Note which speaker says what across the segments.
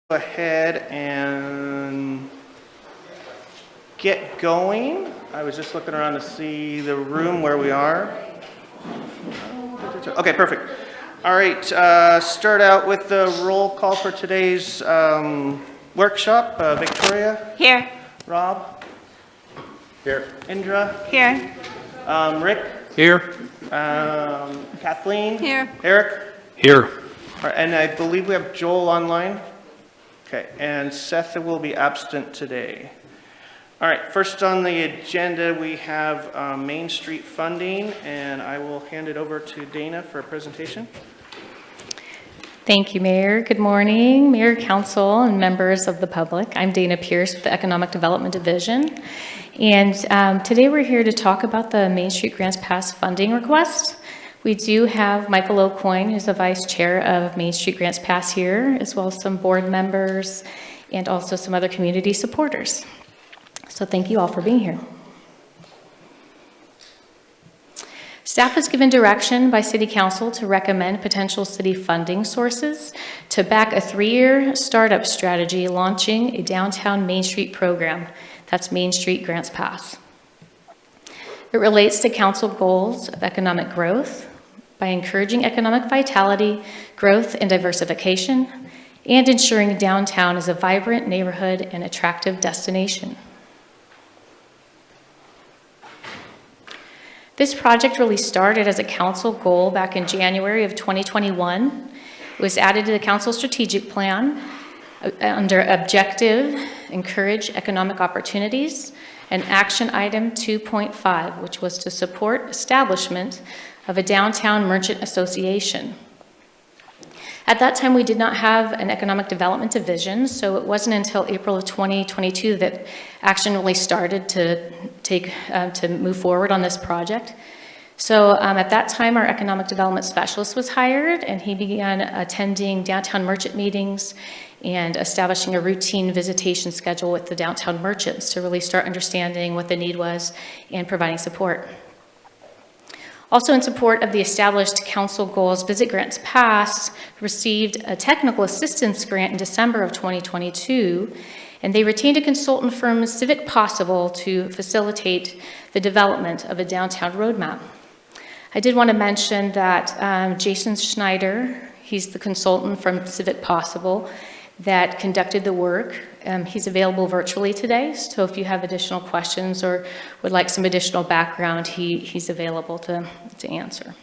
Speaker 1: Go ahead and get going. I was just looking around to see the room where we are. Okay, perfect. All right, start out with the roll call for today's workshop. Victoria?
Speaker 2: Here.
Speaker 1: Rob?
Speaker 3: Here.
Speaker 1: Indra?
Speaker 2: Here.
Speaker 1: Rick?
Speaker 3: Here.
Speaker 1: Kathleen?
Speaker 2: Here.
Speaker 1: Eric?
Speaker 3: Here.
Speaker 1: All right, and I believe we have Joel online. Okay, and Seth will be absent today. All right, first on the agenda, we have Main Street funding, and I will hand it over to Dana for a presentation.
Speaker 4: Thank you, Mayor. Good morning, Mayor, Council, and members of the public. I'm Dana Pierce with the Economic Development Division, and today we're here to talk about the Main Street Grants Pass funding request. We do have Michael O'Coin, who's the Vice Chair of Main Street Grants Pass here, as well as some board members and also some other community supporters. So thank you all for being here. Staff was given direction by City Council to recommend potential city funding sources to back a 3-year startup strategy launching a downtown Main Street program. That's Main Street Grants Pass. It relates to council goals of economic growth by encouraging economic vitality, growth, and diversification, and ensuring downtown is a vibrant neighborhood and attractive destination. This project really started as a council goal back in January of 2021. It was added to the council strategic plan under objective, encourage economic opportunities, and action item 2.5, which was to support establishment of a downtown merchant association. At that time, we did not have an economic development division, so it wasn't until April of 2022 that action really started to move forward on this project. So at that time, our economic development specialist was hired, and he began attending downtown merchant meetings and establishing a routine visitation schedule with the downtown merchants to really start understanding what the need was and providing support. Also in support of the established council goals, Visit Grants Pass received a technical assistance grant in December of 2022, and they retained a consultant firm, Civic Possible, to facilitate the development of a downtown roadmap. I did want to mention that Jason Schneider, he's the consultant from Civic Possible that conducted the work. He's available virtually today, so if you have additional questions or would like some additional background, he's available to answer.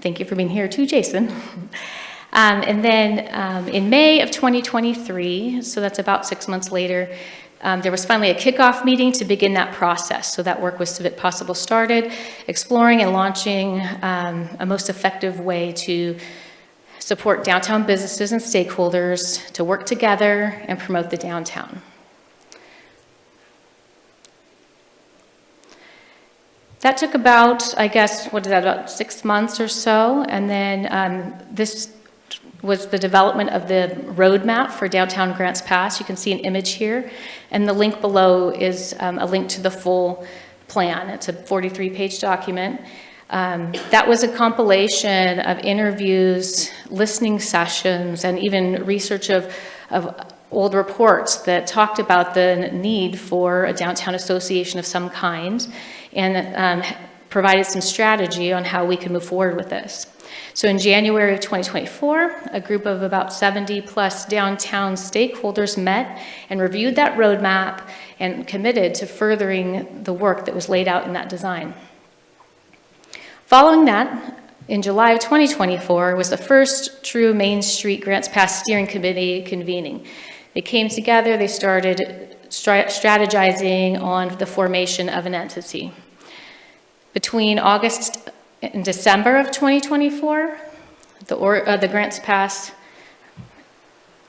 Speaker 4: Thank you for being here too, Jason. And then in May of 2023, so that's about 6 months later, there was finally a kickoff meeting to begin that process. So that work with Civic Possible started, exploring and launching a most effective way to support downtown businesses and stakeholders to work together and promote the downtown. That took about, I guess, about 6 months or so, and then this was the development of the roadmap for Downtown Grants Pass. You can see an image here, and the link below is a link to the full plan. It's a 43-page document. That was a compilation of interviews, listening sessions, and even research of old reports that talked about the need for a downtown association of some kind, and provided some strategy on how we could move forward with this. So in January of 2024, a group of about 70 plus downtown stakeholders met and reviewed that roadmap and committed to furthering the work that was laid out in that design. Following that, in July of 2024 was the first true Main Street Grants Pass Steering Committee convening. They came together, they started strategizing on the formation of an entity. Between August and December of 2024, the Grants Pass,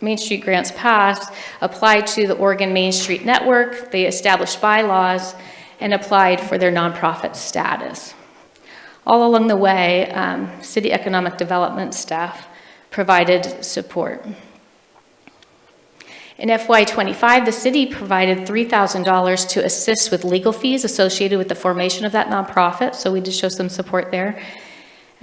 Speaker 4: Main Street Grants Pass applied to the Oregon Main Street Network. They established bylaws and applied for their nonprofit status. All along the way, city economic development staff provided support. In FY25, the city provided $3,000 to assist with legal fees associated with the formation of that nonprofit, so we did show some support there.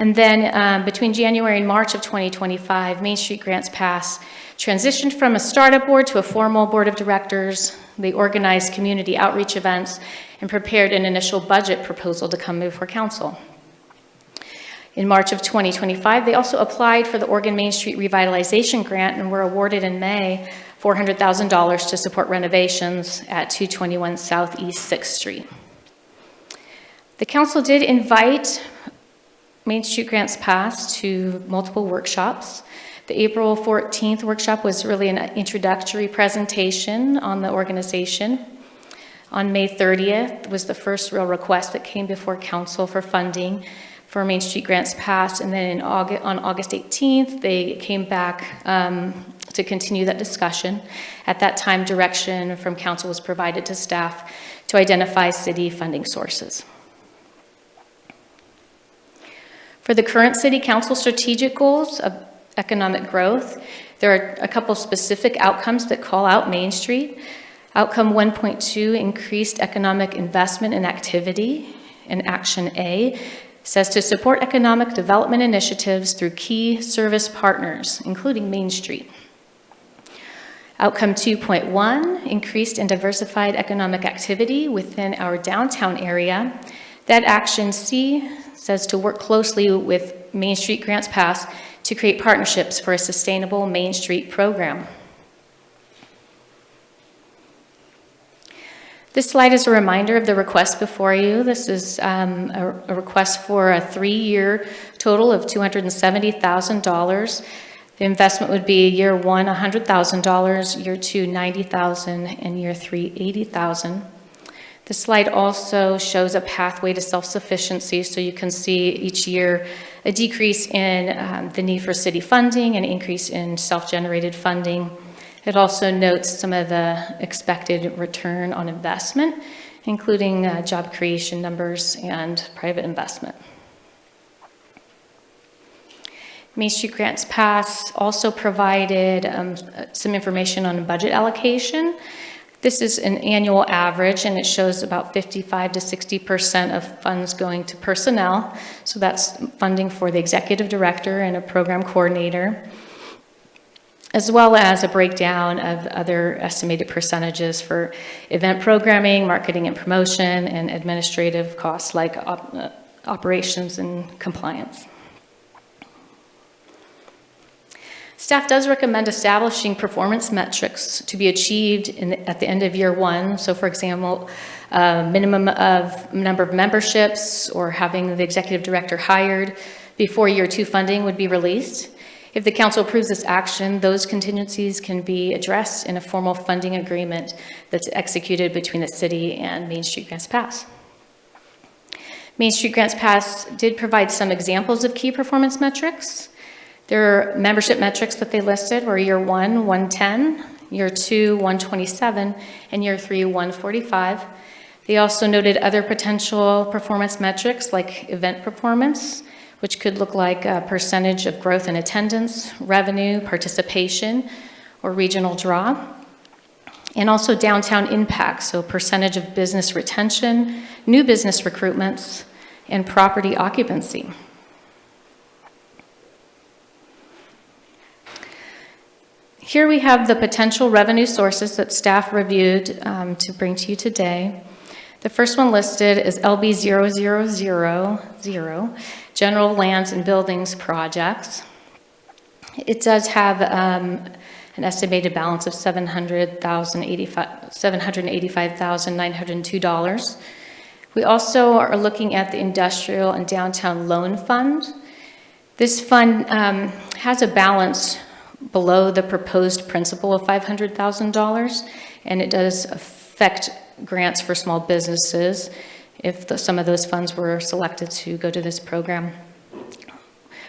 Speaker 4: And then between January and March of 2025, Main Street Grants Pass transitioned from a startup board to a formal board of directors. They organized community outreach events and prepared an initial budget proposal to come before council. In March of 2025, they also applied for the Oregon Main Street Revitalization Grant and were awarded in May $400,000 to support renovations at 221 Southeast 6th Street. The council did invite Main Street Grants Pass to multiple workshops. The April 14th workshop was really an introductory presentation on the organization. On May 30th was the first real request that came before council for funding for Main Street Grants Pass, and then on August 18th, they came back to continue that discussion. At that time, direction from council was provided to staff to identify city funding sources. For the current city council strategic goals of economic growth, there are a couple specific outcomes that call out Main Street. Outcome 1.2, increased economic investment and activity, in Action A, says to support economic development initiatives through key service partners, including Main Street. Outcome 2.1, increased and diversified economic activity within our downtown area. That Action C says to work closely with Main Street Grants Pass to create partnerships for a sustainable Main Street program. This slide is a reminder of the request before you. This is a request for a 3-year total of $270,000. The investment would be year 1, $100,000, year 2, $90,000, and year 3, $80,000. The slide also shows a pathway to self-sufficiency, so you can see each year a decrease in the need for city funding, an increase in self-generated funding. It also notes some of the expected return on investment, including job creation numbers and private investment. Main Street Grants Pass also provided some information on budget allocation. This is an annual average, and it shows about 55 to 60% of funds going to personnel. So that's funding for the executive director and a program coordinator, as well as a breakdown of other estimated percentages for event programming, marketing and promotion, and administrative costs like operations and compliance. Staff does recommend establishing performance metrics to be achieved at the end of year 1. So for example, minimum of number of memberships or having the executive director hired before year 2 funding would be released. If the council approves this action, those contingencies can be addressed in a formal funding agreement that's executed between the city and Main Street Grants Pass. Main Street Grants Pass did provide some examples of key performance metrics. Their membership metrics that they listed were year 1, 110, year 2, 127, and year 3, 145. They also noted other potential performance metrics like event performance, which could look like a percentage of growth in attendance, revenue, participation, or regional draw. And also downtown impact, so percentage of business retention, new business recruitments, and property occupancy. Here we have the potential revenue sources that staff reviewed to bring to you today. The first one listed is LB0000, General Lands and Buildings Projects. It does have an estimated balance of $785,902. We also are looking at the Industrial and Downtown Loan Fund. This fund has a balance below the proposed principal of $500,000, and it does affect grants for small businesses if
Speaker 2: some of those funds were selected to go to this program.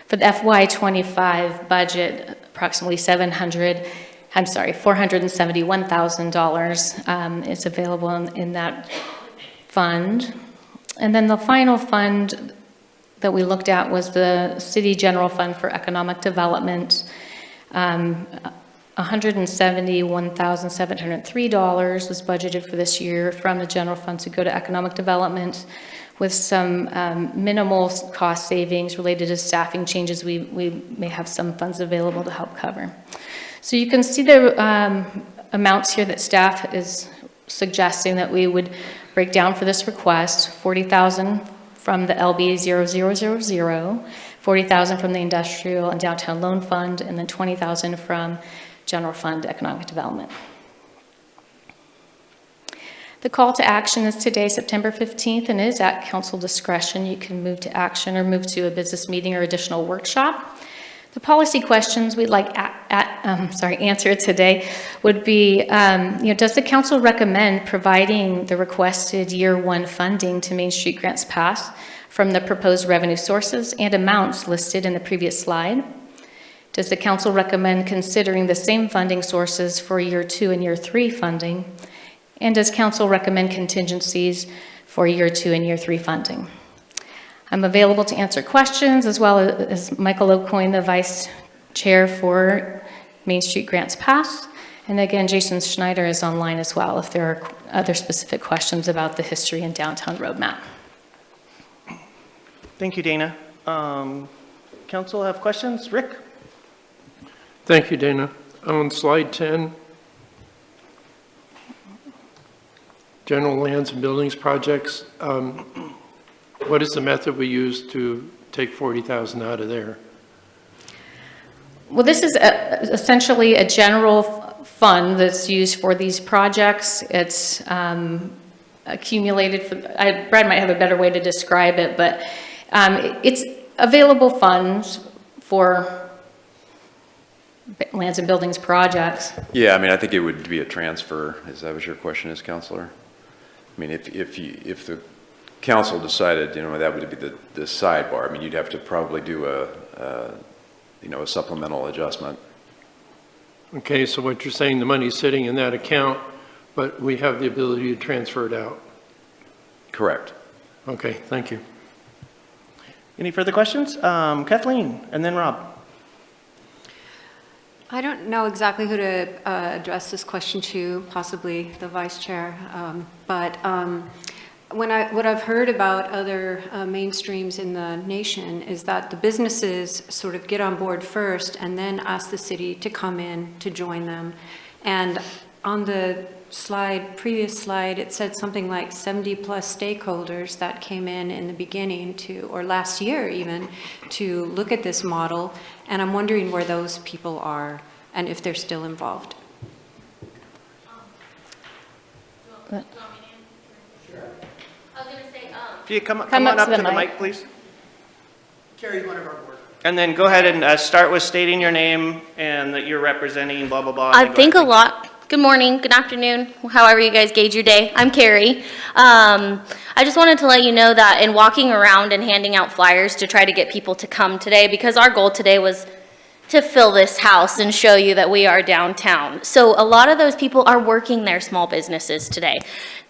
Speaker 2: For the FY25 budget, approximately $471,000 is available in that fund. And then the final fund that we looked at was the City General Fund for Economic Development. $171,703 was budgeted for this year from the general fund to go to economic development, with some minimal cost savings related to staffing changes. We may have some funds available to help cover. So you can see the amounts here that staff is suggesting that we would break down for this request: $40,000 from the LB 0000, $40,000 from the Industrial and Downtown Loan Fund, and then $20,000 from General Fund Economic Development. The call to action is today, September 15th, and it is at council discretion. You can move to action or move to a business meeting or additional workshop. The policy questions we'd like answered today would be, does the council recommend providing the requested year one funding to Main Street Grants Pass from the proposed revenue sources and amounts listed in the previous slide? Does the council recommend considering the same funding sources for year 2 and year 3 funding? And does council recommend contingencies for year 2 and year 3 funding? I'm available to answer questions, as well as Michael O'Coin, the Vice Chair for Main Street Grants Pass. And again, Jason Schneider is online as well if there are other specific questions about the history and downtown roadmap.
Speaker 1: Thank you, Dana. Council have questions? Rick?
Speaker 5: Thank you, Dana. On slide 10, general lands and buildings projects, what is the method we use to take $40,000 out of there?
Speaker 2: Well, this is essentially a general fund that's used for these projects. It's accumulated for, Brad might have a better way to describe it, but it's available funds for lands and buildings projects.
Speaker 3: Yeah, I mean, I think it would be a transfer. Is that what your question is, Counselor? I mean, if the council decided, that would be the sidebar. I mean, you'd have to probably do a supplemental adjustment.
Speaker 5: Okay, so what you're saying, the money's sitting in that account, but we have the ability to transfer it out.
Speaker 3: Correct.
Speaker 5: Okay, thank you.
Speaker 1: Any further questions? Kathleen, and then Rob.
Speaker 6: I don't know exactly who to address this question to, possibly the vice chair, but what I've heard about other mainstreams in the nation is that the businesses sort of get on board first and then ask the city to come in to join them. And on the previous slide, it said something like 70 plus stakeholders that came in the beginning or last year even, to look at this model. And I'm wondering where those people are and if they're still involved.
Speaker 1: If you come on up to the mic, please.
Speaker 7: Carrie's one of our board.
Speaker 1: And then go ahead and start with stating your name and that you're representing blah, blah, blah.
Speaker 8: I think a lot. Good morning, good afternoon, however you guys gauge your day. I'm Carrie. I just wanted to let you know that in walking around and handing out flyers to try to get people to come today, because our goal today was to fill this house and show you that we are downtown. So a lot of those people are working their small businesses today.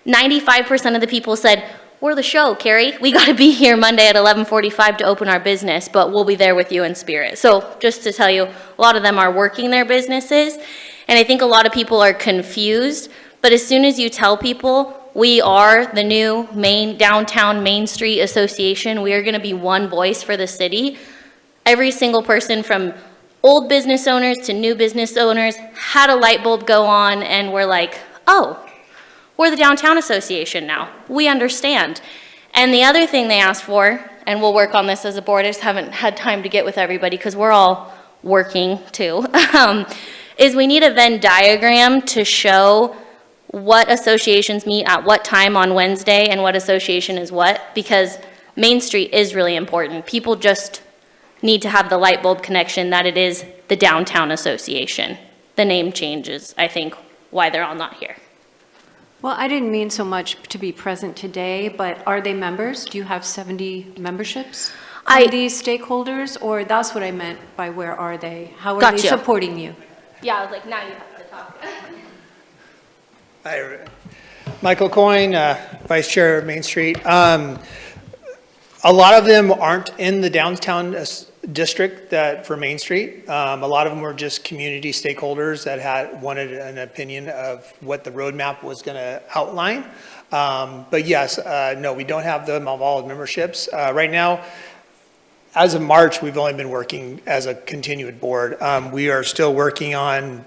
Speaker 8: 95% of the people said, we're the show, Carrie. We got to be here Monday at 11:45 to open our business, but we'll be there with you in spirit. So just to tell you, a lot of them are working their businesses, and I think a lot of people are confused, but as soon as you tell people, we are the new downtown Main Street Association, we are going to be one voice for the city. Every single person from old business owners to new business owners had a light bulb go on, and we're like, oh, we're the Downtown Association now. We understand. And the other thing they asked for, and we'll work on this as a board, I just haven't had time to get with everybody because we're all working too, is we need a Venn diagram to show what associations meet at what time on Wednesday and what association is what, because Main Street is really important. People just need to have the light bulb connection that it is the Downtown Association. The name changes, I think, why they're all not here.
Speaker 6: Well, I didn't mean so much to be present today, but are they members? Do you have 70 memberships from these stakeholders? Or that's what I meant by where are they? How are they supporting you?
Speaker 8: Yeah, I was like, now you have to talk.
Speaker 7: Hi, Michael Coyne, Vice Chair of Main Street. A lot of them aren't in the downtown district for Main Street. A lot of them were just community stakeholders that wanted an opinion of what the roadmap was going to outline. But yes, no, we don't have them of all memberships. Right now, as of March, we've only been working as a continued board. We are still working on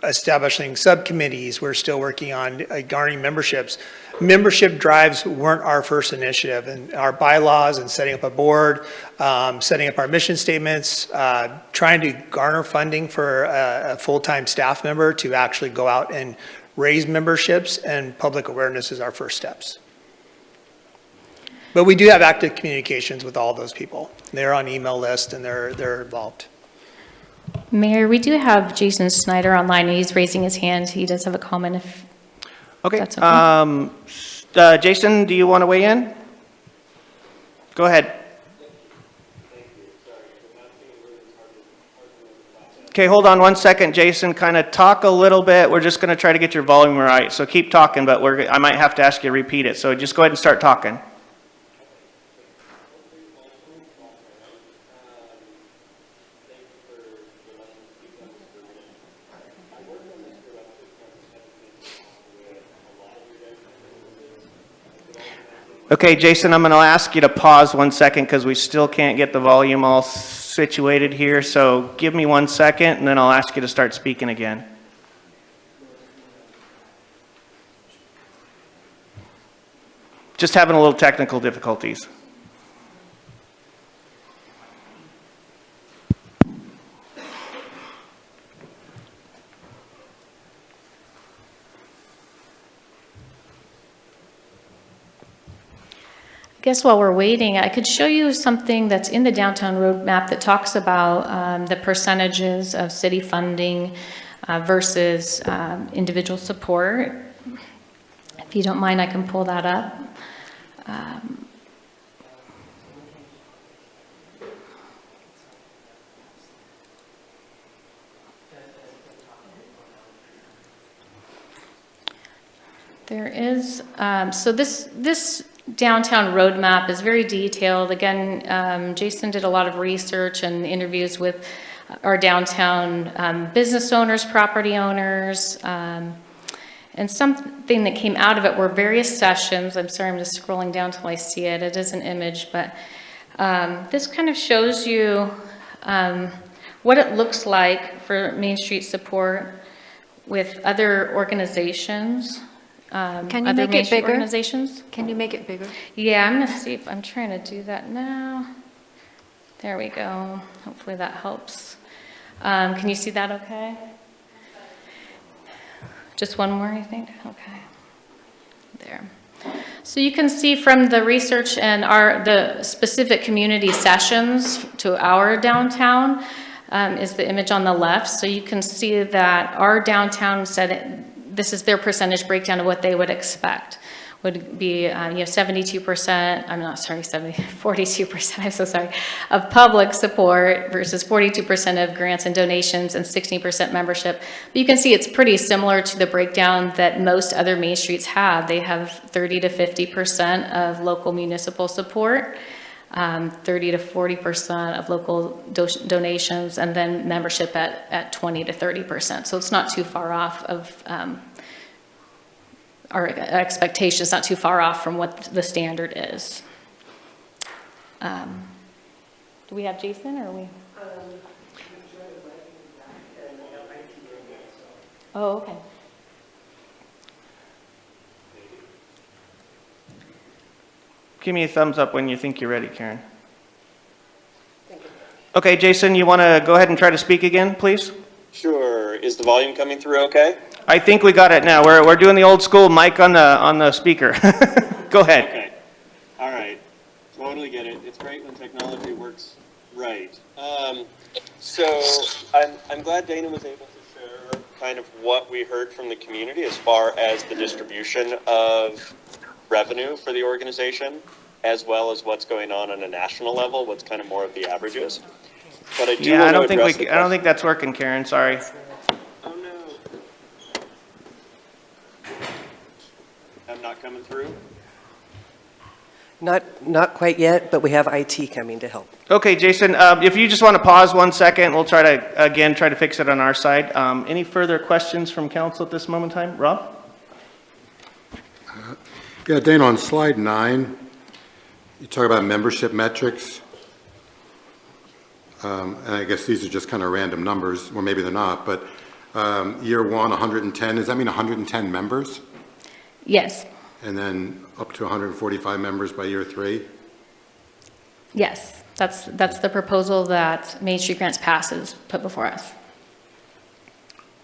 Speaker 7: establishing subcommittees. We're still working on garnering memberships. Membership drives weren't our first initiative, and our bylaws and setting up a board, setting up our mission statements, trying to garner funding for a full-time staff member to actually go out and raise memberships and public awareness is our first steps. But we do have active communications with all those people. They're on email list and they're involved.
Speaker 2: Mayor, we do have Jason Snyder online. He's raising his hand. He does have a comment if
Speaker 1: Okay.
Speaker 2: that's okay.
Speaker 1: Jason, do you want to weigh in? Go ahead. Okay, hold on one second, Jason. Kind of talk a little bit. We're just going to try to get your volume right. So keep talking, but I might have to ask you to repeat it. So just go ahead and start talking. Okay, Jason, I'm going to ask you to pause 1 second because we still can't get the volume all situated here. So give me 1 second and then I'll ask you to start speaking again. Just having a little technical difficulties.
Speaker 2: I guess while we're waiting, I could show you something that's in the downtown roadmap that talks about the percentages of city funding versus individual support. If you don't mind, I can pull that up. There is, so this downtown roadmap is very detailed. Again, Jason did a lot of research and interviews with our downtown business owners, property owners, and something that came out of it were various sessions. I'm sorry, I'm just scrolling down till I see it. It is an image, but this kind of shows you what it looks like for Main Street support with other organizations.
Speaker 6: Can you
Speaker 2: other
Speaker 6: make
Speaker 2: Main
Speaker 6: it
Speaker 2: Street
Speaker 6: bigger?
Speaker 2: organizations.
Speaker 6: Can you make it bigger?
Speaker 2: Yeah, I'm gonna see if I'm trying to do that now. There we go. Hopefully that helps. Can you see that okay? Just one more, I think? Okay. There. So you can see from the research and the specific community sessions to our downtown is the image on the left. So you can see that our downtown said this is their percentage breakdown of what they would expect. Would be, 72%, I'm not sorry, 42%, I'm so sorry, of public support versus 42% of grants and donations and 16% membership. But you can see it's pretty similar to the breakdown that most other Main Streets have. They have 30 to 50% of local municipal support, 30 to 40% of local donations, and then membership at 20 to 30%. So it's not too far off of our expectations, not too far off from what the standard is. Do we have Jason, or are we? Oh, okay.
Speaker 1: Give me a thumbs up when you think you're ready, Karen. Okay, Jason, you want to go ahead and try to speak again, please?
Speaker 9: Sure. Is the volume coming through okay?
Speaker 1: I think we got it now. We're doing the old school mic on the speaker. Go ahead.
Speaker 9: Okay. All right. Totally get it. It's great when technology works right. So I'm glad Dana was able to share kind of what we heard from the community as far as the distribution of revenue for the organization, as well as what's going on a national level, what's kind of more of the averages. But I do
Speaker 1: Yeah,
Speaker 9: want
Speaker 1: I
Speaker 9: to
Speaker 1: don't think
Speaker 9: address
Speaker 1: I don't think that's working, Karen. Sorry.
Speaker 9: Oh no. I'm not coming through.
Speaker 10: Not quite yet, but we have IT coming to help.
Speaker 1: Okay, Jason, if you just want to pause 1 second, we'll try to fix it on our side. Any further questions from council at this moment in time? Rob?
Speaker 11: Yeah, Dana, on slide 9, you talk about membership metrics. And I guess these are just kind of random numbers, or maybe they're not, but year 1, 110, does that mean 110 members?
Speaker 2: Yes,
Speaker 11: And then up to 145 members by year 3?
Speaker 2: yes. That's the proposal that Main Street Grants passes put before us.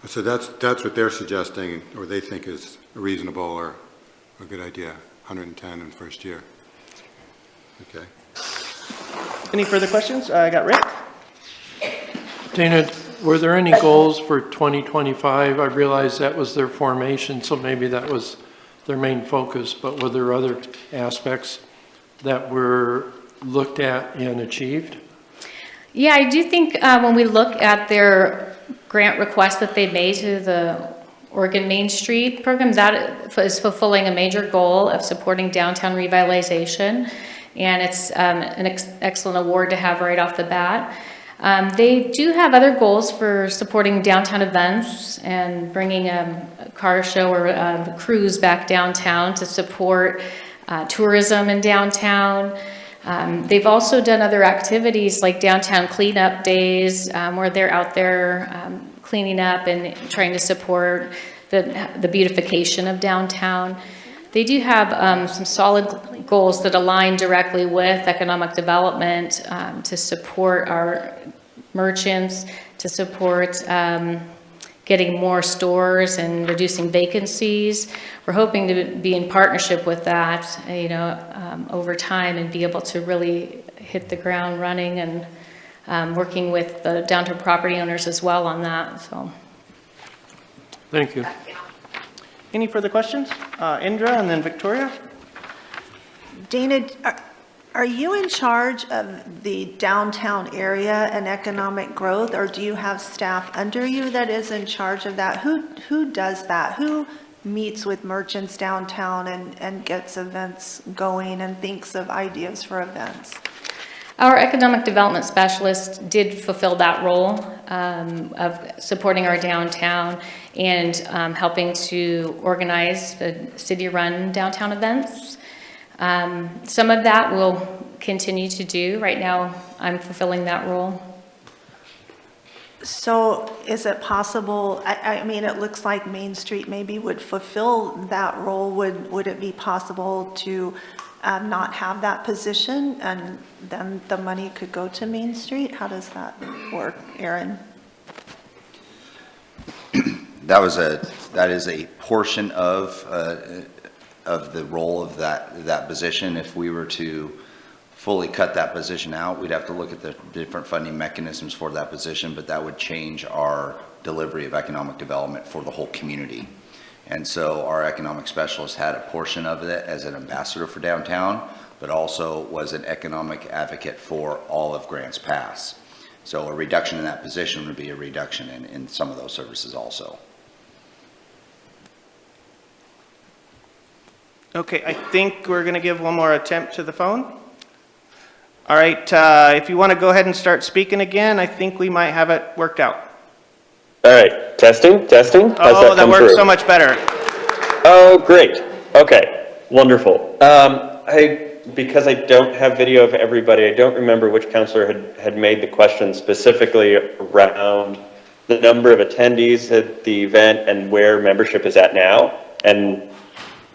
Speaker 11: So that's what they're suggesting, or they think is reasonable or a good idea, 110 in the first year. Okay.
Speaker 1: Any further questions? I got Rick.
Speaker 5: Dana, were there any goals for 2025? I realize that was their formation, so maybe that was their main focus, but were there other aspects that were looked at and achieved?
Speaker 2: Yeah, I do think when we look at their grant request that they made to the Oregon Main Street program, that is fulfilling a major goal of supporting downtown revitalization, and it's an excellent award to have right off the bat. They do have other goals for supporting downtown events and bringing a car show or a cruise back downtown to support tourism in downtown. They've also done other activities like downtown cleanup days, where they're out there cleaning up and trying to support the beautification of downtown. They do have some solid goals that align directly with economic development to support our merchants, to support getting more stores and reducing vacancies. We're hoping to be in partnership with that, over time and be able to really hit the ground running and working with the downtown property owners as well on that. So,
Speaker 5: Thank you.
Speaker 1: Any further questions? Indra and then Victoria.
Speaker 12: Dana, are you in charge of the downtown area and economic growth, or do you have staff under you that is in charge of that? Who does that? Who meets with merchants downtown and gets events going and thinks of ideas for events?
Speaker 2: our economic development specialist did fulfill that role of supporting our downtown and helping to organize the city-run downtown events. Some of that we'll continue to do. Right now, I'm fulfilling that role.
Speaker 12: So is it possible, I mean, it looks like Main Street maybe would fulfill that role. Would it be possible to not have that position and then the money could go to Main Street? How does that work, Aaron?
Speaker 13: That is a portion of the role of that position. If we were to fully cut that position out, we'd have to look at the different funding mechanisms for that position, but that would change our delivery of economic development for the whole community. And so our economic specialist had a portion of it as an ambassador for downtown, but also was an economic advocate for all of Grants Pass. So a reduction in that position would be a reduction in some of those services also.
Speaker 1: Okay, I think we're going to give one more attempt to the phone. All right, if you want to go ahead and start speaking again, I think we might have it worked out.
Speaker 9: All right, testing. How's
Speaker 1: that works
Speaker 9: through?
Speaker 1: so much better.
Speaker 9: Oh, great. Okay, wonderful. Because I don't have video of everybody, I don't remember which counselor had made the question specifically around the number of attendees at the event and where membership is at now. And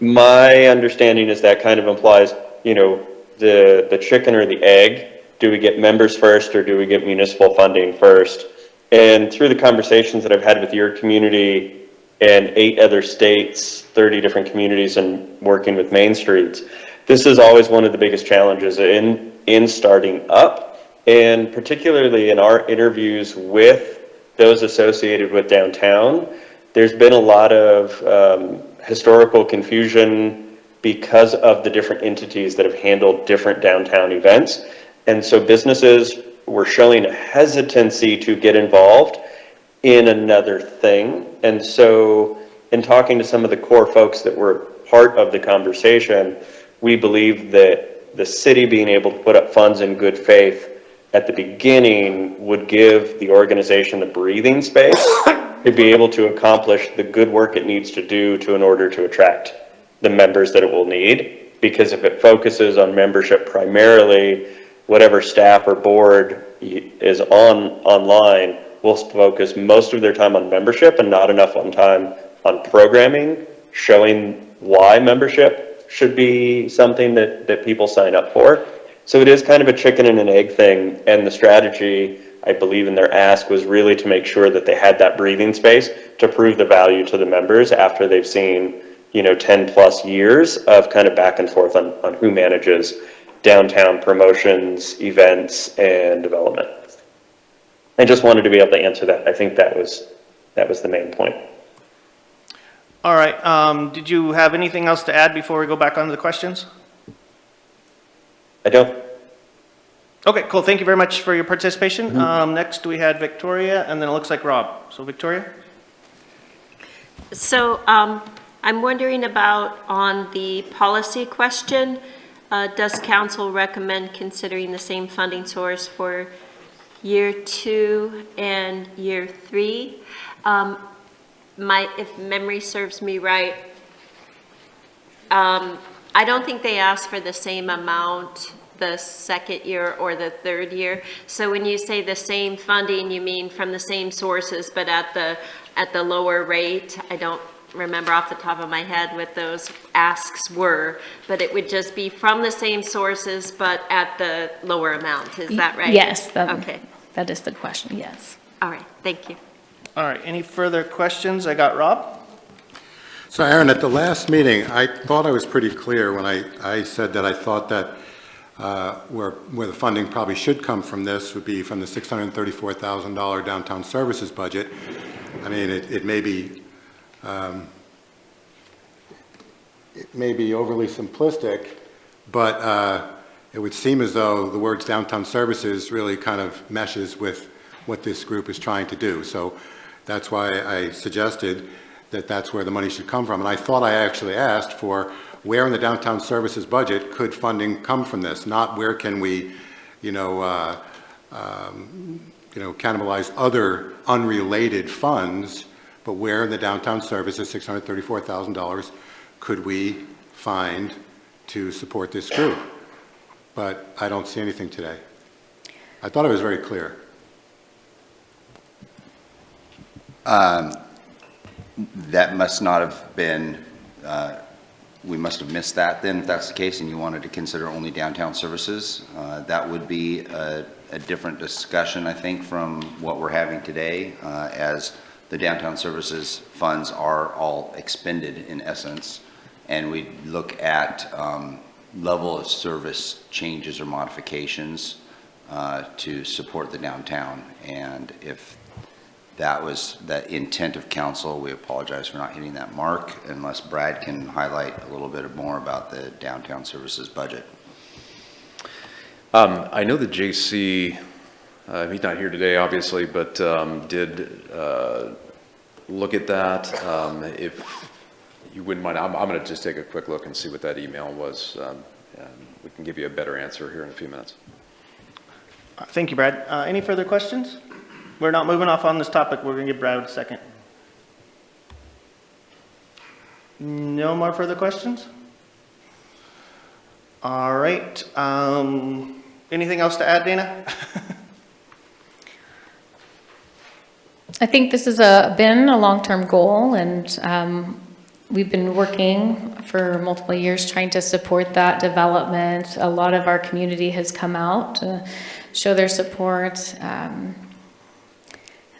Speaker 9: my understanding is that kind of implies, you know, the chicken or the egg. Do we get members first or do we get municipal funding first? And through the conversations that I've had with your community and 8 other states, 30 different communities, and working with Main Streets, this is always one of the biggest challenges in starting up, and particularly in our interviews with those associated with downtown. There's been a lot of historical confusion because of the different entities that have handled different downtown events. And so businesses were showing a hesitancy to get involved in another thing. And so in talking to some of the core folks that were part of the conversation, we believe that the city being able to put up funds in good faith at the beginning would give the organization the breathing space to be able to accomplish the good work it needs to do in order to attract the members that it will need. Because if it focuses on membership primarily, whatever staff or board is online will focus most of their time on membership and not enough on time on programming, showing why membership should be something that people sign up for. So it is kind of a chicken and an egg thing, and the strategy, I believe in their ask, was really to make sure that they had that breathing space to prove the value to the members after they've seen, 10 plus years of kind of back and forth on who manages downtown promotions, events, and development. I just wanted to be able to answer that. I think that was the main point.
Speaker 1: All right, did you have anything else to add before we go back on to the questions?
Speaker 9: I don't.
Speaker 1: Okay, cool. Thank you very much for your participation. Next, we had Victoria, and then it looks like Rob. So Victoria?
Speaker 14: So I'm wondering about on the policy question, does council recommend considering the same funding source for year 2 and year 3? If memory serves me right, I don't think they asked for the same amount the second year or the third year. So when you say the same funding, you mean from the same sources, but at the lower rate? I don't remember off the top of my head what those asks were, but it would just be from the same sources, but at the lower amount. Is that right?
Speaker 2: Yes.
Speaker 14: Okay.
Speaker 2: That is the question, yes.
Speaker 14: All right, thank you.
Speaker 1: All right, any further questions? I got Rob.
Speaker 11: So Aaron, at the last meeting, I thought I was pretty clear when I said that I thought that where the funding probably should come from this would be from the $634,000 downtown services budget. I mean, it may be overly simplistic, but it would seem as though the words downtown services really kind of meshes with what this group is trying to do. So that's why I suggested that that's where the money should come from. And I thought I actually asked for where in the downtown services budget could funding come from this, not where can we, cannibalize other unrelated funds, but where in the downtown services, $634,000, could we find to support this group? But I don't see anything today. I thought it was very clear.
Speaker 13: That must not have been, we must have missed that then, if that's the case, and you wanted to consider only downtown services. That would be a different discussion, I think, from what we're having today, as the downtown services funds are all expended in essence, and we look at level of service changes or modifications to support the downtown. And if that was the intent of council, we apologize for not hitting that mark, unless Brad can highlight a little bit more about the downtown services budget.
Speaker 3: I know that JC, he's not here today, obviously, but did look at that. If you wouldn't mind, I'm going to just take a quick look and see what that email was. We can give you a better answer here in a few minutes.
Speaker 1: Thank you, Brad. Any further questions? We're not moving off on this topic. We're going to give Brad a second. No more further questions? All right. Anything else to add, Dana?
Speaker 2: I think this has been a long-term goal, and we've been working for multiple years trying to support that development. A lot of our community has come out to show their support.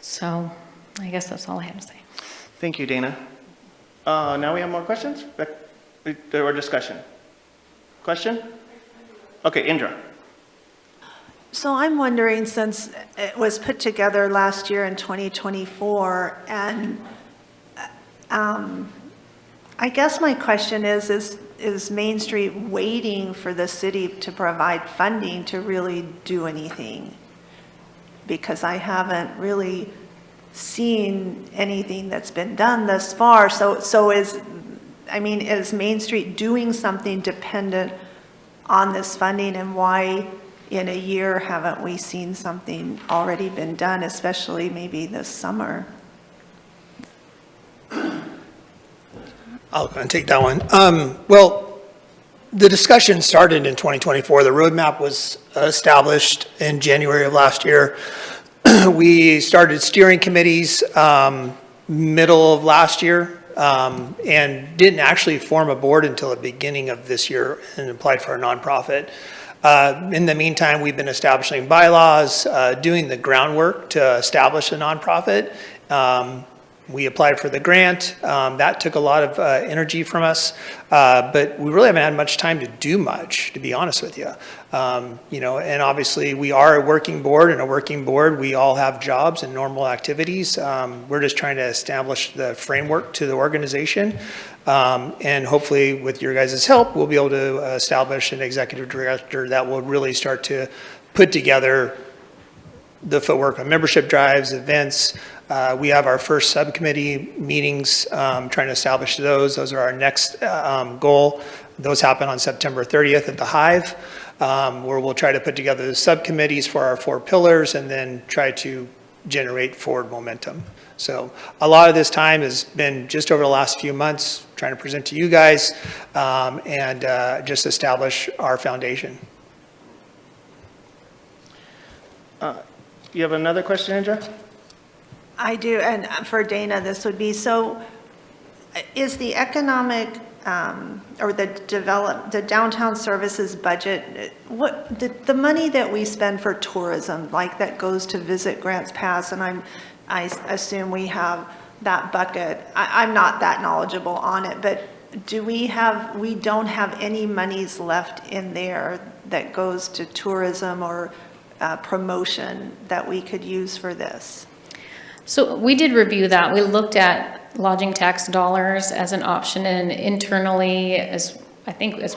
Speaker 2: So I guess that's all I have to say.
Speaker 1: Thank you, Dana. Now we have more questions or discussion. Question? Okay, Indra.
Speaker 12: So I'm wondering, since it was put together last year in 2024, and I guess my question is Main Street waiting for the city to provide funding to really do anything? Because I haven't really seen anything that's been done thus far. So is Main Street doing something dependent on this funding, and why in a year haven't we seen something already been done, especially maybe this summer?
Speaker 7: I'll go and take that one. Well, the discussion started in 2024. The roadmap was established in January of last year. We started steering committees middle of last year and didn't actually form a board until the beginning of this year and applied for a nonprofit. In the meantime, we've been establishing bylaws, doing the groundwork to establish a nonprofit. We applied for the grant. That took a lot of energy from us, but we really haven't had much time to do much, to be honest with you. And obviously we are a working board, and a working board, we all have jobs and normal activities. We're just trying to establish the framework to the organization. And hopefully with your guys' help, we'll be able to establish an executive director that will really start to put together the footwork on membership drives, events. We have our first subcommittee meetings, trying to establish those. Those are our next goal. Those happen on September 30th at the Hive, where we'll try to put together the subcommittees for our 4 pillars and then try to generate forward momentum. So a lot of this time has been just over the last few months trying to present to you guys and just establish our foundation.
Speaker 1: You have another question, Andrea?
Speaker 12: I do, and for Dana, this would be, so is the economic or the downtown services budget, what the money that we spend for tourism, like that goes to Visit Grants Pass, and I assume we have that bucket. I'm not that knowledgeable on it, but we don't have any monies left in there that goes to tourism or promotion that we could use for this?
Speaker 2: So we did review that. We looked at lodging tax dollars as an option, and internally, as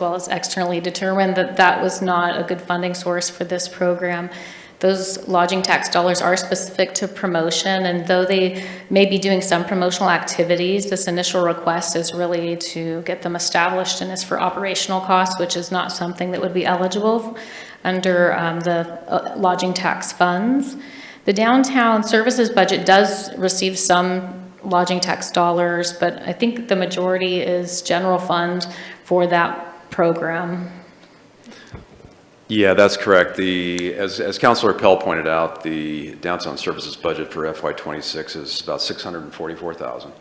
Speaker 2: well as externally, determined that that was not a good funding source for this program. Those lodging tax dollars are specific to promotion, and though they may be doing some promotional activities, this initial request is really to get them established and is for operational costs, which is not something that would be eligible under the lodging tax funds. The downtown services budget does receive some lodging tax dollars, but I think the majority is general fund for that program.
Speaker 3: Yeah, that's correct. As Councilor Pell pointed out, the downtown services budget for FY26 is about $644,000.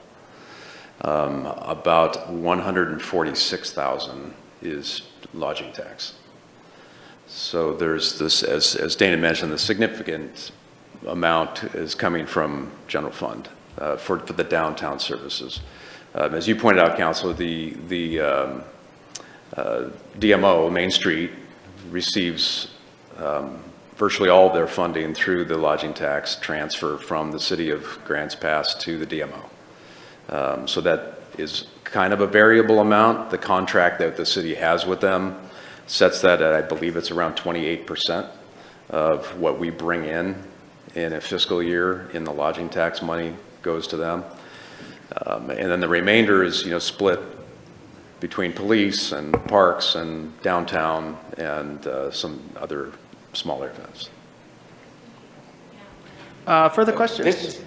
Speaker 3: About $146,000 is lodging tax. So there's this, as Dana mentioned, the significant amount is coming from general fund for the downtown services. As you pointed out, Councilor, the DMO, Main Street, receives virtually all of their funding through the lodging tax transfer from the city of Grants Pass to the DMO. So that is kind of a variable amount. The contract that the city has with them sets that at, I believe it's around 28% of what we bring in a fiscal year in the lodging tax money goes to them. And then the remainder is, split between police and parks and downtown and some other smaller events.
Speaker 1: Further questions?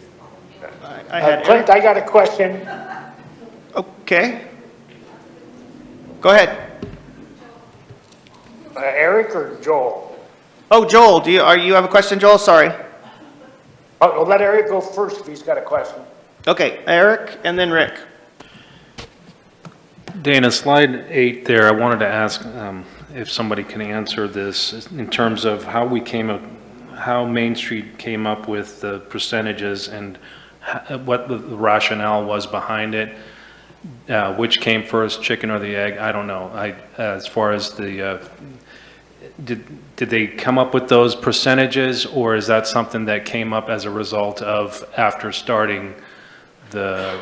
Speaker 15: Clint, I got a question.
Speaker 1: Okay. Go ahead.
Speaker 15: Eric or Joel?
Speaker 1: Oh, Joel, do you have a question, Joel? Sorry.
Speaker 15: Oh, let Eric go first if he's got a question.
Speaker 1: Okay, Eric and then Rick.
Speaker 16: Dana, slide 8 there, I wanted to ask if somebody can answer this in terms of how Main Street came up with the percentages and what the rationale was behind it. Which came first, chicken or the egg? I don't know. As far as did they come up with those percentages, or is that something that came up as a result of after starting the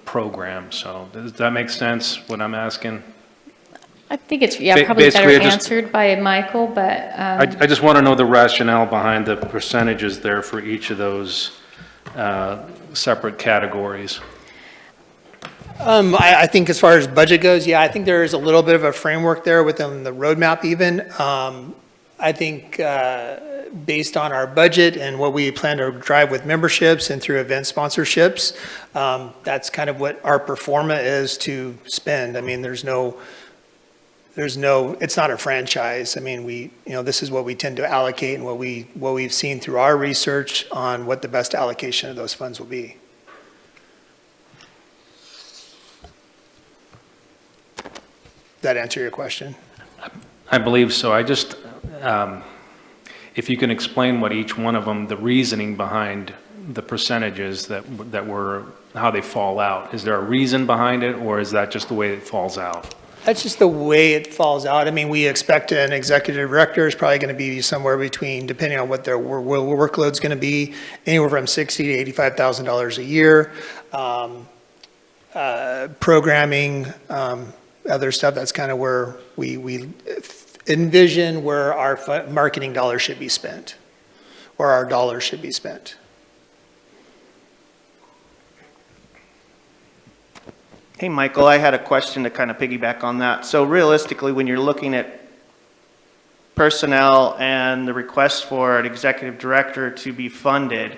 Speaker 16: program? So does that make sense, what I'm asking?
Speaker 2: I think it's, probably better answered by Michael, but...
Speaker 16: I just want to know the rationale behind the percentages there for each of those separate categories.
Speaker 7: I think as far as budget goes, I think there is a little bit of a framework there within the roadmap even. I think based on our budget and what we plan to drive with memberships and through event sponsorships, that's kind of what our pro forma is to spend. I mean, there's no, it's not a franchise. I mean, this is what we tend to allocate and what we've seen through our research on what the best allocation of those funds will be. That answer your question?
Speaker 16: I believe so. I just, if you can explain what each one of them, the reasoning behind the percentages that were, how they fall out. Is there a reason behind it, or is that just the way it falls out?
Speaker 7: That's just the way it falls out. I mean, we expect an executive director is probably going to be somewhere between, depending on what their workload's going to be, anywhere from $60,000 to $85,000 a year. Programming, other stuff, that's kind of where we envision where our marketing dollars should be spent, or our dollars should be spent.
Speaker 1: Hey, Michael, I had a question to kind of piggyback on that. So realistically, when you're looking at personnel and the request for an executive director to be funded,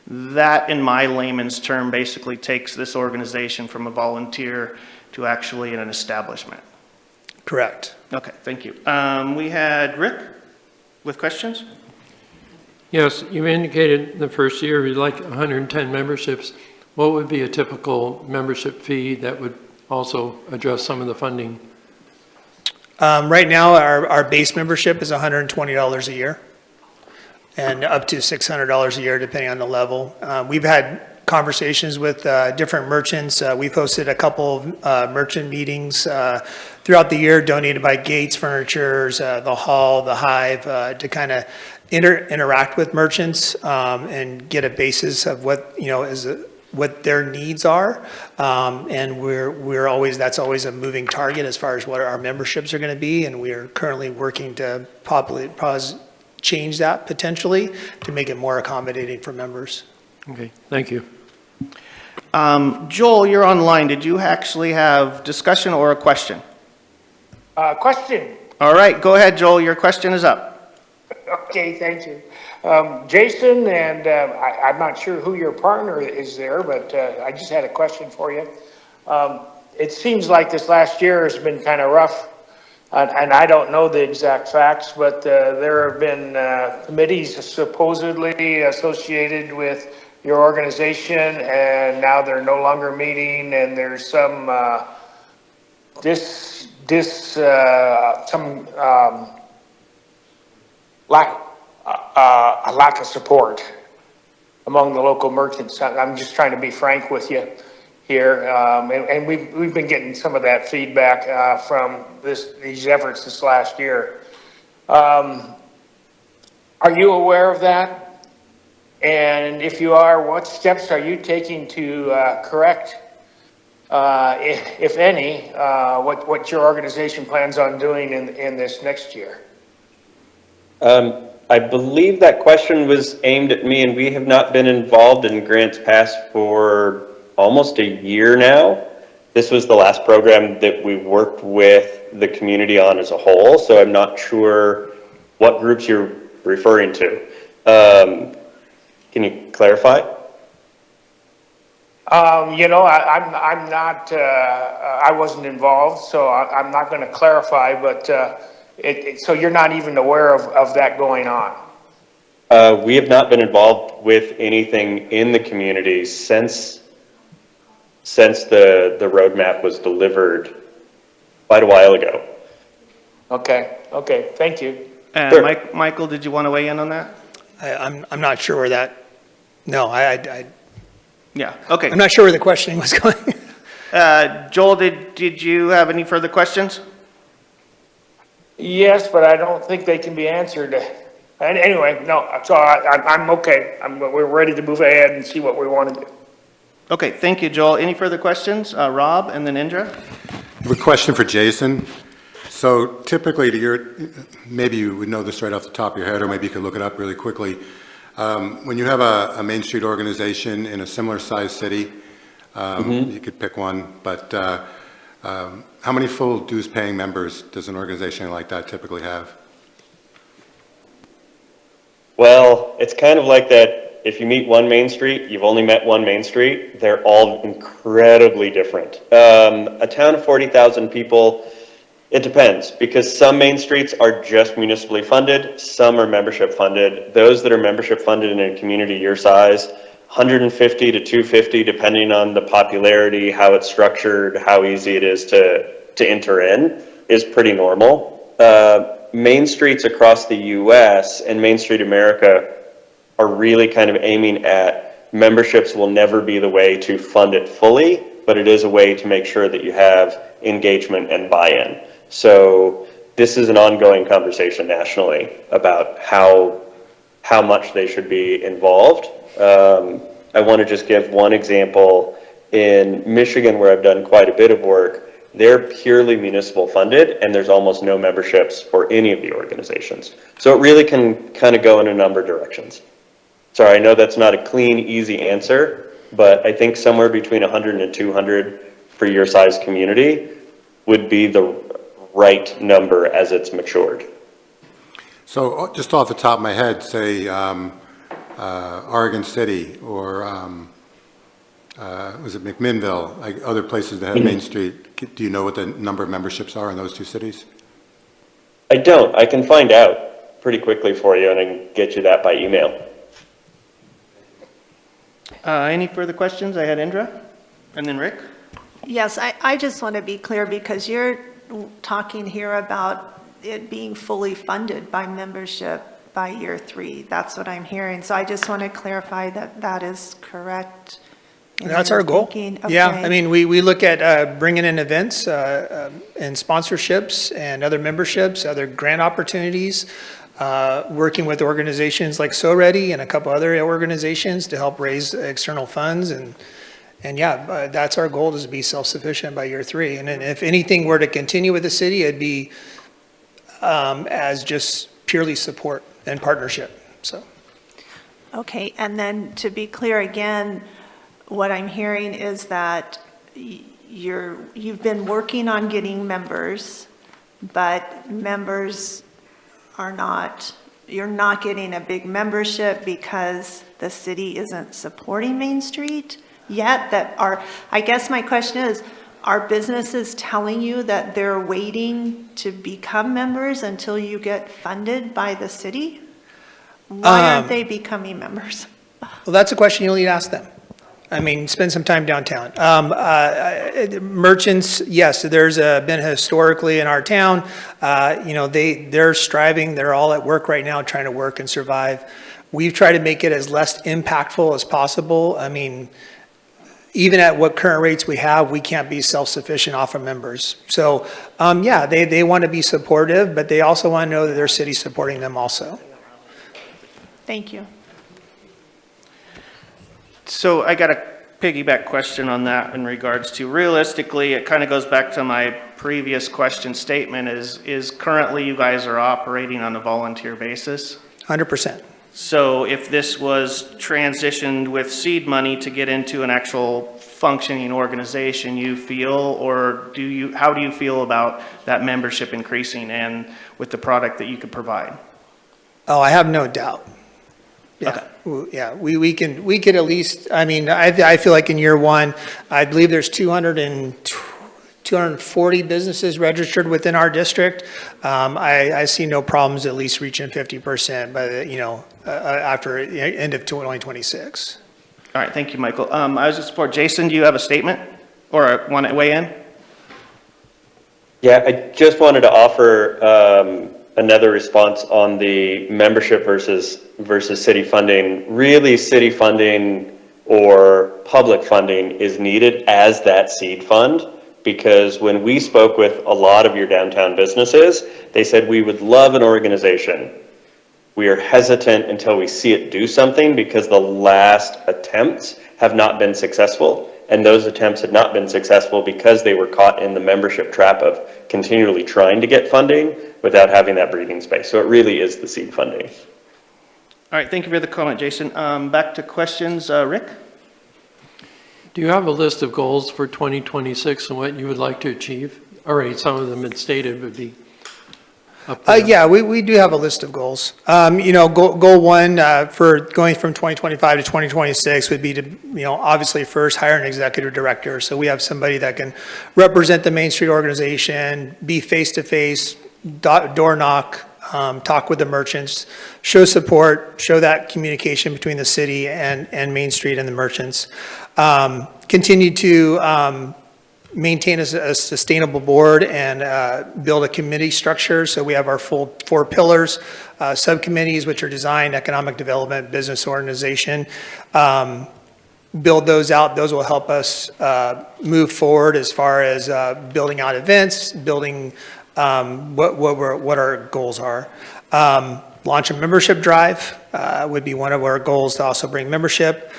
Speaker 1: that, in my layman's term, basically takes this organization from a volunteer to actually an establishment.
Speaker 7: Correct.
Speaker 1: Okay, thank you. We had Rick with questions?
Speaker 5: Yes, you indicated the first year you'd like 110 memberships. What would be a typical membership fee that would also address some of the funding?
Speaker 7: Right now, our base membership is $120 a year and up to $600 a year, depending on the level. We've had conversations with different merchants. We've hosted a couple of merchant meetings throughout the year, donated by Gates Furnitures, the Hall, the Hive, to kind of interact with merchants and get a basis of what, what their needs are. And we're always, that's always a moving target as far as what our memberships are going to be. And we are currently working to change that potentially to make it more accommodating for members.
Speaker 5: Okay, thank you.
Speaker 1: Joel, you're online. Did you actually have discussion or a question?
Speaker 15: Question.
Speaker 1: All right, go ahead, Joel. Your question is up.
Speaker 15: Okay, thank you. Jason, and I'm not sure who your partner is there, but I just had a question for you. It seems like this last year has been kind of rough, and I don't know the exact facts, but there have been committees supposedly associated with your organization, and now they're no longer meeting, and there's some a lack of support among the local merchants. I'm just trying to be frank with you here, and we've been getting some of that feedback from these efforts this last year. Are you aware of that? And if you are, what steps are you taking to correct, if any, what your organization plans on doing in this next year?
Speaker 9: I believe that question was aimed at me, and we have not been involved in Grants Pass for almost a year now. This was the last program that we worked with the community on as a whole, so I'm not sure what groups you're referring to. Can you clarify?
Speaker 15: I'm not, I wasn't involved, so I'm not going to clarify, but so you're not even aware of that going on?
Speaker 9: We have not been involved with anything in the community since the roadmap was delivered quite a while ago.
Speaker 15: Okay, thank you.
Speaker 1: Sure. Michael, did you want to weigh in on that?
Speaker 7: I'm not sure where that, no,
Speaker 1: yeah, okay.
Speaker 7: I'm not sure where the questioning was going.
Speaker 1: Joel, did you have any further questions?
Speaker 15: Yes, but I don't think they can be answered. And anyway, no, so I'm okay. We're ready to move ahead and see what we want to do.
Speaker 1: Okay, thank you, Joel. Any further questions? Rob and then Indra?
Speaker 11: I have a question for Jason. So typically, maybe you would know this right off the top of your head, or maybe you could look it up really quickly. When you have a Main Street organization in a similar size city, you could pick one, but how many full dues paying members does an organization like that typically have?
Speaker 9: Well, it's kind of like that. If you meet one Main Street, you've only met one Main Street. They're all incredibly different. A town of 40,000 people, it depends, because some Main Streets are just municipally funded, some are membership funded. Those that are membership funded in a community your size, 150 to 250, depending on the popularity, how it's structured, how easy it is to enter in, is pretty normal. Main Streets across the US and Main Street America are really kind of aiming at memberships will never be the way to fund it fully, but it is a way to make sure that you have engagement and buy-in. So this is an ongoing conversation nationally about how much they should be involved. I want to just give one example. In Michigan, where I've done quite a bit of work, they're purely municipal funded, and there's almost no memberships for any of the organizations. So it really can kind of go in a number of directions. Sorry, I know that's not a clean, easy answer, but I think somewhere between 100 and 200 for your size community would be the right number as it's matured.
Speaker 11: So just off the top of my head, say Oregon City or was it McMinnville, like other places that have Main Street, do you know what the number of memberships are in those two cities?
Speaker 9: I don't. I can find out pretty quickly for you and I can get you that by email.
Speaker 1: Any further questions? I had Indra and then Rick.
Speaker 12: Yes, I just want to be clear because you're talking here about it being fully funded by membership by year 3. That's what I'm hearing. So I just want to clarify that that is correct.
Speaker 7: That's our goal.
Speaker 12: Okay.
Speaker 7: Yeah, I mean, we look at bringing in events and sponsorships and other memberships, other grant opportunities, working with organizations like So Ready and a couple other organizations to help raise external funds. And yeah, that's our goal, is to be self-sufficient by year 3. And then if anything were to continue with the city, it'd be as just purely support and partnership, so.
Speaker 12: Okay, and then to be clear again, what I'm hearing is that you've been working on getting members, but members are not, you're not getting a big membership because the city isn't supporting Main Street yet. I guess my question is, are businesses telling you that they're waiting to become members until you get funded by the city? Why aren't they becoming members?
Speaker 7: Well, that's a question you'll need to ask them. I mean, spend some time downtown. Merchants, yes, there's been historically in our town, they're striving, they're all at work right now trying to work and survive. We've tried to make it as less impactful as possible. I mean, even at what current rates we have, we can't be self-sufficient off of members. So, yeah, they want to be supportive, but they also want to know that their city's supporting them also.
Speaker 12: Thank you.
Speaker 1: So I got a piggyback question on that in regards to, realistically, it kind of goes back to my previous question statement, is currently you guys are operating on a volunteer basis?
Speaker 7: 100%.
Speaker 1: So if this was transitioned with seed money to get into an actual functioning organization, you feel, or how do you feel about that membership increasing and with the product that you could provide?
Speaker 7: Oh, I have no doubt. Yeah.
Speaker 1: Okay.
Speaker 7: Yeah, we could at least, I mean, I feel like in year 1, I believe there's 240 businesses registered within our district. I see no problems at least reaching 50% by the, after end of 2026.
Speaker 1: All right, thank you, Michael. I was just for Jason, do you have a statement or want to weigh in?
Speaker 9: Yeah, I just wanted to offer another response on the membership versus city funding. Really, city funding or public funding is needed as that seed fund, because when we spoke with a lot of your downtown businesses, they said, we would love an organization. We are hesitant until we see it do something because the last attempts have not been successful. And those attempts had not been successful because they were caught in the membership trap of continually trying to get funding without having that breathing space. So it really is the seed funding.
Speaker 1: All right, thank you for the comment, Jason. Back to questions, Rick?
Speaker 5: Do you have a list of goals for 2026 and what you would like to achieve? All right, some of them had stated would be. up there?
Speaker 7: Yeah, we do have a list of goals. Goal one for going from 2025 to 2026 would be to, obviously first hire an executive director. So we have somebody that can represent the Main Street organization, be face-to-face, door knock, talk with the merchants, show support, show that communication between the city and Main Street and the merchants. Continue to maintain a sustainable board and build a committee structure. So we have our full 4 pillars, subcommittees, which are design, economic development, business organization. Build those out. Those will help us move forward as far as building out events, building what our goals are. Launch a membership drive would be one of our goals, to also bring membership.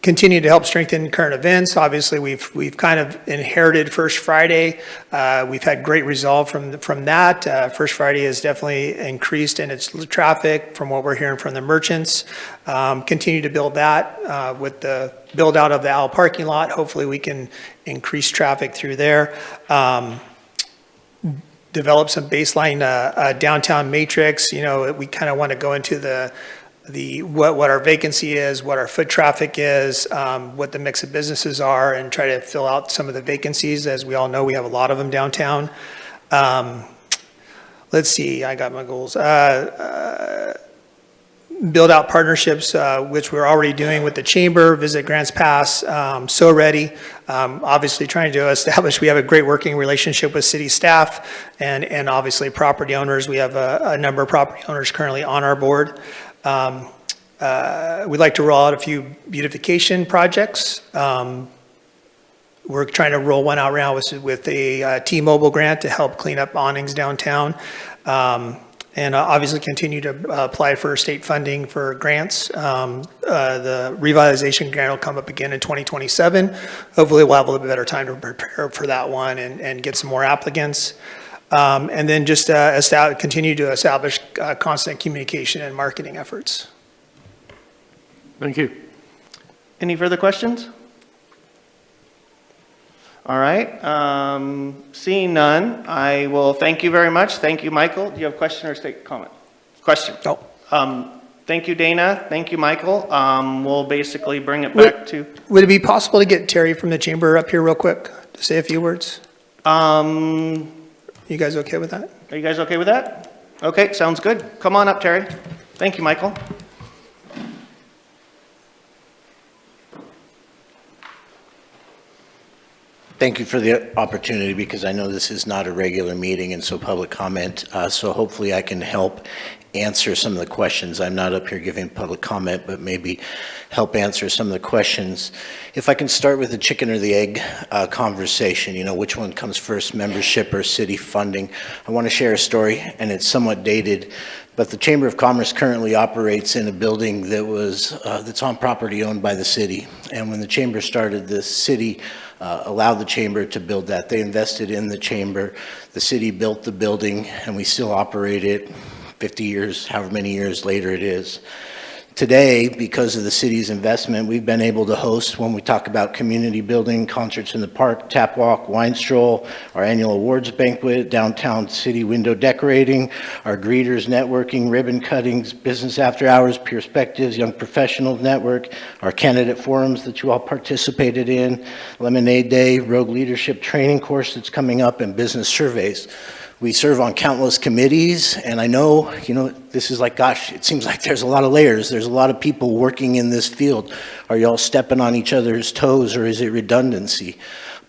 Speaker 7: Continue to help strengthen current events. Obviously, we've kind of inherited First Friday. We've had great resolve from that. First Friday has definitely increased in its traffic from what we're hearing from the merchants. Continue to build that with the build out of the Owl parking lot. Hopefully, we can increase traffic through there. Develop some baseline downtown matrix. We kind of want to go into what our vacancy is, what our foot traffic is, what the mix of businesses are, and try to fill out some of the vacancies. As we all know, we have a lot of them downtown. Let's see, I got my goals. Build out partnerships, which we're already doing with the chamber, Visit Grants Pass, So Ready. Obviously trying to establish, we have a great working relationship with city staff and obviously property owners. We have a number of property owners currently on our board. We'd like to roll out a few beautification projects. We're trying to roll one out now with a T-Mobile grant to help clean up awnings downtown. And obviously continue to apply for state funding for grants. The revitalization grant will come up again in 2027. Hopefully we'll have a little bit better time to prepare for that one and get some more applicants. And then just continue to establish constant communication and marketing efforts.
Speaker 5: Thank you.
Speaker 1: Any further questions? All right, seeing none, I will thank you very much. Thank you, Michael. Do you have a question or state comment? Question?
Speaker 7: No.
Speaker 1: Thank you, Dana. Thank you, Michael. We'll basically bring it back to...
Speaker 7: Would it be possible to get Terry from the chamber up here real quick to say a few words? You guys okay with that?
Speaker 1: Are you guys okay with that? Okay, sounds good. Come on up, Terry. Thank you, Michael.
Speaker 17: Thank you for the opportunity, because I know this is not a regular meeting and so public comment, so hopefully I can help answer some of the questions. I'm not up here giving public comment, but maybe help answer some of the questions. If I can start with the chicken or the egg conversation, which one comes first, membership or city funding? I want to share a story, and it's somewhat dated, but the Chamber of Commerce currently operates in a building that's on property owned by the city. And when the Chamber started, the city allowed the Chamber to build that. They invested in the Chamber. The city built the building, and we still operate it 50 years, however many years later it is. Today, because of the city's investment, we've been able to host, when we talk about community building, concerts in the park, tap walk, wine stroll, our annual awards banquet, downtown city window decorating, our greeters networking, ribbon cuttings, business after hours, perspectives, young professionals network, our candidate forums that you all participated in, Lemonade Day, Rogue Leadership Training course that's coming up, and business surveys. We serve on countless committees, and I know, this is like, gosh, it seems like there's a lot of layers. There's a lot of people working in this field. Are y'all stepping on each other's toes, or is it redundancy?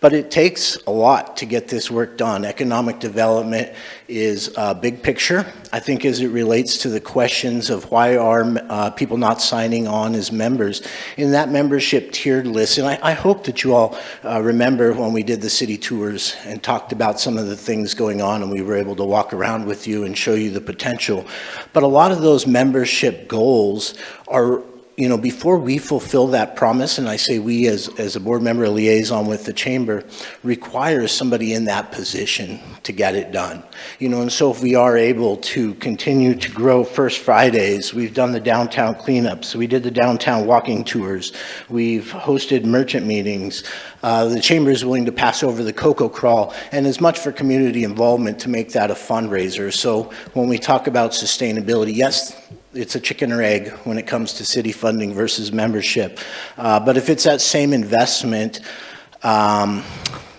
Speaker 17: But it takes a lot to get this work done. Economic development is a big picture, I think, as it relates to the questions of why are people not signing on as members. In that membership tiered list, and I hope that you all remember when we did the city tours and talked about some of the things going on, and we were able to walk around with you and show you the potential. But a lot of those membership goals are you know, before we fulfill that promise, and I say we as a board member liaison with the chamber, requires somebody in that position to get it done. You know, and so if we are able to continue to grow First Fridays, we've done the downtown cleanups, we did the downtown walking tours, we've hosted merchant meetings, the chamber is willing to pass over the cocoa crawl, and as much for community involvement to make that a fundraiser. So when we talk about sustainability, yes, it's a chicken or egg when it comes to city funding versus membership. But if it's that same investment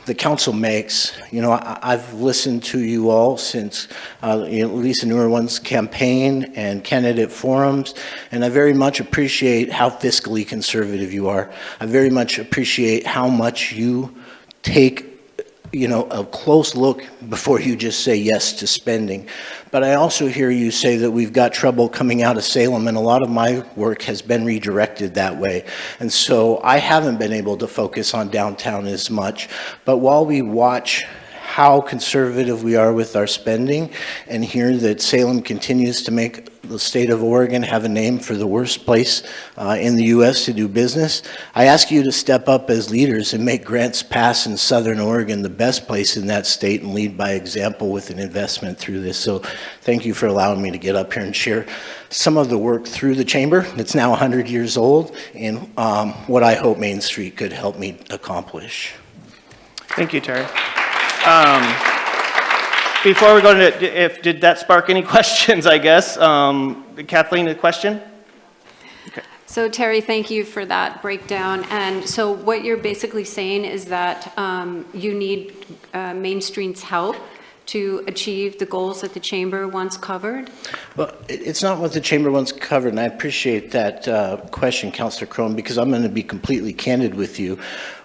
Speaker 17: the council makes, you know, I've listened to you all since Lisa Newer-One's campaign and candidate forums, and I very much appreciate how fiscally conservative you are. I very much appreciate how much you take, you know, a close look before you just say yes to spending. But I also hear you say that we've got trouble coming out of Salem, and a lot of my work has been redirected that way. And so I haven't been able to focus on downtown as much. But while we watch how conservative we are with our spending and hear that Salem continues to make the state of Oregon have a name for the worst place in the U.S. to do business, I ask you to step up as leaders and make Grants Pass in Southern Oregon the best place in that state and lead by example with an investment through this. So thank you for allowing me to get up here and share some of the work through the chamber. It's now 100 years old, and what I hope Main Street could help me accomplish.
Speaker 1: Thank you, Terry. Before we go into, did that spark any questions, I guess? Kathleen, a question? Okay.
Speaker 6: So Terry, thank you for that breakdown. And so what you're basically saying is that you need Main Street's help to achieve the goals that the chamber wants covered?
Speaker 17: Well, it's not what the chamber wants covered, and I appreciate that question, Councillor Crone, because I'm going to be completely candid with you.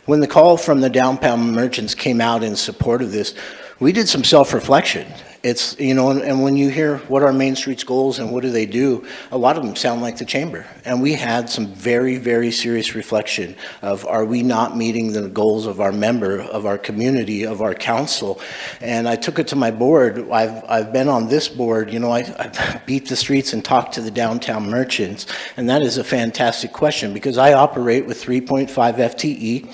Speaker 17: When the call from the downtown merchants came out in support of this, we did some self-reflection. It's, you know, and when you hear what are Main Street's goals and what do they do, a lot of them sound like the chamber. And we had some very, very serious reflection of, are we not meeting the goals of our member, of our community, of our council? And I took it to my board. I've been on this board, you know, I beat the streets and talked to the downtown merchants. And that is a fantastic question because I operate with 3.5 FTE.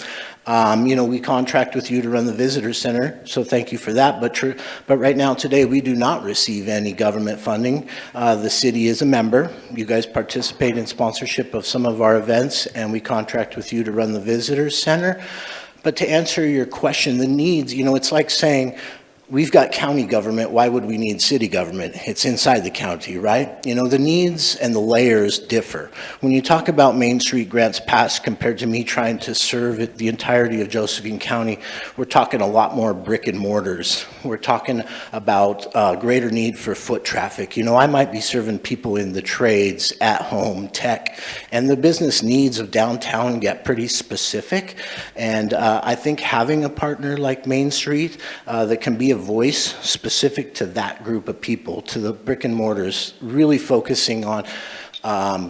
Speaker 17: You know, we contract with you to run the visitor center, so thank you for that. But right now, today, we do not receive any government funding. The city is a member. You guys participate in sponsorship of some of our events, and we contract with you to run the visitor center. But to answer your question, the needs, you know, it's like saying, we've got county government, why would we need city government? It's inside the county, right? You know, the needs and the layers differ. When you talk about Main Street Grants Pass compared to me trying to serve the entirety of Josephine County, we're talking a lot more brick and mortars. We're talking about greater need for foot traffic. You know, I might be serving people in the trades, at home, tech, and the business needs of downtown get pretty specific. And I think having a partner like Main Street that can be a voice specific to that group of people, to the brick and mortars, really focusing on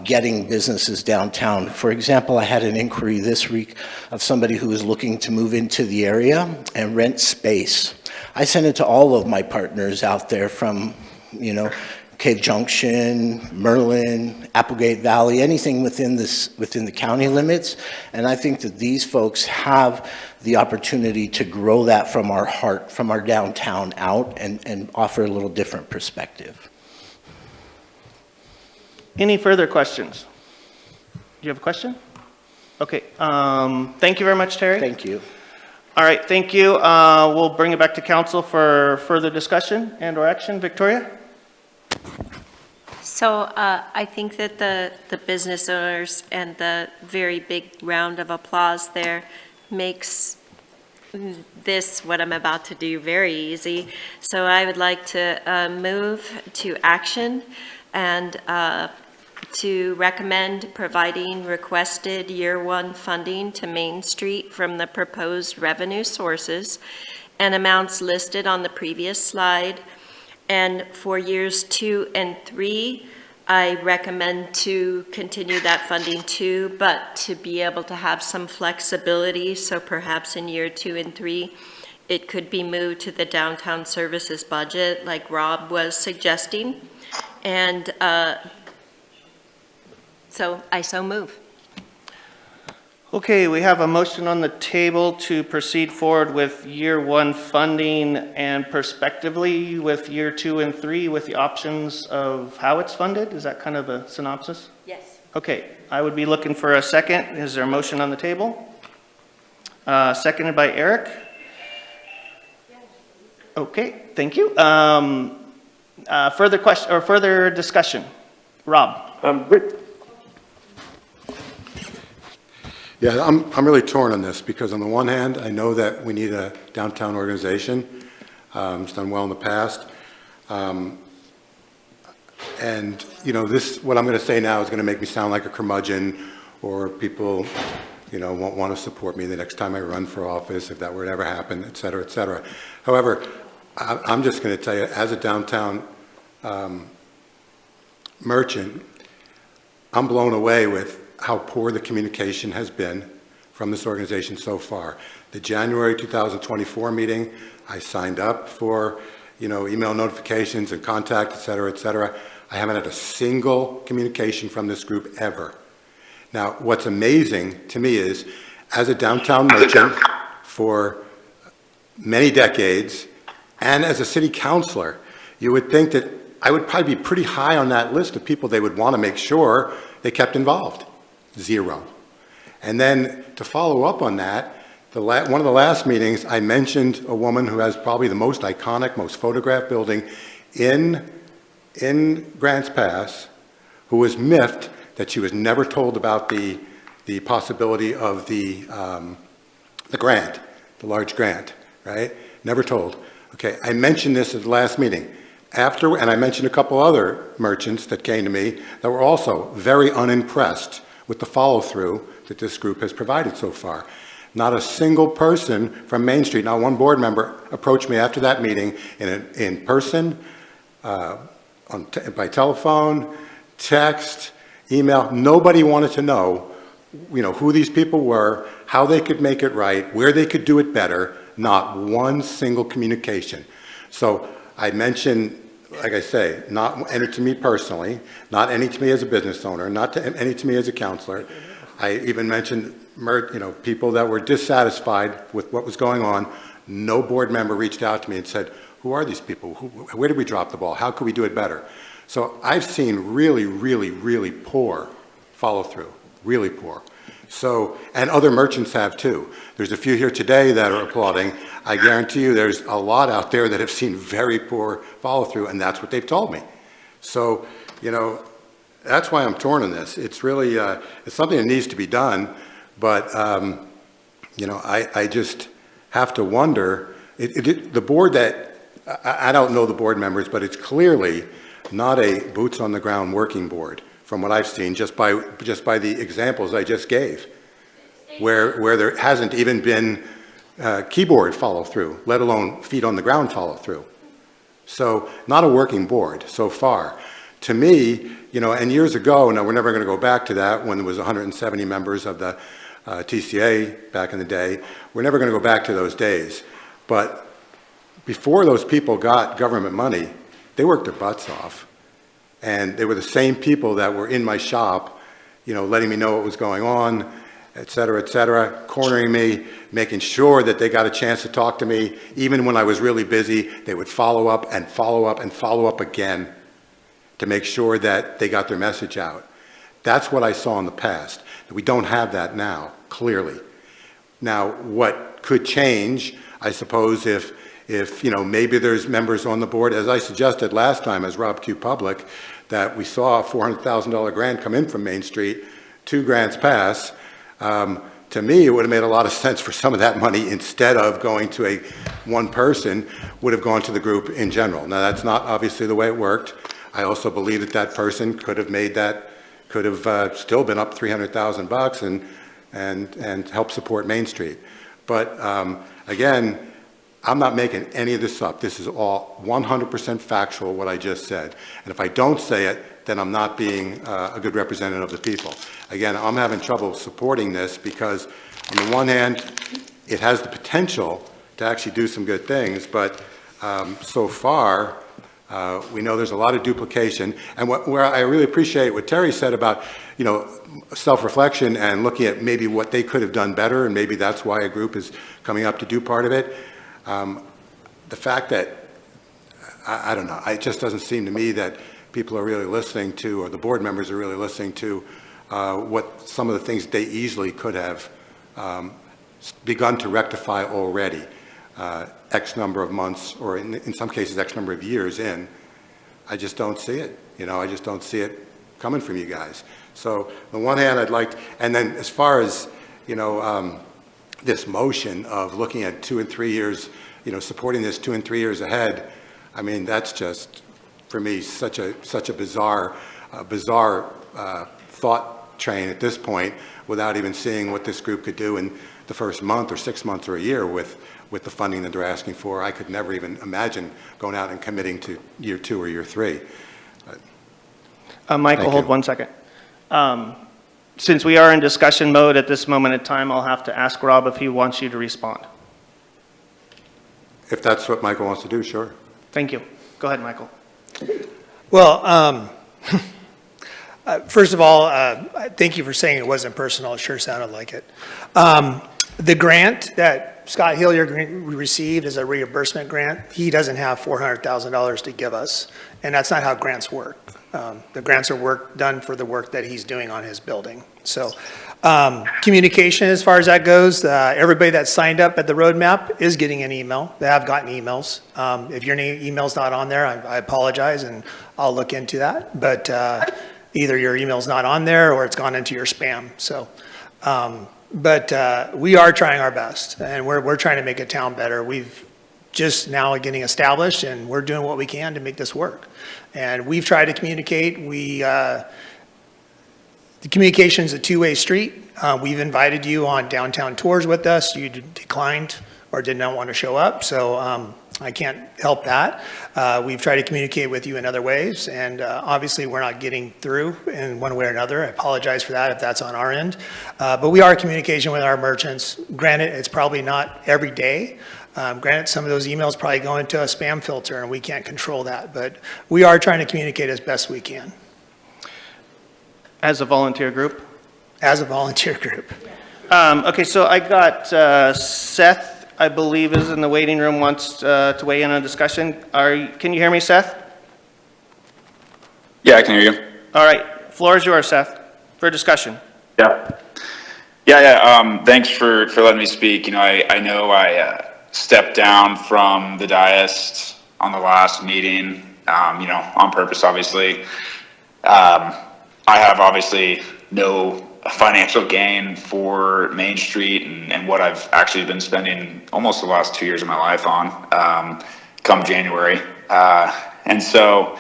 Speaker 17: getting businesses downtown. For example, I had an inquiry this week of somebody who was looking to move into the area and rent space. I sent it to all of my partners out there from, you know, Cave Junction, Merlin, Applegate Valley, anything within the county limits. And I think that these folks have the opportunity to grow that from our heart, from our downtown out, and offer a little different perspective.
Speaker 1: Any further questions? Do you have a question? Okay, thank you very much, Terry.
Speaker 17: Thank you.
Speaker 1: All right, thank you. We'll bring it back to council for further discussion and or action. Victoria?
Speaker 14: So I think that the business owners and the very big round of applause there makes this, what I'm about to do, very easy. So I would like to move to action and to recommend providing requested year one funding to Main Street from the proposed revenue sources and amounts listed on the previous slide. And for years 2 and 3, I recommend to continue that funding too, but to be able to have some flexibility. So perhaps in year 2 and 3, it could be moved to the downtown services budget like Rob was suggesting. And So I so move.
Speaker 1: Okay, we have a motion on the table to proceed forward with year 1 funding and prospectively with year 2 and 3 with the options of how it's funded. Is that kind of a synopsis?
Speaker 14: Yes.
Speaker 1: Okay, I would be looking for a second. Is there a motion on the table? Seconded by Eric. Okay, thank you. Further question or further discussion? Rob.
Speaker 11: Yeah, I'm really torn on this because on the one hand, I know that we need a downtown organization. It's done well in the past. And, you know, what I'm going to say now is going to make me sound like a curmudgeon, or people, you know, won't want to support me the next time I run for office, if that were to ever happen, et cetera, et cetera. However, I'm just going to tell you, as a downtown merchant, I'm blown away with how poor the communication has been from this organization so far. The January 2024 meeting, I signed up for, you know, email notifications and contact, et cetera, et cetera. I haven't had a single communication from this group ever. Now, what's amazing to me is, as a downtown merchant for many decades, and as a city councilor, you would think that I would probably be pretty high on that list of people they would want to make sure they kept involved. 0. And then to follow up on that, one of the last meetings, I mentioned a woman who has probably the most iconic, most photographed building in Grants Pass, who was miffed that she was never told about the possibility of the grant, the large grant, right? Never told. Okay, I mentioned this at the last meeting. And I mentioned a couple other merchants that came to me that were also very unimpressed with the follow-through that this group has provided so far. Not a single person from Main Street, not one board member, approached me after that meeting in person, by telephone, text, email. Nobody wanted to know, you know, who these people were, how they could make it right, where they could do it better. Not one single communication. So I mentioned, like I say, not any to me personally, not any to me as a business owner, not any to me as a counselor. I even mentioned, you know, people that were dissatisfied with what was going on. No board member reached out to me and said, who are these people? Where did we drop the ball? How could we do it better? So I've seen really, really, really poor follow-through, really poor. So, and other merchants have too. There's a few here today that are applauding. I guarantee you there's a lot out there that have seen very poor follow-through, and that's what they've told me. So, you know, that's why I'm torn on this. It's really, it's something that needs to be done, but, you know, I just have to wonder, the board that, I don't know the board members, but it's clearly not a boots-on-the-ground working board, from what I've seen, just by the examples I just gave, where there hasn't even been keyboard follow-through, let alone feet-on-the-ground follow-through. So not a working board so far. To me, you know, and years ago, now we're never going to go back to that when there was 170 members of the TCA back in the day. We're never going to go back to those days. But before those people got government money, they worked their butts off. And they were the same people that were in my shop, you know, letting me know what was going on, et cetera, cornering me, making sure that they got a chance to talk to me. Even when I was really busy, they would follow up and follow up and follow up again to make sure that they got their message out. That's what I saw in the past. We don't have that now, clearly. Now, what could change, I suppose, if you know, maybe there's members on the board, as I suggested last time as Rob Q. Public, that we saw a $400,000 grant come in from Main Street to Grants Pass. To me, it would have made a lot of sense for some of that money, instead of going to one person, would have gone to the group in general. Now, that's not obviously the way it worked. I also believe that that person could have still been up $300,000 and helped support Main Street. But again, I'm not making any of this up. This is all 100% factual, what I just said. And if I don't say it, then I'm not being a good representative of the people. Again, I'm having trouble supporting this because, on the one hand, it has the potential to actually do some good things, but so far, We know there's a lot of duplication, and where I really appreciate what Terry said about, you know, self-reflection and looking at maybe what they could have done better, and maybe that's why a group is coming up to do part of it. The fact that, I don't know, it just doesn't seem to me that people are really listening to, or the board members are really listening to, what some of the things they easily could have begun to rectify already. X number of months, or in some cases, X number of years in. I just don't see it. You know, I just don't see it coming from you guys. So on the one hand, I'd like to, and then as far as, you know, this motion of looking at 2 and 3 years, you know, supporting this 2 and 3 years ahead, I mean, that's just, for me, such a bizarre thought train at this point, without even seeing what this group could do in the first month or 6 months or a year with the funding that they're asking for. I could never even imagine going out and committing to year 2 or year 3.
Speaker 1: Michael, hold 1 second. Since we are in discussion mode at this moment in time, I'll have to ask Rob if he wants you to respond.
Speaker 11: If that's what Michael wants to do, sure.
Speaker 1: Thank you. Go ahead, Michael.
Speaker 7: Well, first of all, thank you for saying it wasn't personal. It sure sounded like it. The grant that Scott Hilliard received is a reimbursement grant. He doesn't have $400,000 to give us, and that's not how grants work. The grants are done for the work that he's doing on his building. So communication, as far as that goes, everybody that signed up at the roadmap is getting an email. They have gotten emails. If your email's not on there, I apologize, and I'll look into that. But either your email's not on there or it's gone into your spam. So, but we are trying our best, and we're trying to make a town better. We've just now getting established, and we're doing what we can to make this work. And we've tried to communicate. The communication is a two-way street. We've invited you on downtown tours with us. You declined or did not want to show up, so I can't help that. We've tried to communicate with you in other ways, and obviously we're not getting through in one way or another. I apologize for that if that's on our end. But we are in communication with our merchants. Granted, it's probably not every day. Granted, some of those emails probably go into a spam filter, and we can't control that. But we are trying to communicate as best we can.
Speaker 1: As a volunteer group?
Speaker 7: As a volunteer group.
Speaker 1: Okay, so I got Seth, I believe, is in the waiting room, wants to weigh in on discussion. Can you hear me, Seth?
Speaker 18: Yeah, I can hear you.
Speaker 1: All right, floor is yours, Seth, for discussion.
Speaker 18: Yeah. Thanks for letting me speak. You know, I know I stepped down from the dais on the last meeting, you know, on purpose, obviously. I have obviously no financial gain for Main Street and what I've actually been spending almost the last 2 years of my life on, come January. And so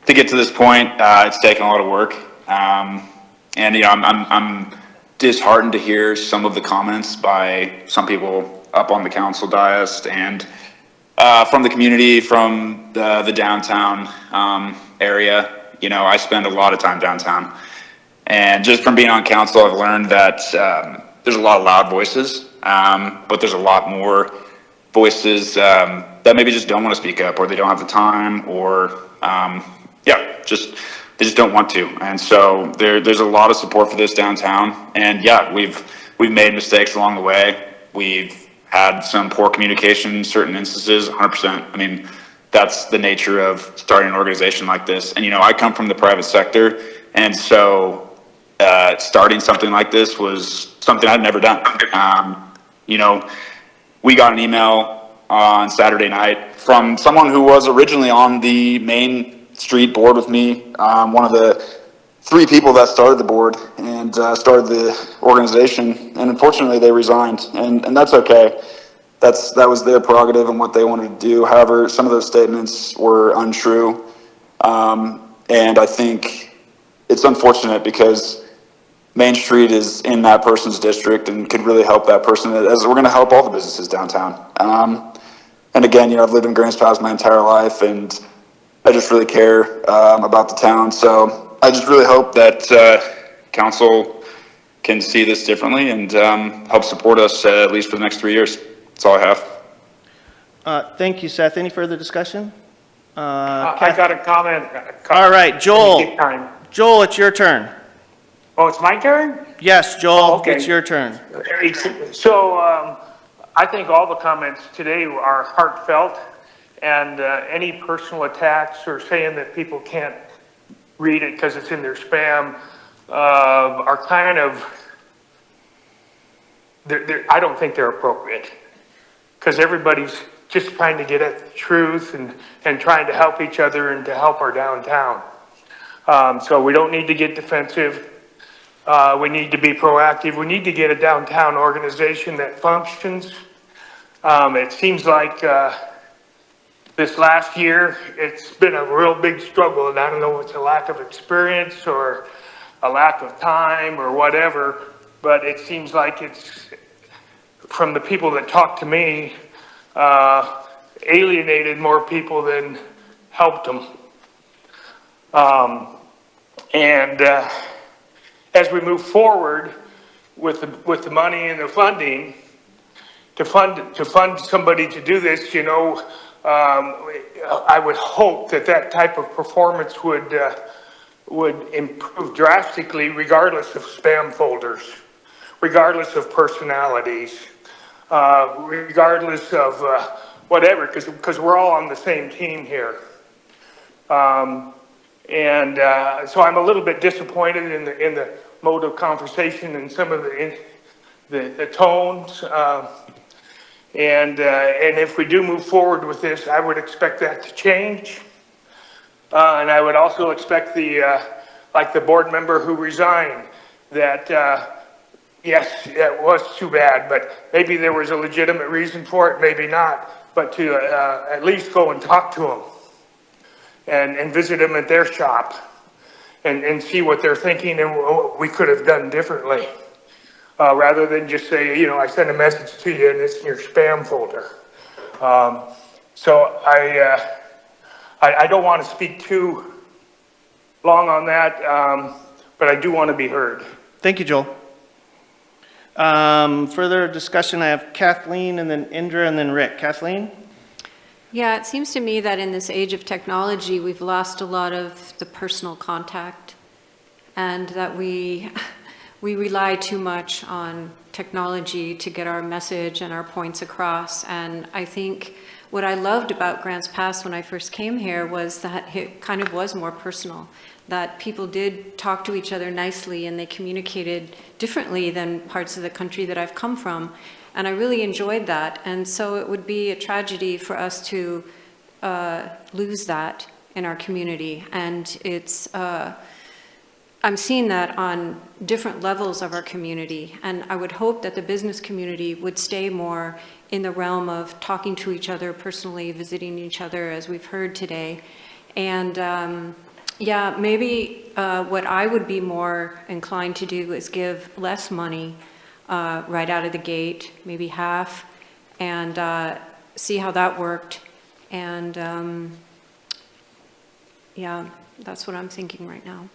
Speaker 18: to get to this point, it's taken a lot of work. And, you know, I'm disheartened to hear some of the comments by some people up on the council dais and from the community, from the downtown area. You know, I spend a lot of time downtown. And just from being on council, I've learned that there's a lot of loud voices, but there's a lot more voices that maybe just don't want to speak up, or they don't have the time, or they just don't want to. And so there's a lot of support for this downtown. And yeah, we've made mistakes along the way. We've had some poor communication in certain instances, 100%. I mean, that's the nature of starting an organization like this. And, you know, I come from the private sector, and so starting something like this was something I'd never done. You know, we got an email on Saturday night from someone who was originally on the Main Street board with me, one of the 3 people that started the board and started the organization, and unfortunately they resigned, and that's okay. That was their prerogative and what they wanted to do. However, some of those statements were untrue, and I think it's unfortunate because Main Street is in that person's district and could really help that person, as we're going to help all the businesses downtown. And again, you know, I've lived in Grants Pass my entire life, and I just really care about the town. So I just really hope that council can see this differently and help support us at least for the next 3 years. That's all I have.
Speaker 1: Thank you, Seth. Any further discussion?
Speaker 15: I got a comment.
Speaker 1: All right, Joel.
Speaker 15: Time.
Speaker 1: Joel, it's your turn.
Speaker 15: Oh, it's my turn?
Speaker 1: Yes, Joel,
Speaker 15: okay.
Speaker 1: it's your turn.
Speaker 15: So I think all the comments today are heartfelt, and any personal attacks or saying that people can't read it because it's in their spam are kind of, I don't think they're appropriate, because everybody's just trying to get at the truth and trying to help each other and to help our downtown. So we don't need to get defensive. We need to be proactive. We need to get a downtown organization that functions. It seems like this last year, it's been a real big struggle, and I don't know if it's a lack of experience or a lack of time or whatever, but it seems like it's, from the people that talk to me, alienated more people than helped them. As we move forward with the money and the funding, to fund somebody to do this, you know, I would hope that type of performance would improve drastically, regardless of spam folders, regardless of personalities, regardless of whatever, because we're all on the same team here. So I'm a little bit disappointed in the mode of conversation and some of the tones. And if we do move forward with this, I would expect that to change. And I would also expect like the board member who resigned, that yes, it was too bad, but maybe there was a legitimate reason for it, maybe not, but to at least go and talk to them and visit them at their shop and see what they're thinking and what we could have done differently. Rather than just say, you know, I sent a message to you and it's in your spam folder. So I don't want to speak too long on that, but I do want to be heard.
Speaker 1: Thank you, Joel. Further discussion, I have Kathleen and then Indra and then Rick. Kathleen?
Speaker 6: Yeah, it seems to me that in this age of technology, we've lost a lot of the personal contact, and that we rely too much on technology to get our message and our points across. And I think what I loved about Grants Pass when I first came here was that it kind of was more personal, that people did talk to each other nicely and they communicated differently than parts of the country that I've come from. And I really enjoyed that. And so it would be a tragedy for us to lose that in our community. And it's, I'm seeing that on different levels of our community, and I would hope that the business community would stay more in the realm of talking to each other personally, visiting each other, as we've heard today. And yeah, maybe what I would be more inclined to do is give less money right out of the gate, maybe half, and see how that worked. And yeah, that's what I'm thinking right now.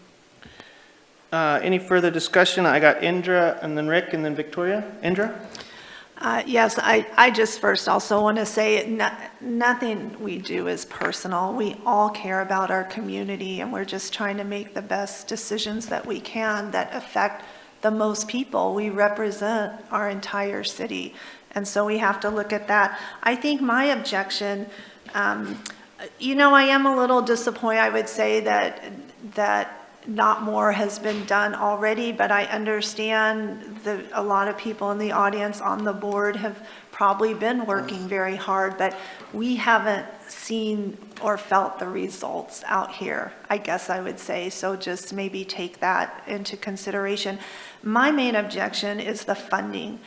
Speaker 1: Any further discussion? I got Indra and then Rick and then Victoria. Indra?
Speaker 12: Yes, I just first also want to say nothing we do is personal. We all care about our community, and we're just trying to make the best decisions that we can that affect the most people. We represent our entire city, and so we have to look at that. I think my objection, you know, I am a little disappointed. I would say that not more has been done already, but I understand that a lot of people in the audience on the board have probably been working very hard, but we haven't seen or felt the results out here, I guess I would say. So just maybe take that into consideration. My main objection is the funding.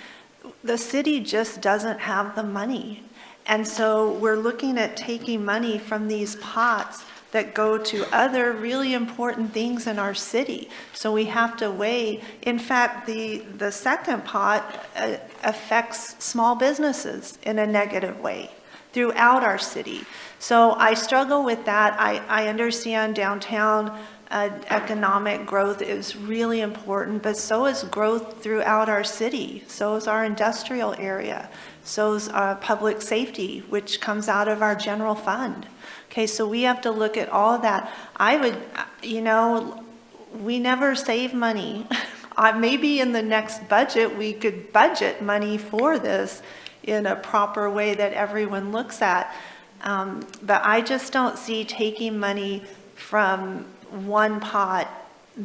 Speaker 12: The city just doesn't have the money. And so we're looking at taking money from these pots that go to other really important things in our city. So we have to weigh. In fact, the second pot affects small businesses in a negative way throughout our city. So I struggle with that. I understand downtown economic growth is really important, but so is growth throughout our city. So is our industrial area. So is public safety, which comes out of our general fund. Okay, so we have to look at all of that. I would, we never save money. Maybe in the next budget, we could budget money for this in a proper way that everyone looks at. But I just don't see taking money from one pot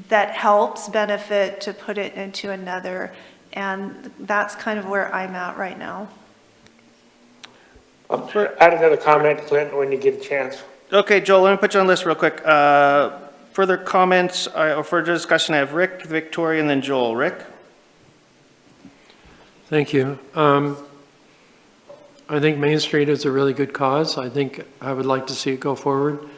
Speaker 12: that helps benefit to put it into another. And that's kind of where I'm at right now.
Speaker 15: I'll add another comment, Clint, when you get a chance.
Speaker 1: Okay, Joel, let me put you on the list real quick. Further comments or further discussion, I have Rick, Victoria, and then Joel. Rick?
Speaker 5: Thank you. I think Main Street is a really good cause. I think I would like to see it go forward.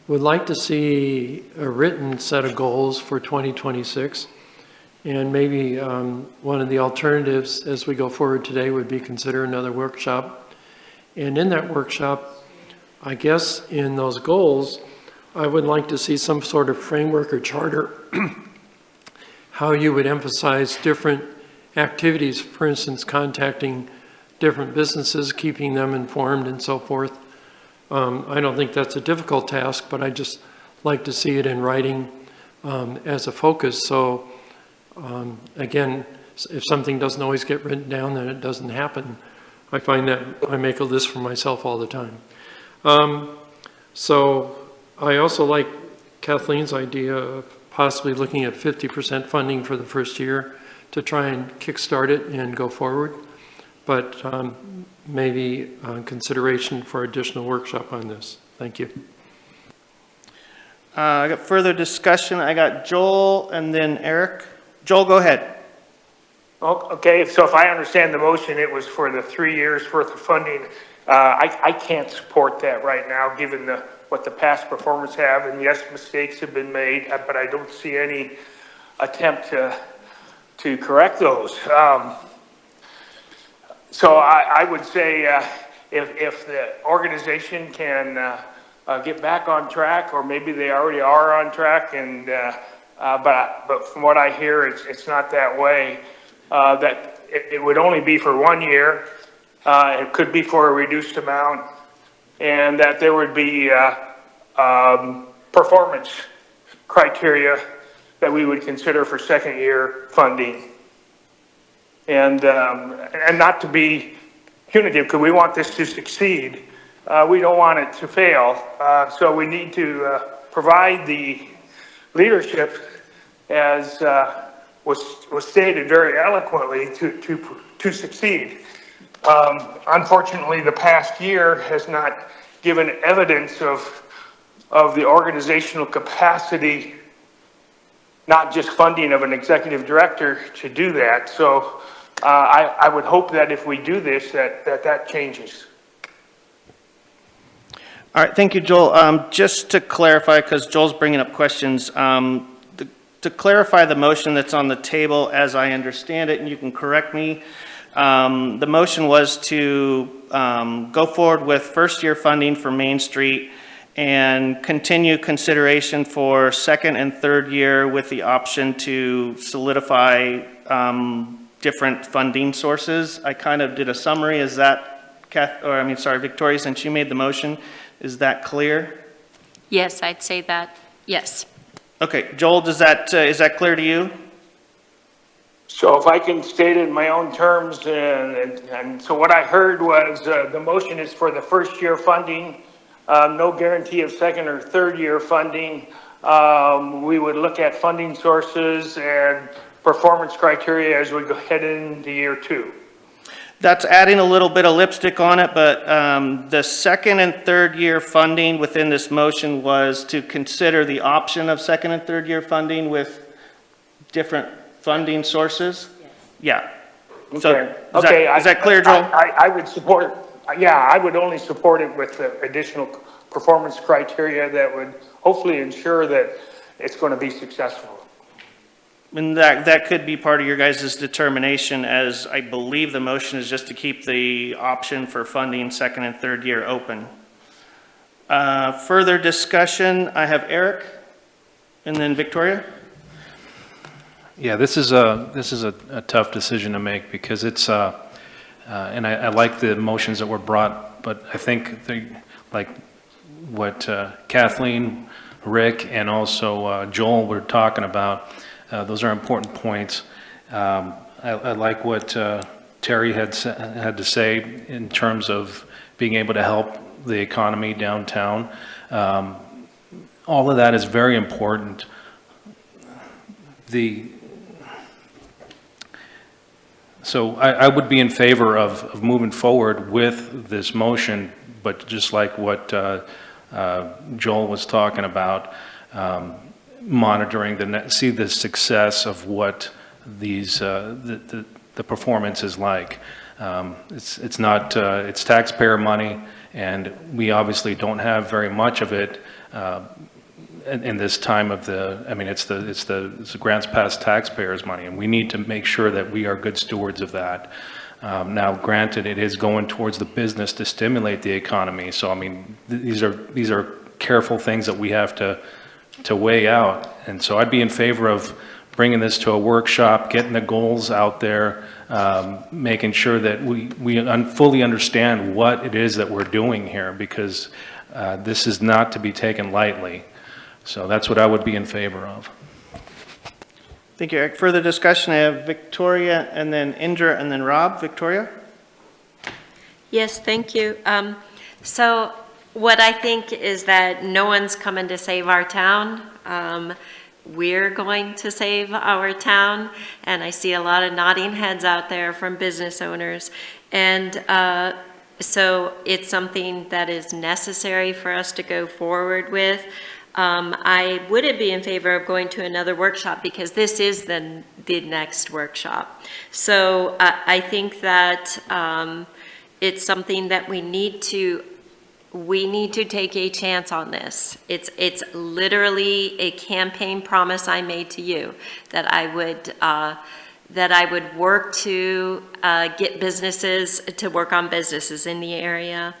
Speaker 5: Would like to see a written set of goals for 2026. And maybe one of the alternatives as we go forward today would be consider another workshop. And in that workshop, I guess in those goals, I would like to see some sort of framework or charter, how you would emphasize different activities, for instance, contacting different businesses, keeping them informed and so forth. I don't think that's a difficult task, but I just like to see it in writing as a focus. So again, if something doesn't always get written down, then it doesn't happen. I find that I make a list for myself all the time. So I also like Kathleen's idea of possibly looking at 50% funding for the first year to try and kickstart it and go forward. But maybe consideration for additional workshop on this. Thank you.
Speaker 1: I got further discussion. I got Joel and then Eric. Joel, go ahead.
Speaker 15: Okay, so if I understand the motion, it was for the 3 years worth of funding. I can't support that right now, given what the past performance have, and yes, mistakes have been made, but I don't see any attempt to correct those. So I would say if the organization can get back on track, or maybe they already are on track, and but from what I hear, it's not that way. That it would only be for 1 year. It could be for a reduced amount, and that there would be performance criteria that we would consider for second year funding. And not to be punitive, because we want this to succeed. We don't want it to fail. So we need to provide the leadership, as was stated very eloquently, to succeed. Unfortunately, the past year has not given evidence of the organizational capacity, not just funding of an executive director to do that. So I would hope that if we do this, that changes.
Speaker 1: All right, thank you, Joel. Just to clarify, because Joel's bringing up questions, to clarify the motion that's on the table as I understand it, and you can correct me, the motion was to go forward with first year funding for Main Street and continue consideration for second and third year with the option to solidify different funding sources. I kind of did a summary. Is that, Victoria, since you made the motion, is that clear?
Speaker 14: Yes, I'd say that, yes.
Speaker 1: Okay, Joel, is that clear to you?
Speaker 15: So if I can state it in my own terms, and so what I heard was the motion is for the first year funding, no guarantee of second or third year funding. We would look at funding sources and performance criteria as we go head into year 2.
Speaker 1: That's adding a little bit of lipstick on it, but the second and third year funding within this motion was to consider the option of second and third year funding with different funding sources? Yes. Yeah. So is that clear, Joel?
Speaker 15: I would support, I would only support it with the additional performance criteria that would hopefully ensure that it's going to be successful.
Speaker 1: And that could be part of your guys' determination, as I believe the motion is just to keep the option for funding second and third year open. Further discussion, I have Eric and then Victoria.
Speaker 16: Yeah, this is a tough decision to make because it's, and I like the motions that were brought, but I think like what Kathleen, Rick, and also Joel were talking about, those are important points. I like what Terry had to say in terms of being able to help the economy downtown. All of that is very important. So I would be in favor of moving forward with this motion, but just like what Joel was talking about, monitoring see the success of what these the performance is like. It's not it's taxpayer money, and we obviously don't have very much of it in this time of I mean, it's the grants past taxpayers' money, and we need to make sure that we are good stewards of that. Now, granted, it is going towards the business to stimulate the economy. So, I mean, these are careful things that we have to weigh out. And so, I'd be in favor of bringing this to a workshop, getting the goals out there, making sure that we fully understand what it is that we're doing here, because this is not to be taken lightly. So that's what I would be in favor of.
Speaker 1: Thank you, Eric. Further discussion, I have Victoria and then Indra and then Rob. Victoria?
Speaker 14: Yes, thank you. So what I think is that no one's coming to save our town. We're going to save our town, and I see a lot of nodding heads out there from business owners. And so it's something that is necessary for us to go forward with. I wouldn't be in favor of going to another workshop because this is the next workshop. So I think that it's something that we need to take a chance on this. It's literally a campaign promise I made to you that I would work to get businesses to work on businesses in the area.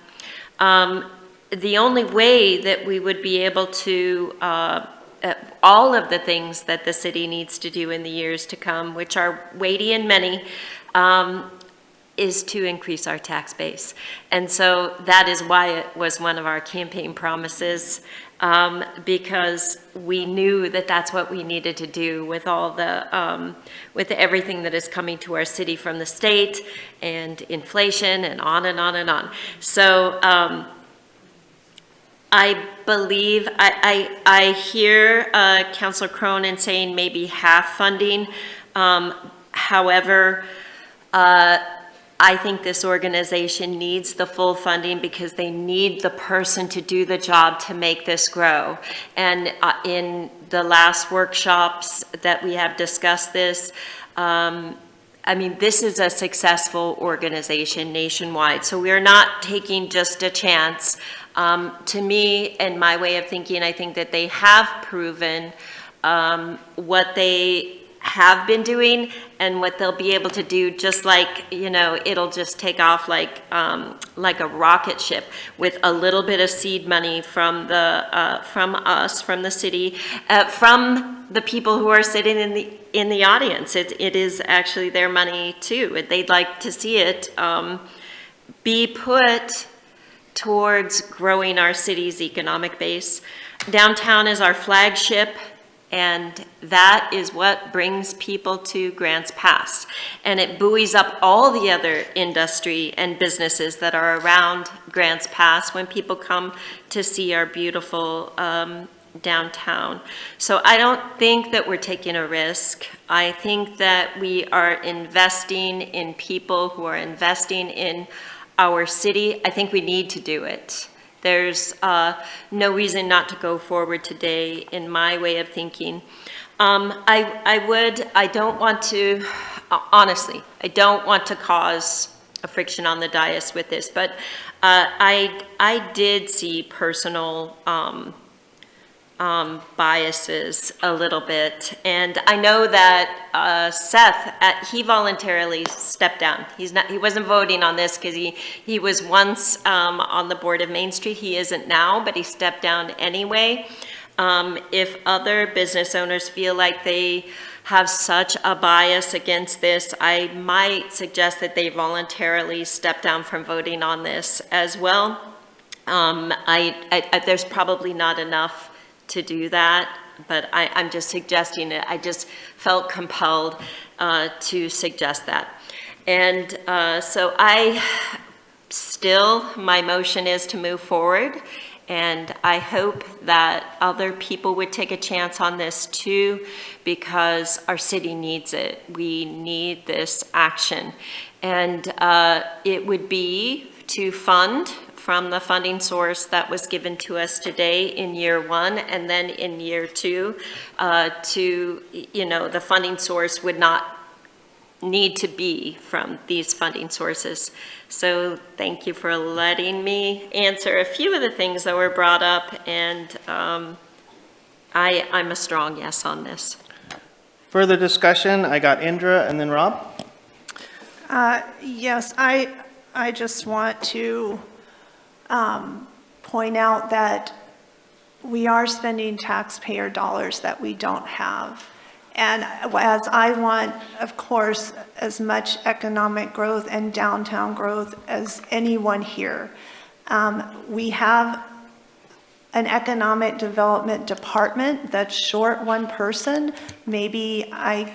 Speaker 14: The only way that we would be able to, all of the things that the city needs to do in the years to come, which are weighty and many, is to increase our tax base. And so that is why it was one of our campaign promises, because we knew that that's what we needed to do with all the, with everything that is coming to our city from the state and inflation and on and on and on. So, I believe, I hear Councilor Cronin saying maybe half funding. However, I think this organization needs the full funding because they need the person to do the job to make this grow. And in the last workshops that we have discussed this, I mean, this is a successful organization nationwide. So we are not taking just a chance. To me, and my way of thinking, I think that they have proven what they have been doing and what they'll be able to do, just like, you know, it'll just take off like a rocket ship with a little bit of seed money from us, from the city, from the people who are sitting in the audience. It is actually their money too. They'd like to see it be put towards growing our city's economic base. Downtown is our flagship, and that is what brings people to Grants Pass. And it buoys up all the other industry and businesses that are around Grants Pass when people come to see our beautiful downtown. So I don't think that we're taking a risk. I think that we are investing in people who are investing in our city. I think we need to do it. There's no reason not to go forward today in my way of thinking. I don't want to, honestly, I don't want to cause a friction on the dais with this, but I did see personal biases a little bit. And I know that Seth, he voluntarily stepped down. He wasn't voting on this because he was once on the board of Main Street. He isn't now, but he stepped down anyway. If other business owners feel like they have such a bias against this, I might suggest that they voluntarily step down from voting on this as well. There's probably not enough to do that, but I'm just suggesting it. I just felt compelled to suggest that. And so my motion is to move forward, and I hope that other people would take a chance on this too, because our city needs it. We need this action. And it would be to fund from the funding source that was given to us today in year 1, and then in year 2, the funding source would not need to be from these funding sources. So thank you for letting me answer a few of the things that were brought up, and I'm a strong yes on this.
Speaker 1: Further discussion, I got Indra and then Rob.
Speaker 12: Yes, I just want to point out that we are spending taxpayer dollars that we don't have. And as I want, of course, as much economic growth and downtown growth as anyone here, we have an economic development department that's short one person. Maybe I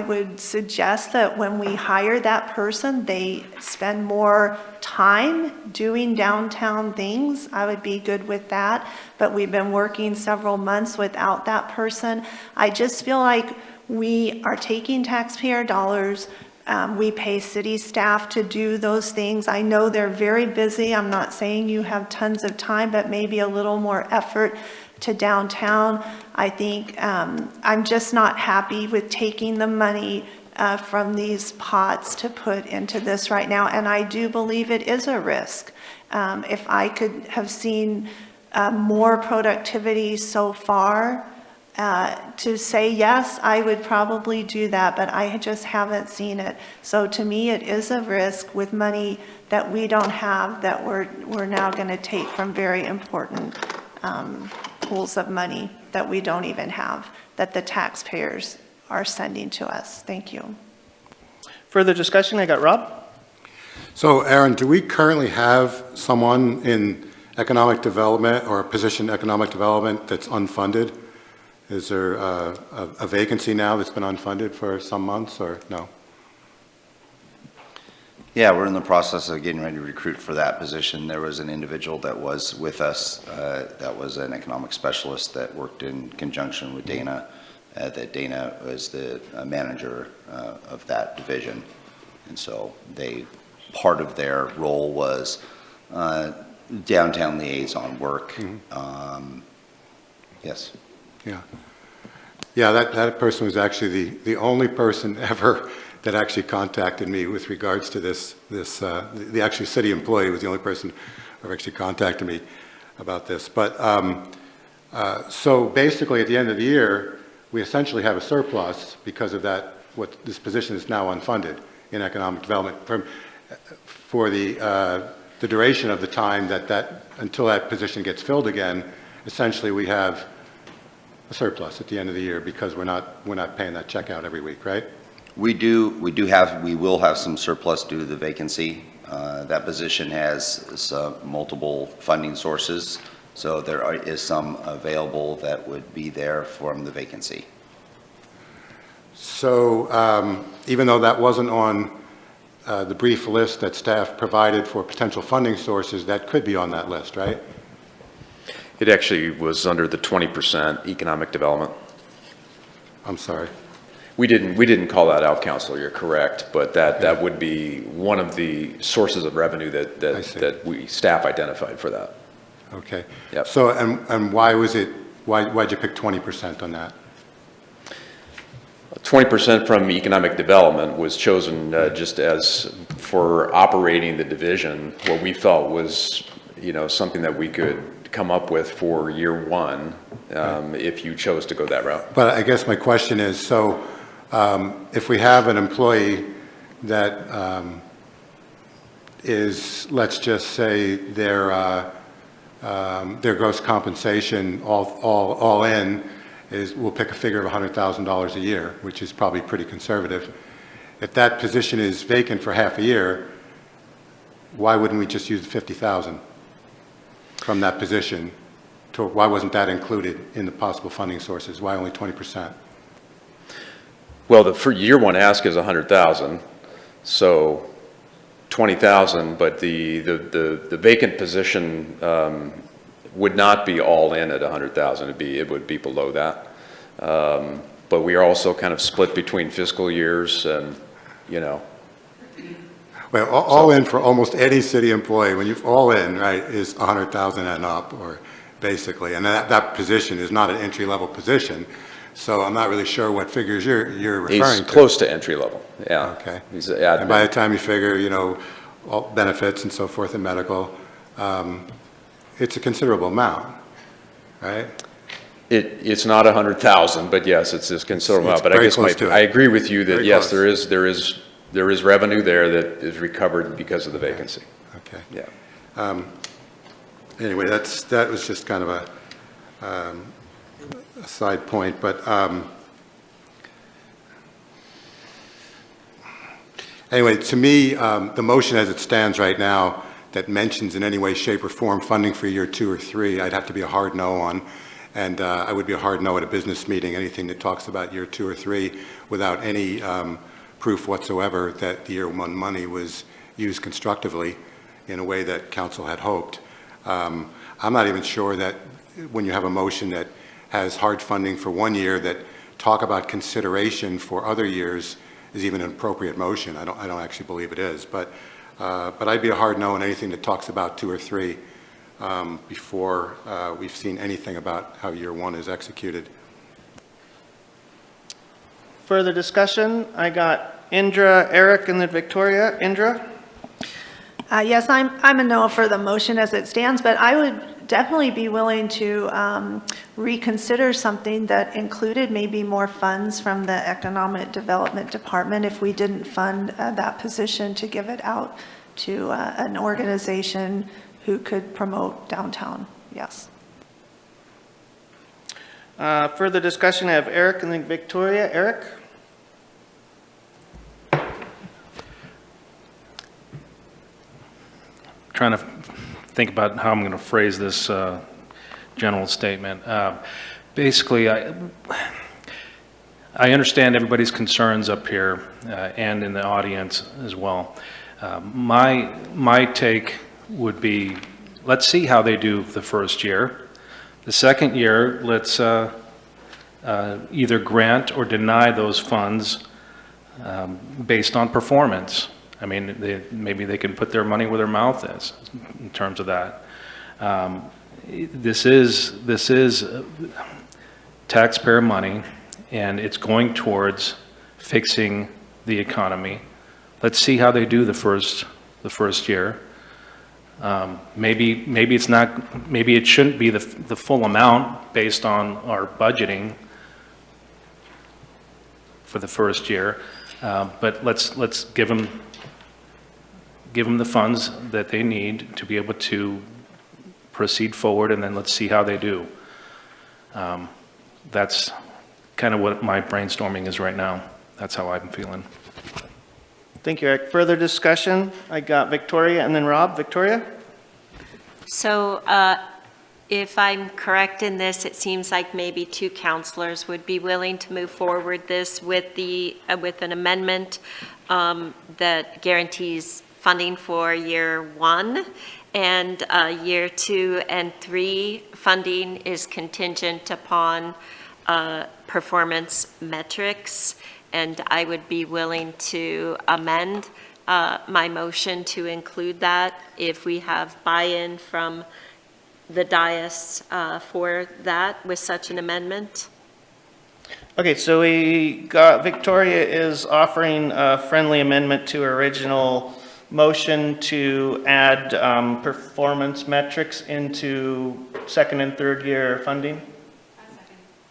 Speaker 12: would suggest that when we hire that person, they spend more time doing downtown things. I would be good with that, but we've been working several months without that person. I just feel like we are taking taxpayer dollars. We pay city staff to do those things. I know they're very busy. I'm not saying you have tons of time, but maybe a little more effort to downtown. I think I'm just not happy with taking the money from these pots to put into this right now, and I do believe it is a risk. If I could have seen more productivity so far, to say yes, I would probably do that, but I just haven't seen it. So to me, it is a risk with money that we don't have, that we're now going to take from very important pools of money that we don't even have, that the taxpayers are sending to us. Thank you.
Speaker 1: Further discussion, I got Rob.
Speaker 11: So Aaron, do we currently have someone in economic development or a position in economic development that's unfunded? Is there a vacancy now that's been unfunded for some months, or no?
Speaker 13: Yeah, we're in the process of getting ready to recruit for that position. There was an individual that was with us that was an economic specialist that worked in conjunction with Dana, that Dana was the manager of that division. And so part of their role was downtown liaison work. Mm-hmm. Yes.
Speaker 11: Yeah. Yeah, that person was actually the only person ever that actually contacted me with regards to this the actually city employee was the only person who actually contacted me about this. But so basically at the end of the year, we essentially have a surplus because of that, what this position is now unfunded in economic development for the duration of the time until that position gets filled again. Essentially we have a surplus at the end of the year because we're not paying that check out every week, right?
Speaker 13: We will have some surplus due to the vacancy. That position has multiple funding sources, so there is some available that would be there from the vacancy.
Speaker 11: So even though that wasn't on the brief list that staff provided for potential funding sources, that could be on that list, right?
Speaker 3: It actually was under the 20% economic development.
Speaker 11: I'm sorry.
Speaker 3: We didn't call that out, Counselor, you're correct, but that would be one of the sources of revenue that staff identified for that.
Speaker 11: Okay.
Speaker 3: Yep.
Speaker 11: So, and why'd you pick 20% on that?
Speaker 3: 20% from economic development was chosen just as for operating the division, what we felt was, something that we could come up with for year 1 if you chose to go that route.
Speaker 11: But I guess my question is, so if we have an employee that is, let's just say, their gross compensation all in is, we'll pick a figure of $100,000 a year, which is probably pretty conservative. If that position is vacant for half a year, why wouldn't we just use the 50,000 from that position? Why wasn't that included in the possible funding sources? Why only 20%?
Speaker 3: Well, the for year one ask is 100,000, so 20,000, but the vacant position would not be all in at 100,000. It would be below that. But we are also kind of split between fiscal years, and
Speaker 11: Well, all in for almost any city employee, when you're all in, right, is 100,000 and up, or basically, and that position is not an entry-level position. So I'm not really sure what figures you're referring to.
Speaker 3: He's close to entry level, yeah.
Speaker 11: Okay.
Speaker 3: He's
Speaker 11: And by the time you figure, all benefits and so forth and medical, it's a considerable amount, right?
Speaker 3: It's not 100,000, but yes, it's this considerable amount. But I guess I agree with you that yes, there is revenue there that is recovered because of the vacancy.
Speaker 11: Okay.
Speaker 3: Yeah.
Speaker 11: Anyway, that was just kind of a side point, but anyway, to me, the motion as it stands right now that mentions in any way, shape, or form funding for year 2 or 3, I'd have to be a hard no on, and I would be a hard no at a business meeting, anything that talks about year 2 or 3 without any proof whatsoever that the year 1 money was used constructively in a way that council had hoped. I'm not even sure that when you have a motion that has hard funding for 1 year, that talk about consideration for other years is even an appropriate motion. I don't actually believe it is, but I'd be a hard no on anything that talks about 2 or 3 before we've seen anything about how year 1 is executed.
Speaker 1: Further discussion? I got Indra, Eric, and then Victoria. Indra?
Speaker 12: Yes, I'm a no for the motion as it stands, but I would definitely be willing to reconsider something that included maybe more funds from the Economic Development Department if we didn't fund that position, to give it out to an organization who could promote downtown. Yes.
Speaker 1: Further discussion, I have Eric and then Victoria. Eric?
Speaker 16: Trying to think about how I'm going to phrase this general statement. Basically, I understand everybody's concerns up here and in the audience as well. My take would be, let's see how they do the first year. The second year, let's either grant or deny those funds based on performance. I mean, maybe they can put their money where their mouth is in terms of that. This is taxpayer money, and it's going towards fixing the economy. Let's see how they do the first year. Maybe it's not. Maybe it shouldn't be the full amount based on our budgeting for the first year. But let's give them the funds that they need to be able to proceed forward, and then let's see how they do. That's kind of what my brainstorming is right now. That's how I'm feeling.
Speaker 1: Thank you, Eric. Further discussion? I got Victoria and then Rob. Victoria?
Speaker 14: So if I'm correct in this, it seems like maybe 2 counselors would be willing to move forward this with an amendment that guarantees funding for year 1, and year 2 and 3 funding is contingent upon performance metrics, and I would be willing to amend my motion to include that if we have buy-in from the dais for that with such an amendment.
Speaker 1: Okay, so we got, Victoria is offering a friendly amendment to her original motion to add performance metrics into second and third year funding.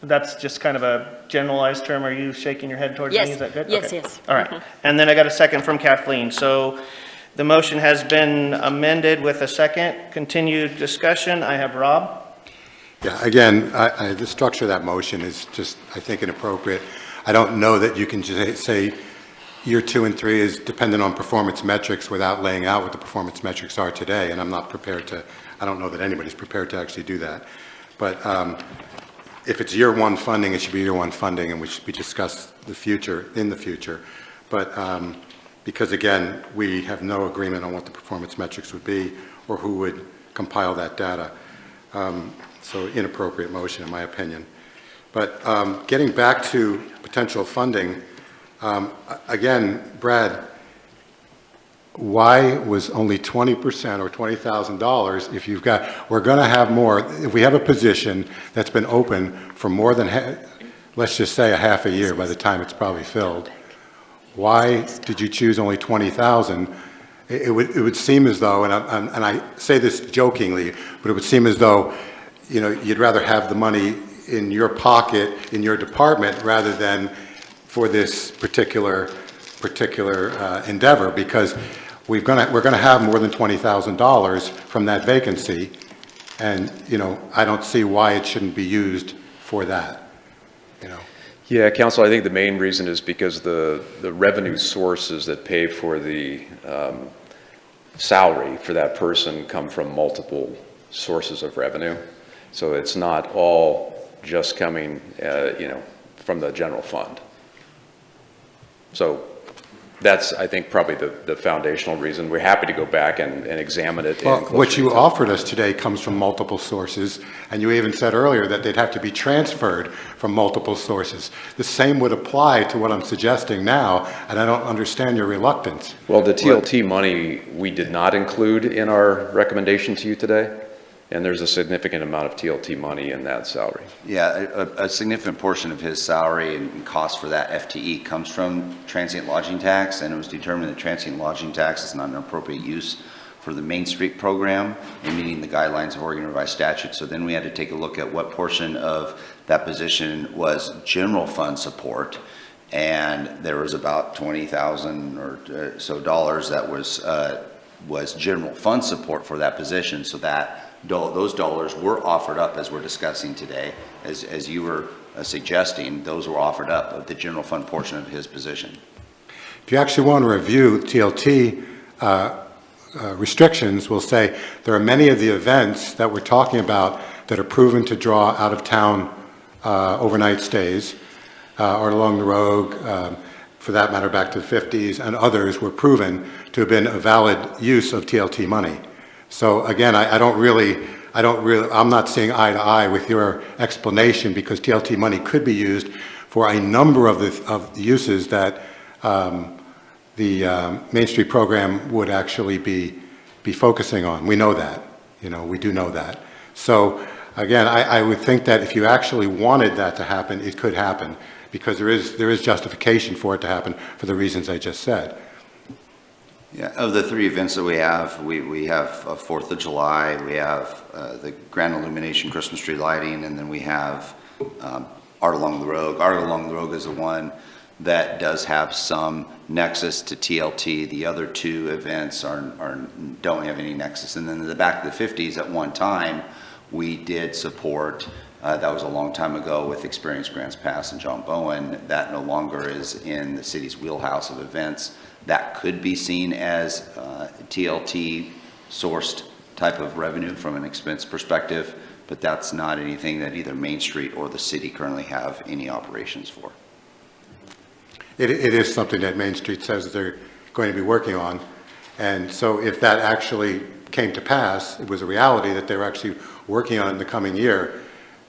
Speaker 1: That's just kind of a generalized term. Are you shaking your head towards me?
Speaker 14: Yes.
Speaker 1: Is that good?
Speaker 14: Yes,
Speaker 1: Okay.
Speaker 14: yes.
Speaker 1: All right. And then I got a second from Kathleen. So the motion has been amended with a second. Continued discussion. I have Rob.
Speaker 11: Yeah, again, the structure of that motion is just, I think, inappropriate. I don't know that you can just say year 2 and 3 is dependent on performance metrics without laying out what the performance metrics are today, and I'm not prepared to, I don't know that anybody's prepared to actually do that. But if it's year 1 funding, it should be year 1 funding, and we discuss the future, in the future. But because again, we have no agreement on what the performance metrics would be or who would compile that data. So inappropriate motion, in my opinion. But getting back to potential funding, again, Brad, why was only 20% or $20,000 if you've got, we're going to have more, if we have a position that's been open for more than, let's just say a half a year by the time it's probably filled, why did you choose only 20,000? It would seem as though, and I say this jokingly, but it would seem as though, you know, you'd rather have the money in your pocket, in your department, rather than for this particular endeavor, because we're going to have more than $20,000 from that vacancy, and you know, I don't see why it shouldn't be used for that. You know.
Speaker 3: Yeah, Council, I think the main reason is because the revenue sources that pay for the salary for that person come from multiple sources of revenue. So it's not all just coming, you know, from the general fund. So that's, I think, probably the foundational reason. We're happy to go back and examine it.
Speaker 11: Well, what you offered us today comes from multiple sources, and you even said earlier that they'd have to be transferred from multiple sources. The same would apply to what I'm suggesting now, and I don't understand your reluctance.
Speaker 3: Well, the TLT money we did not include in our recommendation to you today, and there's a significant amount of TLT money in that salary.
Speaker 13: Yeah, a significant portion of his salary and cost for that FTE comes from transient lodging tax, and it was determined that transient lodging tax is not an appropriate use for the Main Street program in meeting the guidelines of Oregon Revised Statute. So then we had to take a look at what portion of that position was general fund support, and there was about $20,000 or so dollars that was general fund support for that position. So that those dollars were offered up, as we're discussing today, as you were suggesting, those were offered up of the general fund portion of his position.
Speaker 11: If you actually want to review TLT restrictions, we'll say there are many of the events that we're talking about that are proven to draw out of town overnight stays, or along the road, for that matter back to the 50s, and others were proven to have been a valid use of TLT money. So again, I'm not seeing eye to eye with your explanation, because TLT money could be used for a number of the uses that the Main Street program would actually be focusing on. We know that, you know, we do know that. So again, I would think that if you actually wanted that to happen, it could happen, because there is justification for it to happen for the reasons I just said.
Speaker 13: Yeah, of the 3 events that we have 4th of July, we have the Grand Illumination Christmas tree lighting, and then we have Art Along the Road. Art Along the Road is the one that does have some nexus to TLT. The other 2 events don't have any nexus. And then in the back of the 50s, at one time, we did support, that was a long time ago, with Experience Grants Pass and John Bowen. That no longer is in the city's wheelhouse of events. That could be seen as TLT sourced type of revenue from an expense perspective, but that's not anything that either Main Street or the city currently have any operations for.
Speaker 11: It is something that Main Street says they're going to be working on. And so if that actually came to pass, it was a reality that they were actually working on in the coming year,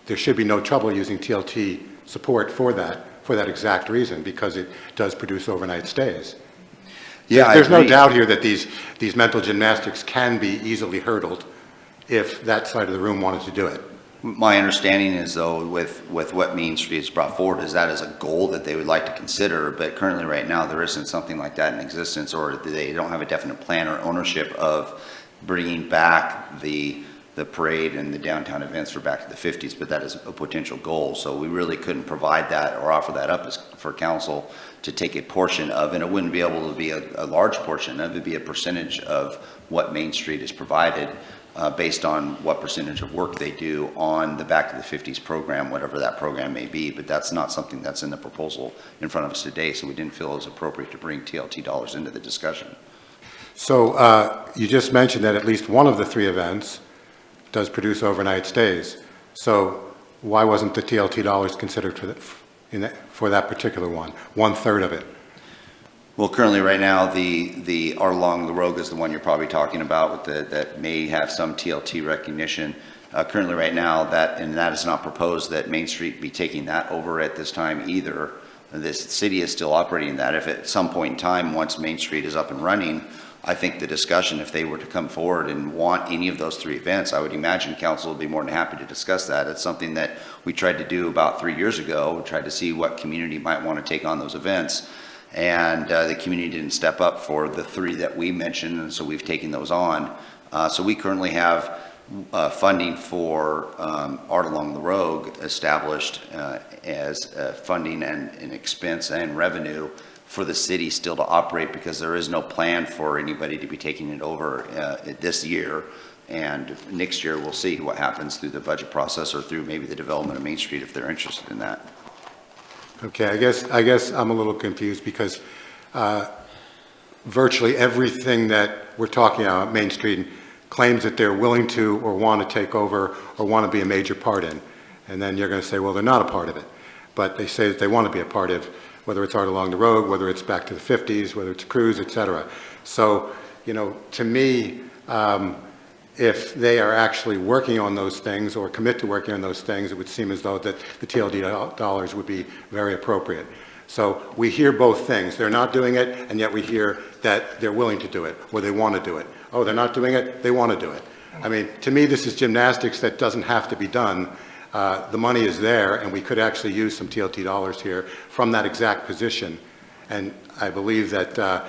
Speaker 11: there should be no trouble using TLT support for that exact reason, because it does produce overnight stays.
Speaker 13: Yeah,
Speaker 11: there's no doubt here that these mental gymnastics can be easily hurdled if that side of the room wanted to do it.
Speaker 13: My understanding is, though, with what Main Street has brought forward, is that as a goal that they would like to consider, but currently right now there isn't something like that in existence, or they don't have a definite plan or ownership of bringing back the the parade and the downtown events for Back to the 50s, but that is a potential goal. So we really couldn't provide that or offer that up for council to take a portion of, and it wouldn't be able to be a large portion of it, would be a percentage of what Main Street is provided based on what percentage of work they do on the Back to the 50s program, whatever that program may be. But that's not something that's in the proposal in front of us today, so we didn't feel it was appropriate to bring TLT dollars into the discussion.
Speaker 11: So you just mentioned that at least one of the 3 events does produce overnight stays. So why wasn't the TLT dollars considered for that particular one, 1/3 of it?
Speaker 13: Well, currently right now, the Art Along the Road is the one you're probably talking about with that may have some TLT recognition. Currently right now, that is not proposed that Main Street be taking that over at this time either. This city is still operating that. If at some point in time, once Main Street is up and running, I think the discussion, if they were to come forward and want any of those 3 events, I would imagine council would be more than happy to discuss that. It's something that we tried to do about 3 years ago. We tried to see what community might want to take on those events. And the community didn't step up for the 3 that we mentioned, and so we've taken those on. So we currently have funding for Art Along the Road established as funding and an expense and revenue for the city still to operate, because there is no plan for anybody to be taking it over this year. And next year, we'll see what happens through the budget process or through maybe the development of Main Street if they're interested in that.
Speaker 11: Okay, I guess I'm a little confused because virtually everything that we're talking about Main Street claims that they're willing to or want to take over or want to be a major part in. And then you're going to say, well, they're not a part of it. But they say that they want to be a part of, whether it's Art Along the Road, whether it's Back to the 50s, whether it's Cruise, et cetera. So, you know, to me, if they are actually working on those things or commit to working on those things, it would seem as though that the TLD dollars would be very appropriate. So we hear both things. They're not doing it, and yet we hear that they're willing to do it, or they want to do it. Oh, they're not doing it, they want to do it. I mean, to me, this is gymnastics that doesn't have to be done. The money is there, and we could actually use some TLT dollars here from that exact position. And I believe that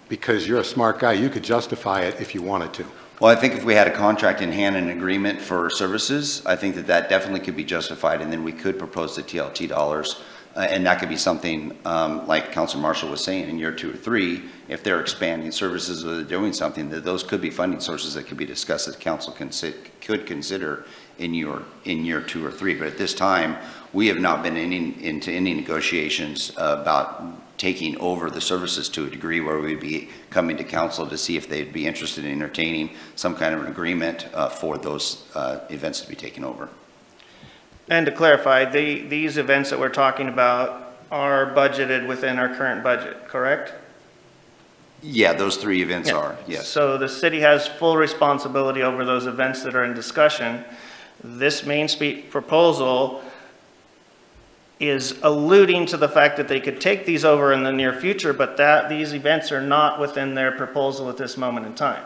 Speaker 11: because you're a smart guy, you could justify it if you wanted to.
Speaker 13: Well, I think if we had a contract in hand and an agreement for services, I think that definitely could be justified, and then we could propose the TLT dollars. And that could be something, like Councilor Marshall was saying, in year 2 or 3, if they're expanding services or they're doing something, that those could be funding sources that could be discussed that council could consider in year 2 or 3. But at this time, we have not been into any negotiations about taking over the services to a degree where we'd be coming to council to see if they'd be interested in entertaining some kind of an agreement for those events to be taken over.
Speaker 1: And to clarify, these events that we're talking about are budgeted within our current budget, correct?
Speaker 13: Yeah, those 3 events are, yes.
Speaker 1: So the city has full responsibility over those events that are in discussion. This Main Street proposal is alluding to the fact that they could take these over in the near future, but these events are not within their proposal at this moment in time.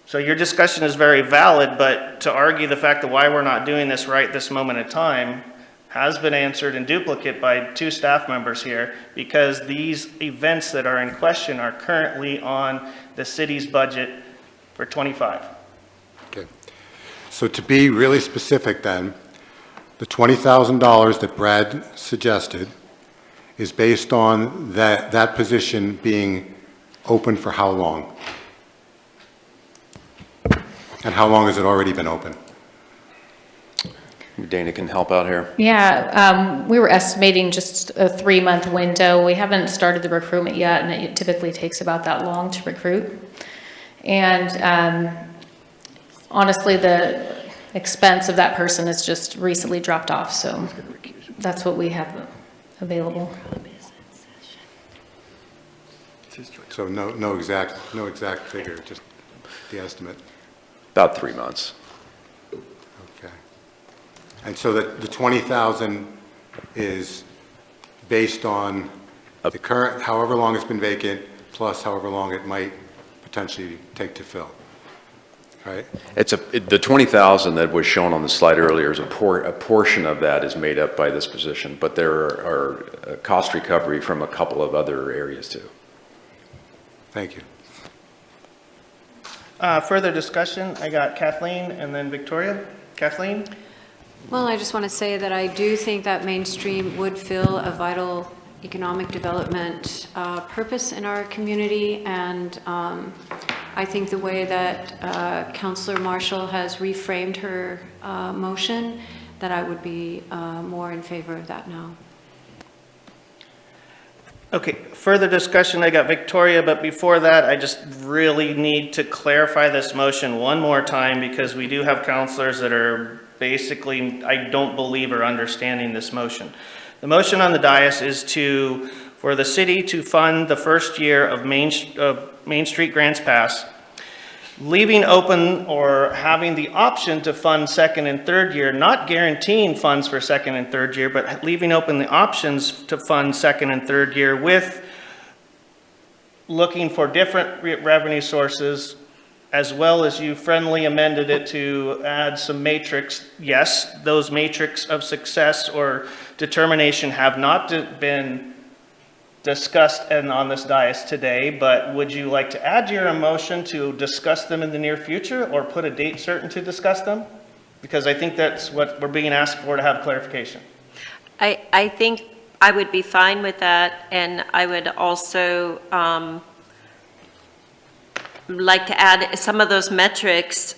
Speaker 1: So your discussion is very valid, but to argue the fact that why we're not doing this right this moment in time has been answered in duplicate by 2 staff members here, because these events that are in question are currently on the city's budget for 25.
Speaker 11: Okay. So to be really specific then, the $20,000 that Brad suggested is based on that position being open for how long? And how long has it already been open?
Speaker 3: Dana can help out here.
Speaker 2: Yeah, we were estimating just a 3-month window. We haven't started the recruitment yet, and it typically takes about that long to recruit. And honestly, the expense of that person has just recently dropped off, so that's what we have available.
Speaker 11: So no exact figure, just the estimate.
Speaker 3: About 3 months.
Speaker 11: Okay. And so the 20,000 is based on the current, however long it's been vacant, plus however long it might potentially take to fill, right?
Speaker 3: The 20,000 that was shown on the slide earlier is a portion of that is made up by this position, but there are cost recovery from a couple of other areas too.
Speaker 11: Thank you.
Speaker 1: Further discussion, I got Kathleen and then Victoria. Kathleen?
Speaker 6: Well, I just want to say that I do think that Mainstream would fill a vital economic development purpose in our community, and I think the way that Councillor Marshall has reframed her motion, that I would be more in favor of that now.
Speaker 1: Okay, further discussion, I got Victoria, but before that, I just really need to clarify this motion one more time because we do have counselors that are basically, I don't believe, are understanding this motion. The motion on the dais is for the city to fund the first year of Main Street Grants Pass, leaving open or having the option to fund second and third year, not guaranteeing funds for second and third year, but leaving open the options to fund second and third year with looking for different revenue sources, as well as you friendly amended it to add some matrix. Yes, those matrix of success or determination have not been discussed and on this dais today, but would you like to add to your motion to discuss them in the near future or put a date certain to discuss them? Because I think that's what we're being asked for, to have clarification.
Speaker 14: I think I would be fine with that, and I would also like to add some of those metrics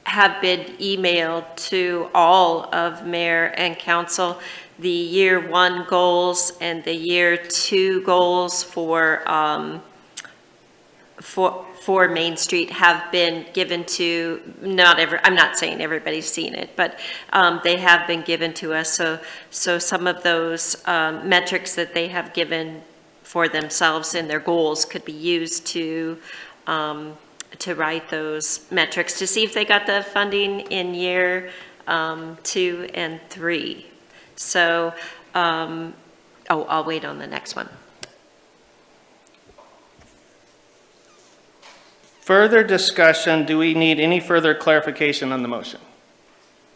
Speaker 14: have been emailed to all of mayor and council. The year 1 goals and the year 2 goals for Main Street have been given to, I'm not saying everybody's seen it, but they have been given to us. So some of those metrics that they have given for themselves and their goals could be used to write those metrics to see if they got the funding in year 2 and 3. So, I'll wait on the next one.
Speaker 1: Further discussion, do we need any further clarification on the motion?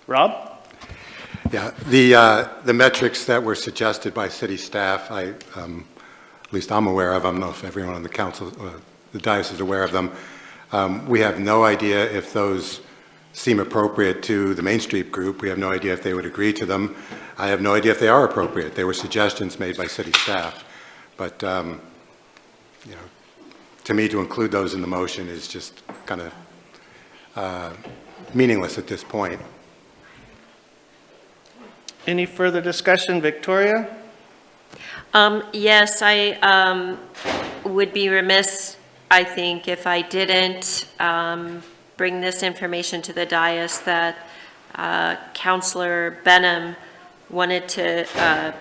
Speaker 1: Rob?
Speaker 11: Yeah, the metrics that were suggested by city staff, at least I'm aware of, I don't know if everyone on the council, the dais is aware of them. We have no idea if those seem appropriate to the Main Street group. We have no idea if they would agree to them. I have no idea if they are appropriate. They were suggestions made by city staff. But, you know, to me, to include those in the motion is just kind of meaningless at this point.
Speaker 1: Any further discussion, Victoria?
Speaker 14: Yes, I would be remiss, I think, if I didn't bring this information to the dais that Councillor Benham wanted to,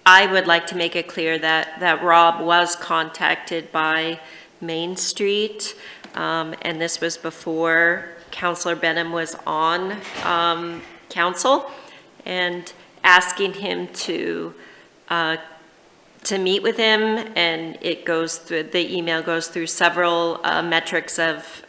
Speaker 14: I would like to make it clear that Rob was contacted by Main Street, and this was before Councillor Benham was on council, and asking him to meet with him, and it goes through, the email goes through several metrics of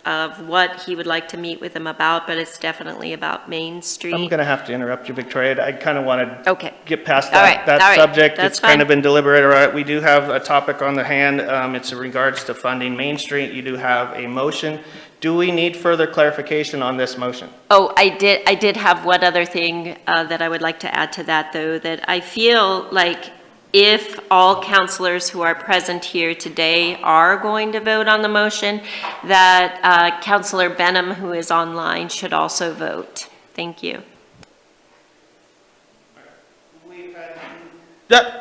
Speaker 14: what he would like to meet with him about, but it's definitely about Main Street.
Speaker 1: I'm going to have to interrupt you, Victoria. I kind of want to get past
Speaker 14: All right.
Speaker 1: that subject.
Speaker 14: That's
Speaker 1: It's kind
Speaker 14: fine.
Speaker 1: of been deliberated. All right, we do have a topic on the hand. It's in regards to funding Main Street. You do have a motion. Do we need further clarification on this motion?
Speaker 14: Oh, I did have one other thing that I would like to add to that, though, that I feel like if all councilors who are present here today are going to vote on the motion, that Councillor Benham, who is online, should also vote. Thank you.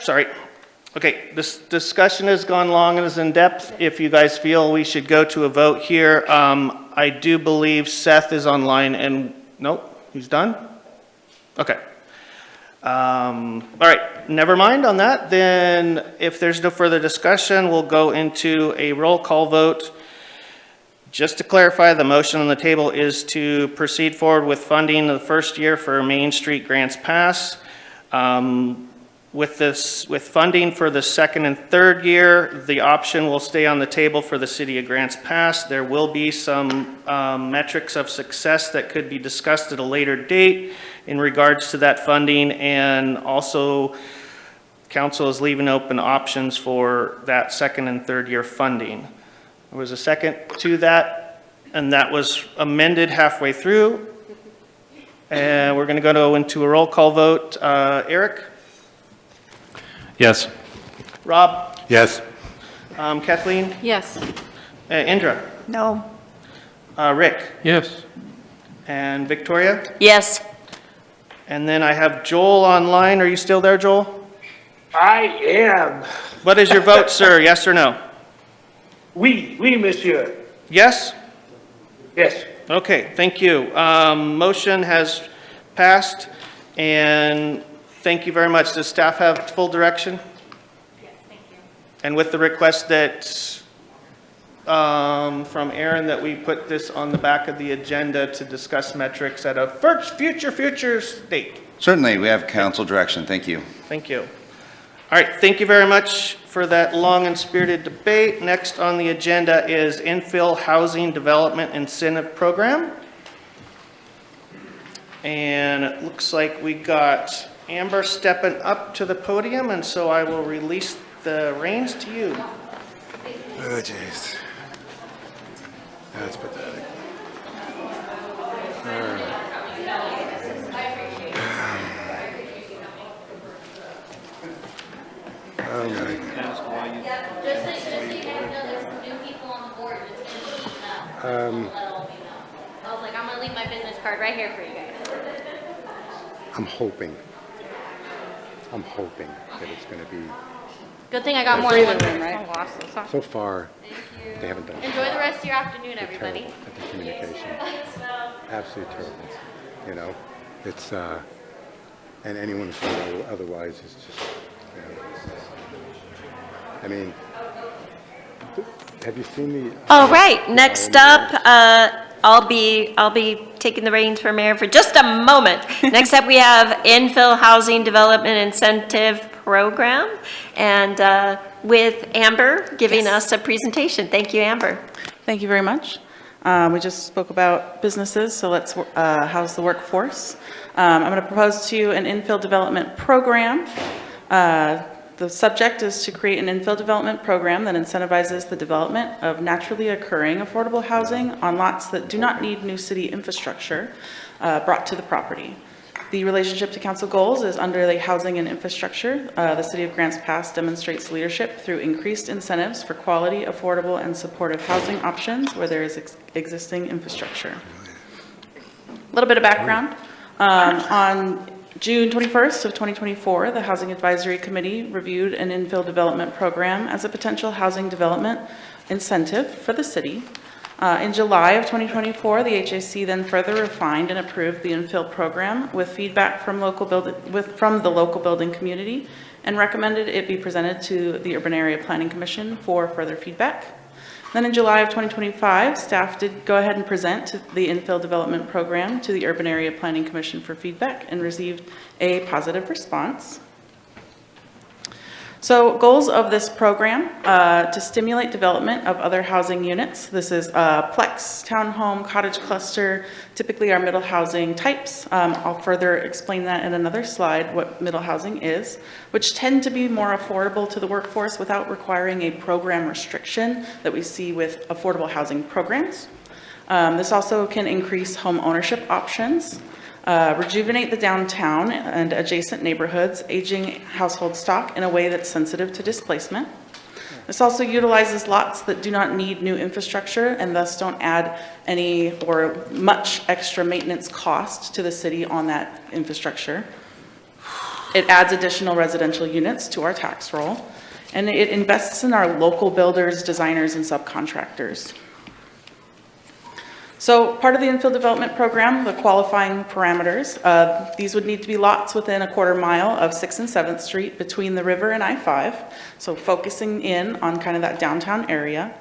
Speaker 1: Sorry. Okay, this discussion has gone long and is in depth. If you guys feel we should go to a vote here, I do believe Seth is online and, nope, he's done? Okay. All right, never mind on that. Then if there's no further discussion, we'll go into a roll call vote. Just to clarify, the motion on the table is to proceed forward with funding the first year for Main Street Grants Pass. With funding for the second and third year, the option will stay on the table for the City of Grants Pass. There will be some metrics of success that could be discussed at a later date in regards to that funding, and also council is leaving open options for that second and third year funding. There was a second to that, and that was amended halfway through. And we're going to go into a roll call vote. Eric?
Speaker 16: Yes.
Speaker 1: Rob?
Speaker 11: Yes.
Speaker 1: Kathleen?
Speaker 6: Yes.
Speaker 1: Indra?
Speaker 12: No.
Speaker 1: Rick?
Speaker 5: Yes.
Speaker 1: And Victoria?
Speaker 14: Yes.
Speaker 1: And then I have Joel online. Are you still there, Joel?
Speaker 15: I am.
Speaker 1: What is your vote, sir? Yes or no?
Speaker 15: Oui, monsieur.
Speaker 1: Yes?
Speaker 15: Yes.
Speaker 1: Okay, thank you. Motion has passed, and thank you very much. Does staff have full direction? Yes, thank you. And with the request that, from Aaron, that we put this on the back of the agenda to discuss metrics at a future date.
Speaker 13: Certainly, we have council direction. Thank you.
Speaker 1: Thank you. All right, thank you very much for that long and spirited debate. Next on the agenda is Infill Housing Development Incentive Program. And it looks like we got Amber stepping up to the podium, and so I will release the reins to you.
Speaker 11: Oh, jeez. That's pathetic. All right. Oh, my.
Speaker 8: Just so you guys know, there's some new people on the board. It's going to be let all of you know. I was like, I'm going to leave my business card right here for you guys.
Speaker 11: I'm hoping that it's going to be,
Speaker 8: Good thing I got more than one pair of sunglasses.
Speaker 11: so far, they haven't done
Speaker 8: Enjoy the rest of your afternoon, everybody.
Speaker 11: terrible at the communication. Absolutely terrible. You know, it's, and anyone who's going to otherwise is just, you know, I mean, have you seen the?
Speaker 14: All right, next up, I'll be taking the reins for mayor for just a moment. Next up, we have Infill Housing Development Incentive Program, and with Amber giving us a presentation. Thank you, Amber.
Speaker 19: Thank you very much. We just spoke about businesses, so let's house the workforce. I'm going to propose to you an infill development program. The subject is to create an infill development program that incentivizes the development of naturally occurring affordable housing on lots that do not need new city infrastructure brought to the property. The relationship to council goals is under the housing and infrastructure. The City of Grants Pass demonstrates leadership through increased incentives for quality, affordable, and supportive housing options where there is existing infrastructure. A little bit of background. On June 21st of 2024, the Housing Advisory Committee reviewed an infill development program as a potential housing development incentive for the city. In July of 2024, the HAC then further refined and approved the infill program with feedback from the local building community and recommended it be presented to the Urban Area Planning Commission for further feedback. Then in July of 2025, staff did go ahead and present the infill development program to the Urban Area Planning Commission for feedback and received a positive response. So goals of this program, to stimulate development of other housing units. This is Plex, townhome, cottage cluster, typically our middle housing types. I'll further explain that in another slide, what middle housing is, which tend to be more affordable to the workforce without requiring a program restriction that we see with affordable housing programs. This also can increase home ownership options. Rejuvenate the downtown and adjacent neighborhoods, aging household stock in a way that's sensitive to displacement. This also utilizes lots that do not need new infrastructure and thus don't add any or much extra maintenance cost to the city on that infrastructure. It adds additional residential units to our tax roll, and it invests in our local builders, designers, and subcontractors. So part of the infill development program, the qualifying parameters, these would need to be lots within a quarter mile of 6th and 7th Street between the river and I-5, so focusing in on kind of that downtown area.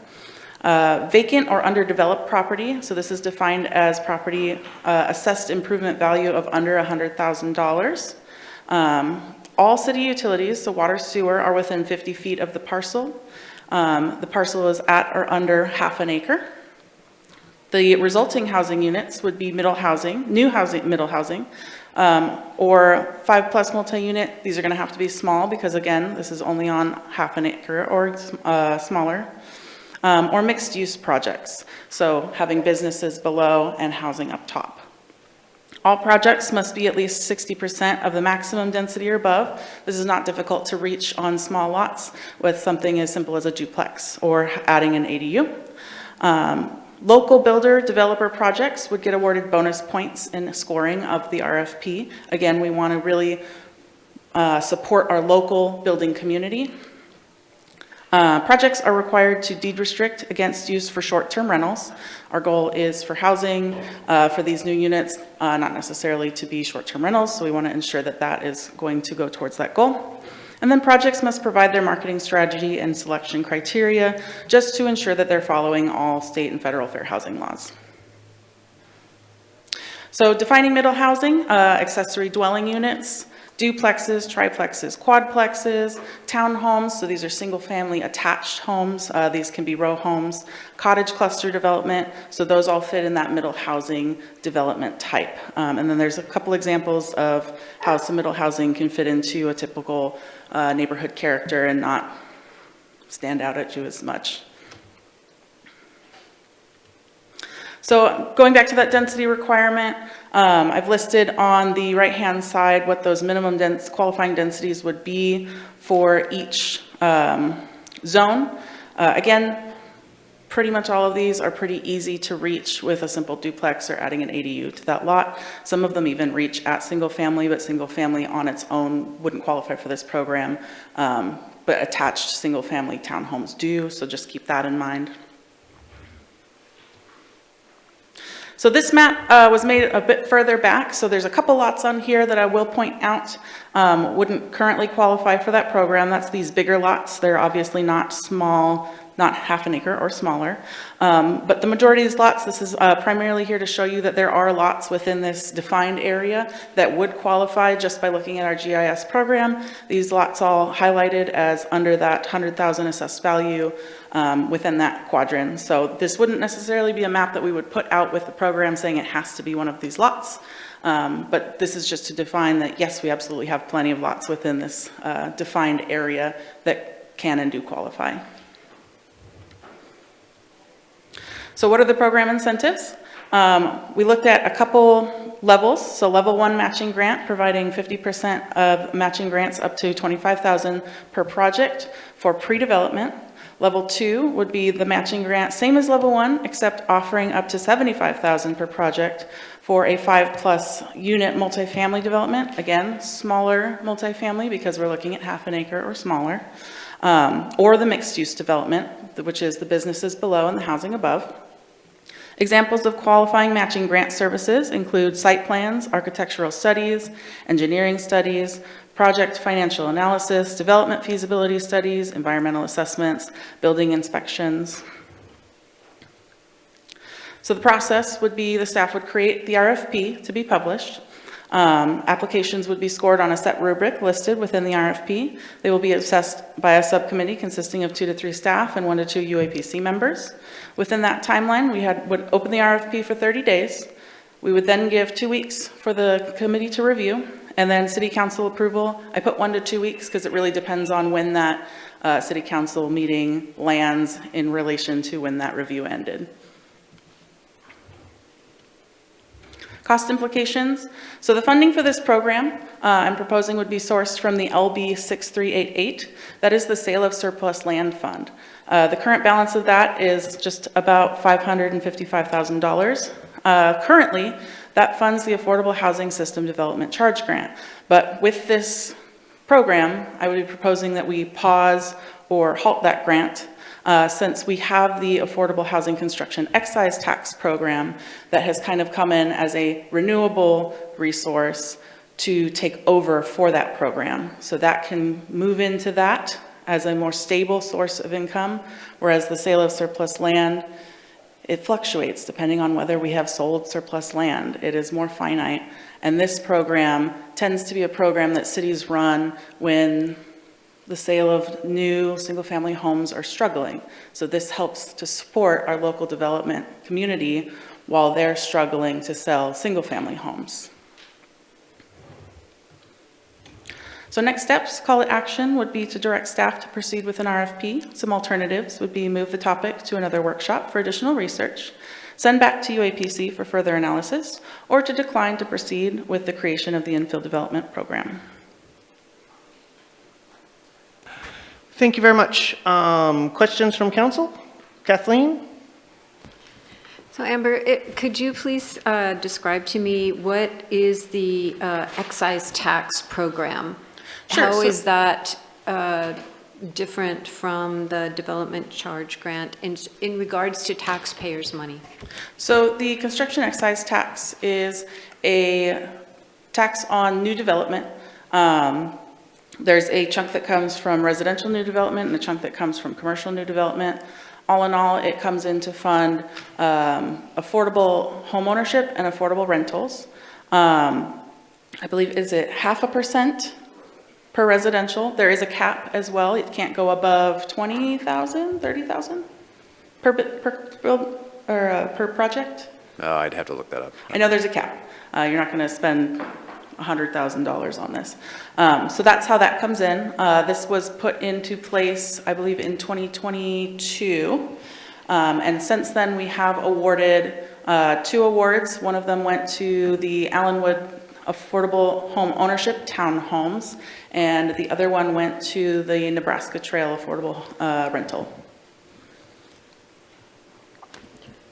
Speaker 19: Vacant or underdeveloped property, so this is defined as property assessed improvement value of under $100,000. All city utilities, so water, sewer, are within 50 feet of the parcel. The parcel is at or under half an acre. The resulting housing units would be middle housing, new housing, middle housing, or 5+ multi-unit. These are going to have to be small because, again, this is only on half an acre or smaller. or mixed-use projects, so having businesses below and housing up top. All projects must be at least 60% of the maximum density or above. This is not difficult to reach on small lots with something as simple as a duplex or adding an ADU. Local builder developer projects would get awarded bonus points in scoring of the RFP. Again, we want to really support our local building community. Projects are required to deed restrict against use for short-term rentals. Our goal is for housing for these new units, not necessarily to be short-term rentals, so we want to ensure that that is going to go towards that goal. And then projects must provide their marketing strategy and selection criteria just to ensure that they're following all state and federal fair housing laws. So defining middle housing, accessory dwelling units, duplexes, triplexes, quadplexes, townhomes, so these are single-family attached homes. These can be row homes, cottage cluster development, so those all fit in that middle housing development type. And then there's a couple examples of how some middle housing can fit into a typical neighborhood character and not stand out at you as much. So going back to that density requirement, I've listed on the right-hand side what those minimum qualifying densities would be for each zone. Again, pretty much all of these are pretty easy to reach with a simple duplex or adding an ADU to that lot. Some of them even reach at single family, but single family on its own wouldn't qualify for this program. But attached single family townhomes do, so just keep that in mind. So this map was made a bit further back, so there's a couple lots on here that I will point out wouldn't currently qualify for that program. That's these bigger lots. They're obviously not small, not half an acre or smaller. But the majority of these lots, this is primarily here to show you that there are lots within this defined area that would qualify just by looking at our GIS program. These lots all highlighted as under that 100,000 assessed value within that quadrant. So this wouldn't necessarily be a map that we would put out with the program saying it has to be one of these lots. But this is just to define that, yes, we absolutely have plenty of lots within this defined area that can and do qualify. So what are the program incentives? We looked at a couple levels. So level 1 matching grant, providing 50% of matching grants up to $25,000 per project for pre-development. Level 2 would be the matching grant, same as level 1, except offering up to $75,000 per project for a 5+ unit multifamily development. Again, smaller multifamily because we're looking at half an acre or smaller. Or the mixed use development, which is the businesses below and the housing above. Examples of qualifying matching grant services include site plans, architectural studies, engineering studies, project financial analysis, development feasibility studies, environmental assessments, building inspections. So the process would be the staff would create the RFP to be published. Applications would be scored on a set rubric listed within the RFP. They will be assessed by a subcommittee consisting of 2 to 3 staff and 1 to 2 UAPC members. Within that timeline, we would open the RFP for 30 days. We would then give 2 weeks for the committee to review, and then city council approval. I put 1 to 2 weeks because it really depends on when that city council meeting lands in relation to when that review ended. Cost implications. So the funding for this program I'm proposing would be sourced from the LB 6388. That is the sale of surplus land fund. The current balance of that is just about $555,000. Currently, that funds the Affordable Housing System Development Charge Grant. But with this program, I would be proposing that we pause or halt that grant since we have the Affordable Housing Construction Excise Tax Program that has kind of come in as a renewable resource to take over for that program. So that can move into that as a more stable source of income, whereas the sale of surplus land, it fluctuates depending on whether we have sold surplus land. It is more finite. And this program tends to be a program that cities run when the sale of new single-family homes are struggling. So this helps to support our local development community while they're struggling to sell single-family homes. So next steps, call to action would be to direct staff to proceed with an RFP. Some alternatives would be move the topic to another workshop for additional research, send back to UAPC for further analysis, or to decline to proceed with the creation of the infill development program.
Speaker 1: Thank you very much. Questions from council? Kathleen?
Speaker 6: So Amber, could you please describe to me what is the excise tax program?
Speaker 19: Sure.
Speaker 6: How
Speaker 19: So-
Speaker 6: is that different from the development charge grant in regards to taxpayers' money?
Speaker 19: So the construction excise tax is a tax on new development. There's a chunk that comes from residential new development and a chunk that comes from commercial new development. All in all, it comes in to fund affordable homeownership and affordable rentals. I believe, is it 0.5% per residential? There is a cap as well. It can't go above 20,000, 30,000 per build or per project.
Speaker 3: I'd have to look that up.
Speaker 19: I know there's a cap. You're not going to spend $100,000 on this. So that's how that comes in. This was put into place, I believe, in 2022. And since then, we have awarded 2 awards. One of them went to the Allenwood Affordable Home Ownership Townhomes, and the other one went to the Nebraska Trail Affordable Rental.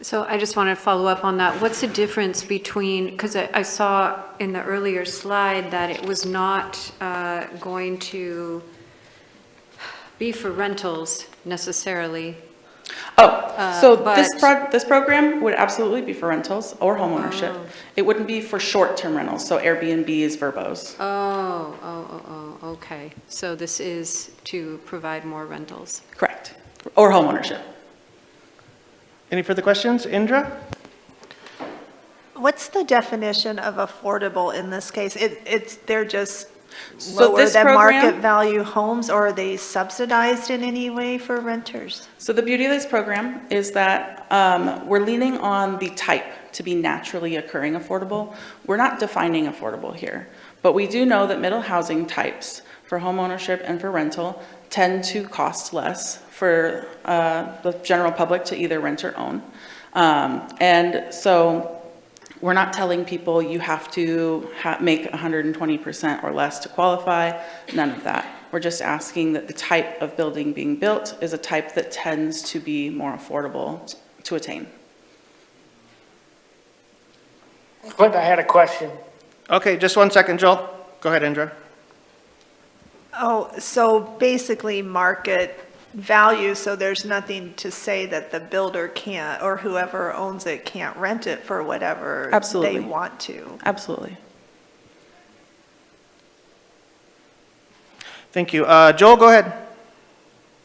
Speaker 6: So I just want to follow up on that. What's the difference between, because I saw in the earlier slide that it was not going to be for rentals necessarily.
Speaker 19: So
Speaker 6: but-
Speaker 19: this program would absolutely be for rentals or homeownership. It wouldn't be for short-term rentals, so Airbnbs, Verbos.
Speaker 6: Okay. So this is to provide more rentals.
Speaker 19: Correct. Or homeownership.
Speaker 1: Any further questions? Indra?
Speaker 12: What's the definition of affordable in this case? They're just
Speaker 19: So
Speaker 12: lower
Speaker 19: this
Speaker 12: than
Speaker 19: program-
Speaker 12: market value homes, or are they subsidized in any way for renters?
Speaker 19: So the beauty of this program is that we're leaning on the type to be naturally occurring affordable. We're not defining affordable here, but we do know that middle housing types for homeownership and for rental tend to cost less for the general public to either rent or own. And so we're not telling people you have to make 120% or less to qualify, none of that. We're just asking that the type of building being built is a type that tends to be more affordable to attain.
Speaker 15: Clint, I had a question.
Speaker 1: Okay, just 1 second, Joel. Go ahead, Indra.
Speaker 12: Oh, so basically market value, so there's nothing to say that the builder can't, or whoever owns it can't rent it for whatever
Speaker 19: Absolutely.
Speaker 12: they want to.
Speaker 19: Absolutely.
Speaker 1: Thank you. Joel, go ahead.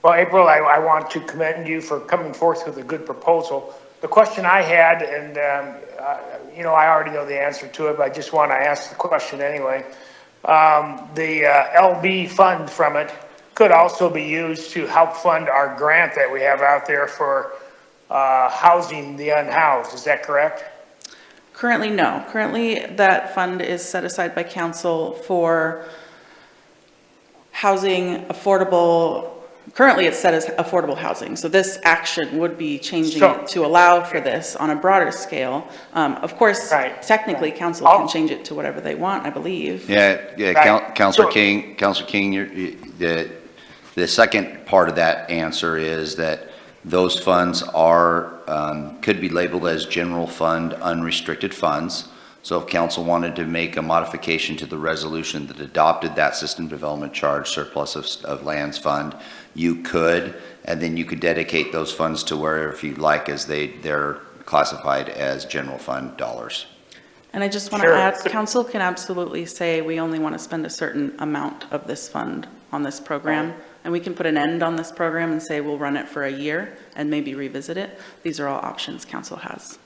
Speaker 15: Well, April, I want to commend you for coming forth with a good proposal. The question I had, and I already know the answer to it, but I just want to ask the question anyway. The LB fund from it could also be used to help fund our grant that we have out there for housing the unhoused. Is that correct?
Speaker 19: Currently, no. Currently, that fund is set aside by council for housing affordable. Currently, it's set as affordable housing. So this action would be changing it to allow for this on a broader scale. Of course, technically, council can change it to whatever they want, I believe.
Speaker 13: Councilor King, the second part of that answer is that those funds could be labeled as general fund unrestricted funds. So if council wanted to make a modification to the resolution that adopted that system development charge surplus of lands fund, you could, and then you could dedicate those funds to wherever if you'd like, as they're classified as general fund dollars.
Speaker 19: And I just want to add, council can absolutely say we only want to spend a certain amount of this fund on this program. And we can put an end on this program and say we'll run it for a year and maybe revisit it. These are all options council has.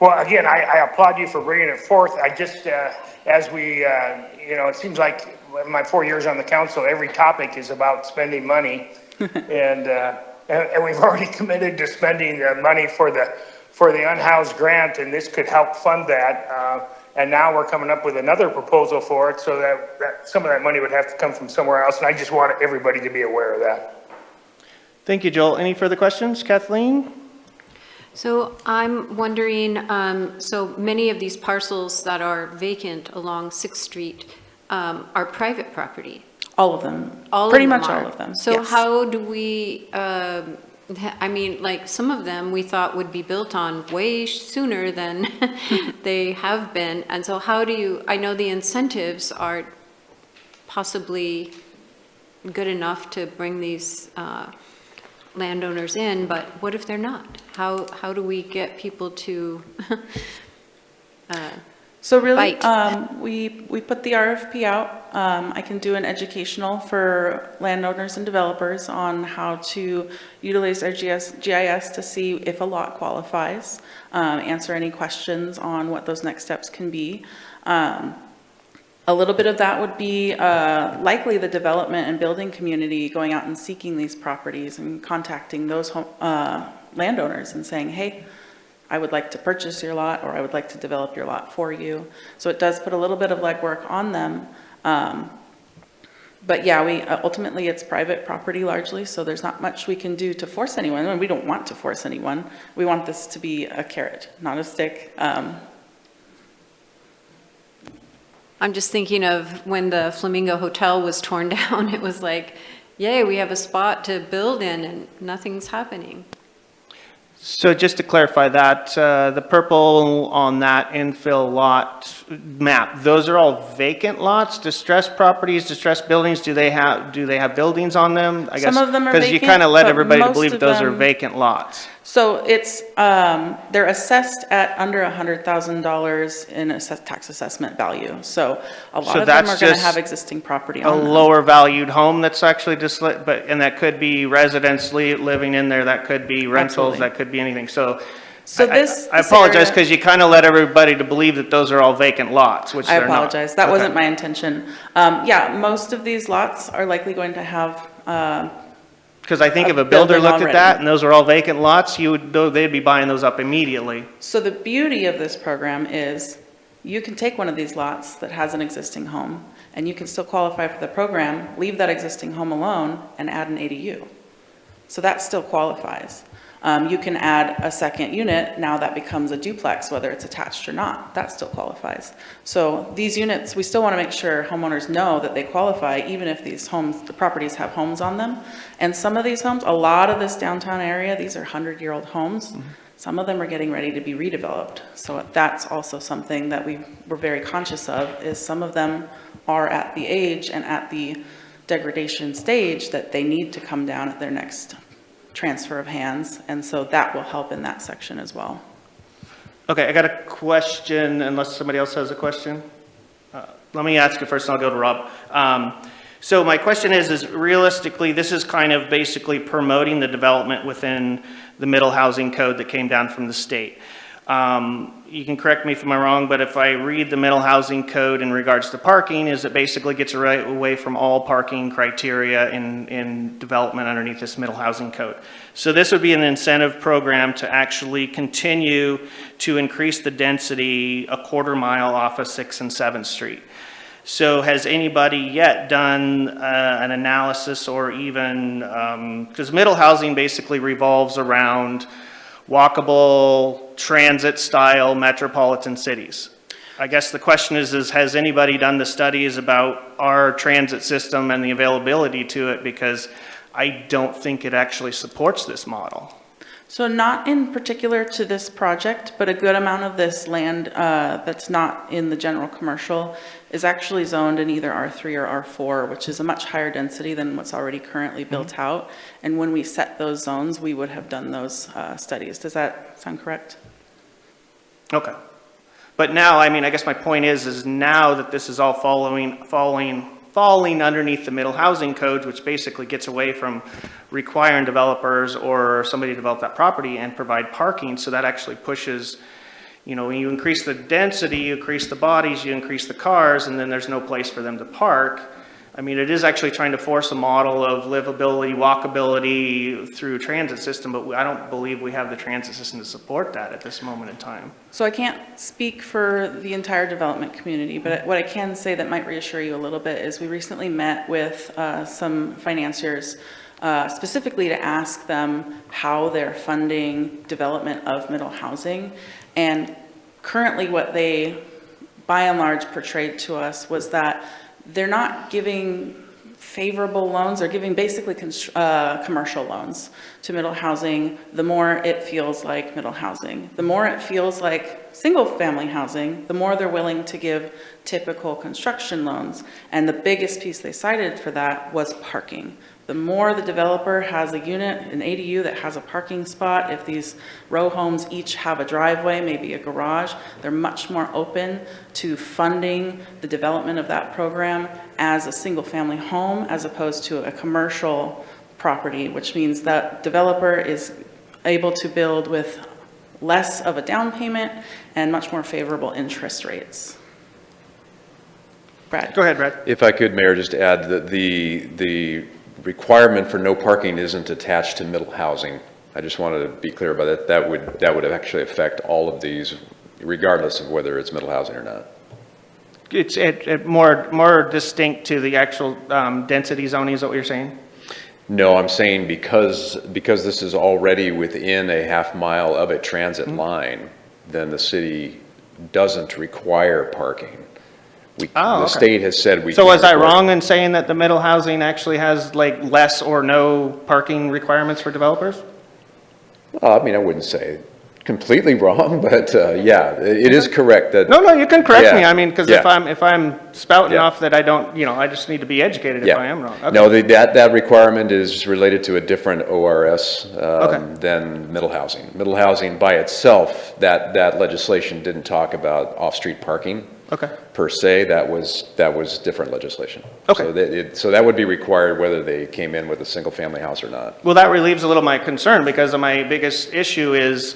Speaker 15: Well, again, I applaud you for bringing it forth. I just, as we, it seems like in my 4 years on the council, every topic is about spending money. and we've already committed to spending the money for the unhoused grant, and this could help fund that. And now we're coming up with another proposal for it, so that some of that money would have to come from somewhere else. And I just want everybody to be aware of that.
Speaker 1: Thank you, Joel. Any further questions? Kathleen?
Speaker 6: So I'm wondering, so many of these parcels that are vacant along 6th Street are private property.
Speaker 19: All of them.
Speaker 6: All
Speaker 19: Pretty
Speaker 6: of them
Speaker 19: much
Speaker 6: are.
Speaker 19: all of them.
Speaker 6: So
Speaker 19: yes.
Speaker 6: how do we, I mean, like, some of them we thought would be built on way sooner than they have been. And so how do you, I know the incentives are possibly good enough to bring these landowners in, but what if they're not? How do we get people to
Speaker 19: So really,
Speaker 6: bite?
Speaker 19: we put the RFP out. I can do an educational for landowners and developers on how to utilize our GIS to see if a lot qualifies, answer any questions on what those next steps can be. A little bit of that would be likely the development and building community going out and seeking these properties and contacting those landowners and saying, hey, I would like to purchase your lot, or I would like to develop your lot for you. So it does put a little bit of legwork on them. But yeah, we ultimately it's private property largely, so there's not much we can do to force anyone. And we don't want to force anyone. We want this to be a carrot, not a stick.
Speaker 6: I'm just thinking of when the Flamingo Hotel was torn down, it was like, yay, we have a spot to build in and nothing's happening.
Speaker 1: So just to clarify that, the purple on that infill lot map, those are all vacant lots, distressed properties, distressed buildings? Do they have buildings on them? I guess
Speaker 19: Some of them are
Speaker 1: because you
Speaker 19: vacant,
Speaker 1: kind of led
Speaker 19: but
Speaker 1: everybody to
Speaker 19: most
Speaker 1: believe that
Speaker 19: of
Speaker 1: those are
Speaker 19: them-
Speaker 1: vacant lots.
Speaker 19: So it's, they're assessed at under $100,000 in tax assessment value. So a lot
Speaker 1: So
Speaker 19: of them
Speaker 1: that's
Speaker 19: are going to
Speaker 1: just
Speaker 19: have existing property
Speaker 1: A
Speaker 19: on them.
Speaker 1: lower valued home that's actually just, and that could be residents living in there, that could be rentals,
Speaker 19: Absolutely.
Speaker 1: that could be anything. So
Speaker 19: So
Speaker 1: I
Speaker 19: this
Speaker 1: apologize
Speaker 19: area-
Speaker 1: because you kind of led everybody to believe that those are all vacant lots, which
Speaker 19: I
Speaker 1: they're not.
Speaker 19: apologize. That
Speaker 1: Okay.
Speaker 19: wasn't my intention. Yeah, most of these lots are likely going to have,
Speaker 1: Because I think
Speaker 19: a
Speaker 1: if a builder
Speaker 19: building
Speaker 1: looked
Speaker 19: already.
Speaker 1: at that and those are all vacant lots, you would know they'd be buying those up immediately.
Speaker 19: so the beauty of this program is you can take one of these lots that has an existing home and you can still qualify for the program, leave that existing home alone and add an ADU. So that still qualifies. You can add a second unit, now that becomes a duplex, whether it's attached or not, that still qualifies. So these units, we still want to make sure homeowners know that they qualify, even if these homes, the properties have homes on them. And some of these homes, a lot of this downtown area, these are 100-year-old homes. Some of them are getting ready to be redeveloped. So that's also something that we're very conscious of, is some of them are at the age and at the degradation stage that they need to come down at their next transfer of hands, and so that will help in that section as well.
Speaker 1: Okay, I got a question, unless somebody else has a question. Let me ask it first, and I'll go to Rob. So my question is realistically, this is kind of basically promoting the development within the middle housing code that came down from the state. You can correct me if I'm wrong, but if I read the middle housing code in regards to parking, is it basically gets away from all parking criteria in development underneath this middle housing code. So this would be an incentive program to actually continue to increase the density a quarter mile off of 6th and 7th Street. So has anybody yet done an analysis or even, because middle housing basically revolves around walkable, transit-style metropolitan cities. I guess the question is has anybody done the studies about our transit system and the availability to it? Because I don't think it actually supports this model.
Speaker 19: So not in particular to this project, but a good amount of this land that's not in the general commercial is actually zoned in either R3 or R4, which is a much higher density than what's already currently built out. And when we set those zones, we would have done those studies. Does that sound correct?
Speaker 1: Okay. But now, I mean, I guess my point is now that this is all falling underneath the middle housing code, which basically gets away from requiring developers or somebody to develop that property and provide parking, so that actually pushes, you know, when you increase the density, you increase the bodies, you increase the cars, and then there's no place for them to park. I mean, it is actually trying to force a model of livability, walkability through transit system, but I don't believe we have the transit system to support that at this moment in time.
Speaker 19: So I can't speak for the entire development community, but what I can say that might reassure you a little bit is we recently met with some financiers specifically to ask them how they're funding development of middle housing. And currently what they, by and large, portrayed to us was that they're not giving favorable loans, they're giving basically commercial loans to middle housing. The more it feels like middle housing, the more it feels like single-family housing, the more they're willing to give typical construction loans. And the biggest piece they cited for that was parking. The more the developer has a unit, an ADU that has a parking spot, if these row homes each have a driveway, maybe a garage, they're much more open to funding the development of that program as a single-family home as opposed to a commercial property, which means that developer is able to build with less of a down payment and much more favorable interest rates. Brad?
Speaker 1: Go ahead, Brad.
Speaker 3: If I could, Mayor, just add that the requirement for no parking isn't attached to middle housing. I just wanted to be clear about that. That would actually affect all of these, regardless of whether it's middle housing or not.
Speaker 1: It's more distinct to the actual density zoning, is that what you're saying?
Speaker 3: No, I'm saying because this is already within a half mile of a transit line, then the city doesn't require parking. The state has said we.
Speaker 1: So was I wrong in saying that the middle housing actually has like less or no parking requirements for developers?
Speaker 3: I mean, I wouldn't say completely wrong, but yeah, it is correct that.
Speaker 1: No, you can correct
Speaker 3: Yeah,
Speaker 1: me. I mean, because
Speaker 3: yeah.
Speaker 1: if I'm spouting
Speaker 3: Yeah.
Speaker 1: off that I don't, I just need to be educated if I am wrong. Okay.
Speaker 3: No, that requirement is related to a different ORS
Speaker 1: Okay.
Speaker 3: than middle housing. Middle housing by itself, that legislation didn't talk about off-street parking.
Speaker 1: Okay.
Speaker 3: Per se, that was different legislation.
Speaker 1: Okay.
Speaker 3: So that would be required whether they came in with a single-family house or not.
Speaker 1: Well, that relieves a little my concern because my biggest issue is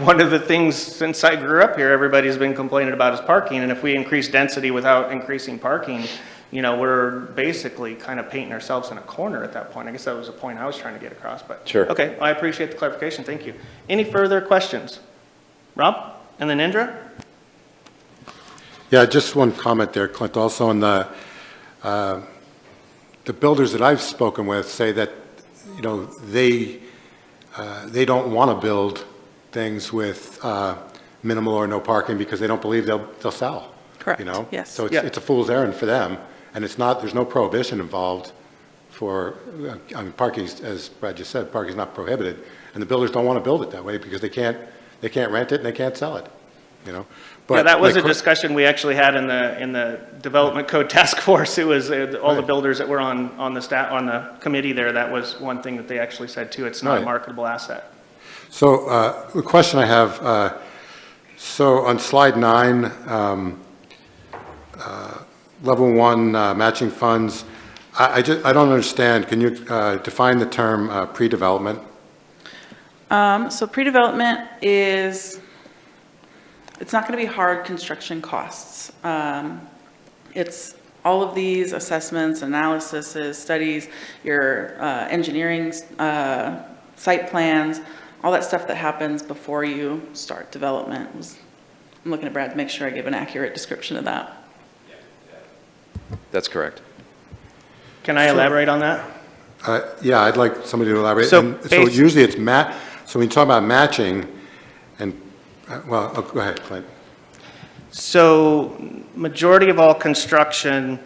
Speaker 1: one of the things since I grew up here, everybody's been complaining about is parking. And if we increase density without increasing parking, we're basically kind of painting ourselves in a corner at that point. I guess that was the point I was trying to get across, but.
Speaker 3: Sure.
Speaker 1: Okay, I appreciate the clarification. Thank you. Any further questions? Rob and then Indra?
Speaker 11: Yeah, just one comment there, Clint, also on the builders that I've spoken with say that, they don't want to build things with minimal or no parking because they don't believe they'll sell.
Speaker 19: Correct, yes.
Speaker 11: So it's a fool's errand for them, and there's no prohibition involved for, parking, as Brad just said, parking is not prohibited, and the builders don't want to build it that way because they can't rent it and they can't sell it, But
Speaker 1: yeah, that was a discussion we actually had in the Development Code Task Force. It was all the builders that were on the committee there. That was one thing that they actually said too. It's not a marketable asset.
Speaker 11: So the question I have, so on slide 9, level 1 matching funds, I don't understand. Can you define the term pre-development?
Speaker 19: So pre-development is, it's not going to be hard construction costs. It's all of these assessments, analyses, studies, your engineering, site plans, all that stuff that happens before you start development. I'm looking at Brad to make sure I give an accurate description of that.
Speaker 3: That's correct.
Speaker 1: Can I elaborate on that?
Speaker 11: Yeah, I'd like somebody to elaborate.
Speaker 1: So
Speaker 11: Usually it's so when you talk about matching, and go ahead, Clint.
Speaker 1: So majority of all construction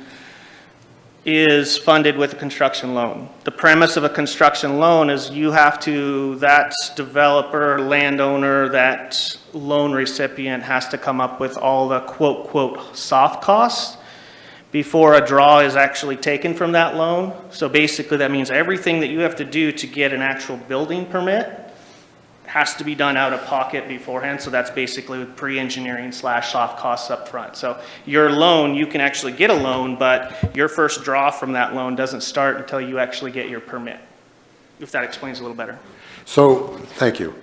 Speaker 1: is funded with a construction loan. The premise of a construction loan is that developer, landowner, that loan recipient has to come up with all the quote soft costs before a draw is actually taken from that loan. So basically that means everything that you have to do to get an actual building permit has to be done out of pocket beforehand. So that's basically pre-engineering / soft costs up front. So your loan, you can actually get a loan, but your first draw from that loan doesn't start until you actually get your permit, if that explains a little better.
Speaker 11: So, thank you.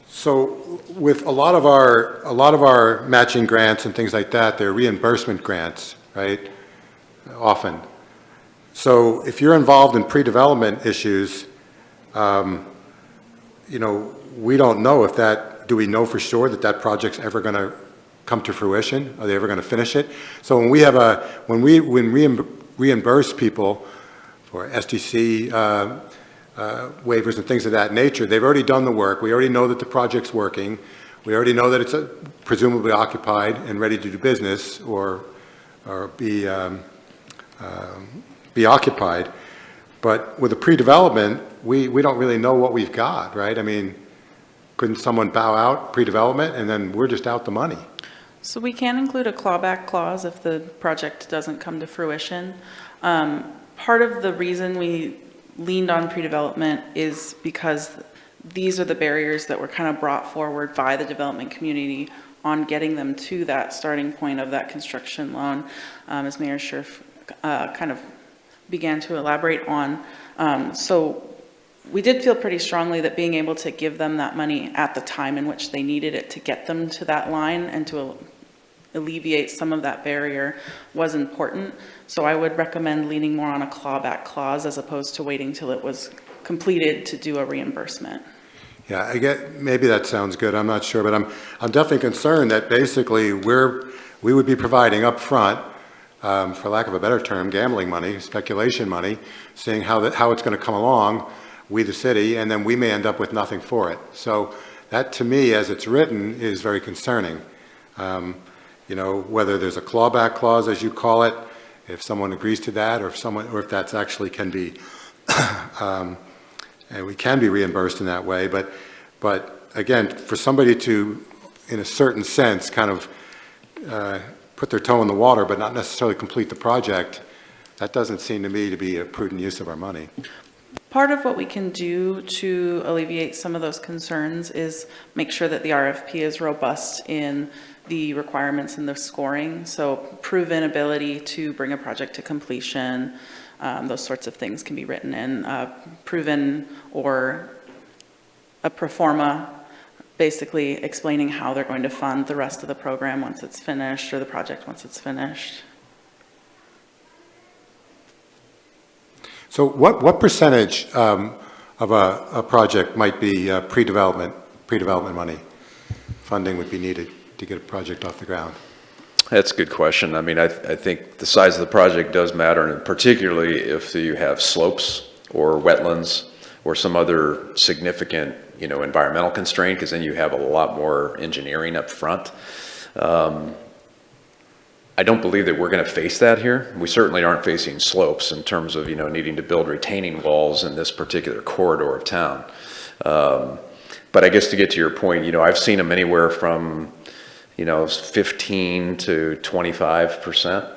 Speaker 11: So with a lot of our matching grants and things like that, they're reimbursement grants, right? often. So if you're involved in pre-development issues, you know, we don't know if that, do we know for sure that that project's ever going to come to fruition? Are they ever going to finish it? So when we have when we reimburse people for SDC waivers and things of that nature, they've already done the work. We already know that the project's working. We already know that it's presumably occupied and ready to do business or be occupied. But with the pre-development, we don't really know what we've got, right? I mean, couldn't someone bow out pre-development and then we're just out the money?
Speaker 19: So we can include a clawback clause if the project doesn't come to fruition. Part of the reason we leaned on pre-development is because these are the barriers that were kind of brought forward by the development community on getting them to that starting point of that construction loan, as Mayor Scherf kind of began to elaborate on. So we did feel pretty strongly that being able to give them that money at the time in which they needed it to get them to that line and to alleviate some of that barrier was important. So I would recommend leaning more on a clawback clause as opposed to waiting till it was completed to do a reimbursement.
Speaker 11: Yeah, I get, maybe that sounds good, I'm not sure, but I'm definitely concerned that basically we would be providing up front, for lack of a better term, gambling money, speculation money, seeing how it's going to come along, we the city, and then we may end up with nothing for it. So that to me, as it's written, is very concerning. You know, whether there's a clawback clause, as you call it, if someone agrees to that, or if that's actually can be, and we can be reimbursed in that way. But again, for somebody to, in a certain sense, kind of put their toe in the water, but not necessarily complete the project, that doesn't seem to me to be a prudent use of our money.
Speaker 19: Part of what we can do to alleviate some of those concerns is make sure that the RFP is robust in the requirements and the scoring. So proven ability to bring a project to completion, those sorts of things can be written in. Proven or a pro forma, basically explaining how they're going to fund the rest of the program once it's finished, or the project once it's finished.
Speaker 11: So what percentage of a project might be pre-development money funding would be needed to get a project off the ground?
Speaker 3: That's a good question. I mean, I think the size of the project does matter, and particularly if you have slopes or wetlands or some other significant, you know, environmental constraint, because then you have a lot more engineering up front. I don't believe that we're going to face that here. We certainly aren't facing slopes in terms of, you know, needing to build retaining walls in this particular corridor of town. But I guess to get to your point, you know, I've seen them anywhere from, you know, 15 to 25%.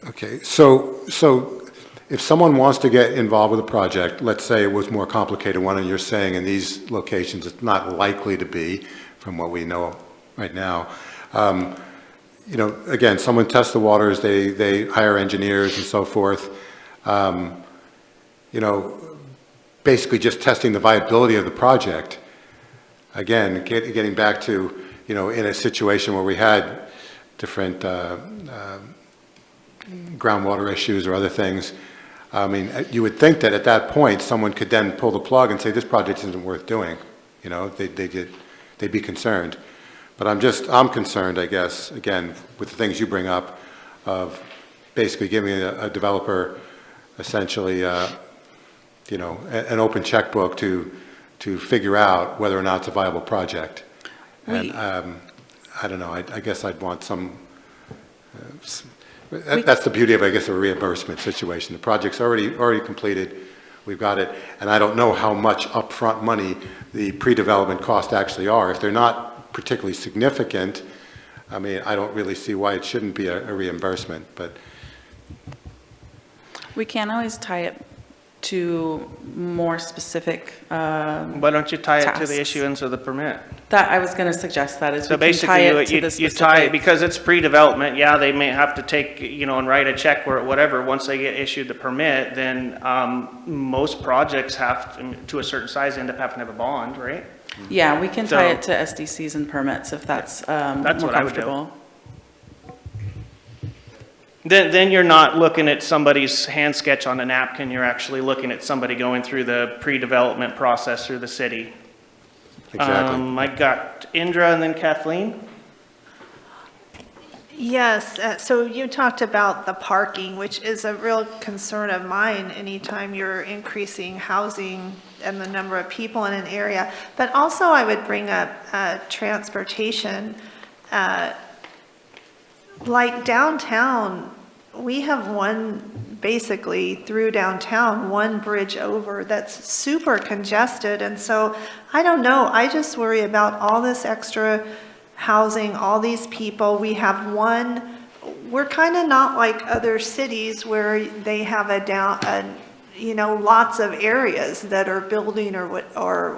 Speaker 11: Okay, so if someone wants to get involved with a project, let's say it was more complicated one, and you're saying in these locations it's not likely to be, from what we know right now. You know, again, someone tests the waters, they hire engineers and so forth. You know, basically just testing the viability of the project. Again, getting back to, you know, in a situation where we had different groundwater issues or other things, I mean, you would think that at that point someone could then pull the plug and say this project isn't worth doing. You know, they'd be concerned. But I'm concerned, I guess, again, with the things you bring up, of basically giving a developer essentially, you know, an open checkbook to figure out whether or not it's a viable project. And I don't know, I guess I'd want some, that's the beauty of, I guess, a reimbursement situation. The project's already completed, we've got it, and I don't know how much upfront money the pre-development costs actually are. If they're not particularly significant, I mean, I don't really see why it shouldn't be a reimbursement, but.
Speaker 19: We can always tie it to more specific
Speaker 1: Why don't you tie it to the
Speaker 19: tasks.
Speaker 1: issuance of the permit?
Speaker 19: That, I was going to suggest that, is
Speaker 1: So
Speaker 19: we can tie it
Speaker 1: basically,
Speaker 19: to the
Speaker 1: you tie it, because it's pre-development, yeah, they may have to take, you know, and write a check or whatever, once they get issued the permit, then most projects have, to a certain size, end up having to have a bond, right?
Speaker 19: Yeah, we can tie
Speaker 1: So-
Speaker 19: it to SDCs and permits if that's
Speaker 1: That's
Speaker 19: more
Speaker 1: what I would do.
Speaker 19: comfortable.
Speaker 1: Then you're not looking at somebody's hand sketch on a napkin, you're actually looking at somebody going through the pre-development process through the city.
Speaker 11: Exactly.
Speaker 1: I got Indra and then Kathleen.
Speaker 12: Yes, so you talked about the parking, which is a real concern of mine anytime you're increasing housing and the number of people in an area. But also I would bring up transportation. Like downtown, we have basically through downtown, one bridge over that's super congested. And so I don't know, I just worry about all this extra housing, all these people. We have we're kind of not like other cities where they have lots of areas that are building or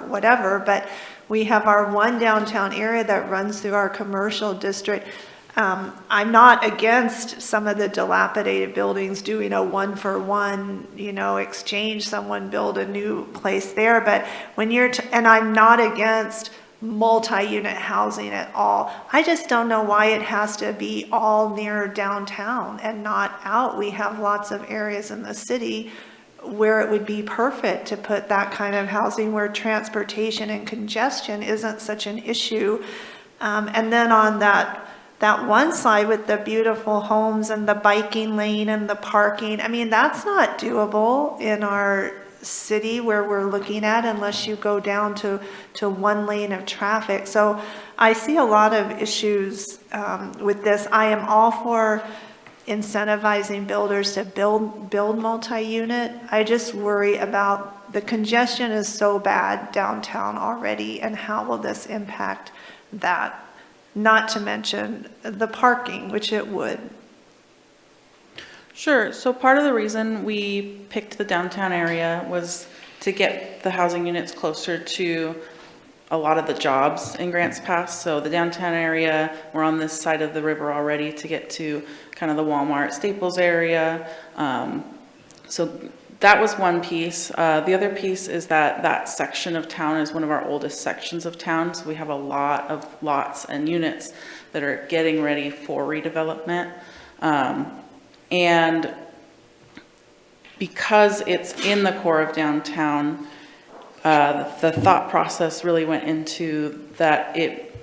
Speaker 12: whatever, but we have our one downtown area that runs through our commercial district. I'm not against some of the dilapidated buildings doing a one-for-one, exchange, someone build a new place there, but when and I'm not against multi-unit housing at all. I just don't know why it has to be all near downtown and not out. We have lots of areas in the city where it would be perfect to put that kind of housing where transportation and congestion isn't such an issue. And then on that one side with the beautiful homes and the biking lane and the parking, I mean, that's not doable in our city where we're looking at unless you go down to one lane of traffic. So I see a lot of issues with this. I am all for incentivizing builders to build multi-unit. I just worry about the congestion is so bad downtown already, and how will this impact that? Not to mention the parking, which it would.
Speaker 19: Sure. So part of the reason we picked the downtown area was to get the housing units closer to a lot of the jobs in Grants Pass. So the downtown area, we're on this side of the river already to get to kind of the Walmart Staples area. So that was one piece. The other piece is that section of town is one of our oldest sections of town. So we have a lot of lots and units that are getting ready for redevelopment. And because it's in the core of downtown, the thought process really went into that it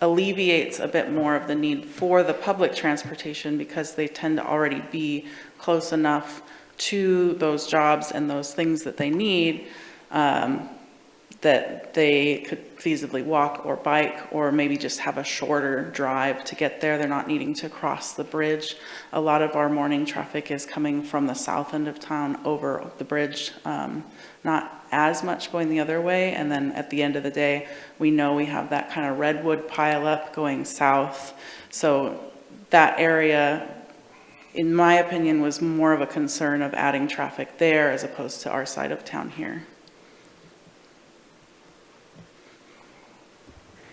Speaker 19: alleviates a bit more of the need for the public transportation because they tend to already be close enough to those jobs and those things that they need that they could feasibly walk or bike or maybe just have a shorter drive to get there. They're not needing to cross the bridge. A lot of our morning traffic is coming from the south end of town over the bridge, not as much going the other way. And then at the end of the day, we know we have that kind of redwood pile up going south. So that area, in my opinion, was more of a concern of adding traffic there as opposed to our side of town here.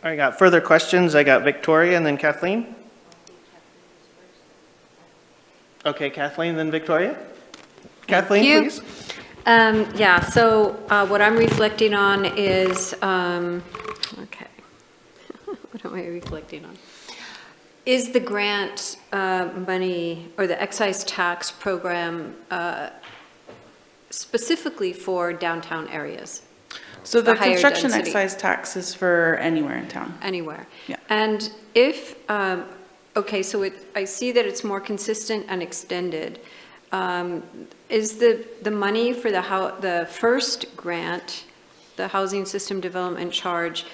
Speaker 1: I got further questions. I got Victoria and then Kathleen. Okay, Kathleen, then Victoria. Kathleen, please.
Speaker 6: Yeah, so what I'm reflecting on is, okay, what am I reflecting on? Is the grant money or the excise tax program specifically for downtown areas?
Speaker 19: So the
Speaker 6: higher
Speaker 19: construction
Speaker 6: density?
Speaker 19: excise tax is for anywhere in town.
Speaker 6: Anywhere.
Speaker 19: Yeah.
Speaker 6: And if, okay, so I see that it's more consistent and extended. Is the money for the first grant, the Housing System Development Charge,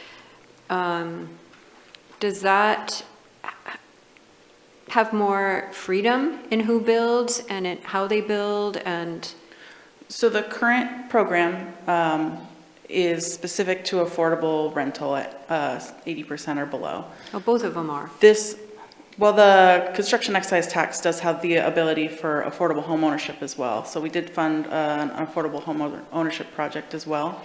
Speaker 6: does that have more freedom in who builds and in how they build? And
Speaker 19: so the current program is specific to affordable rental at 80% or below.
Speaker 6: Oh, both of them are.
Speaker 19: Well, the construction excise tax does have the ability for affordable home ownership as well. So we did fund an affordable home ownership project as well.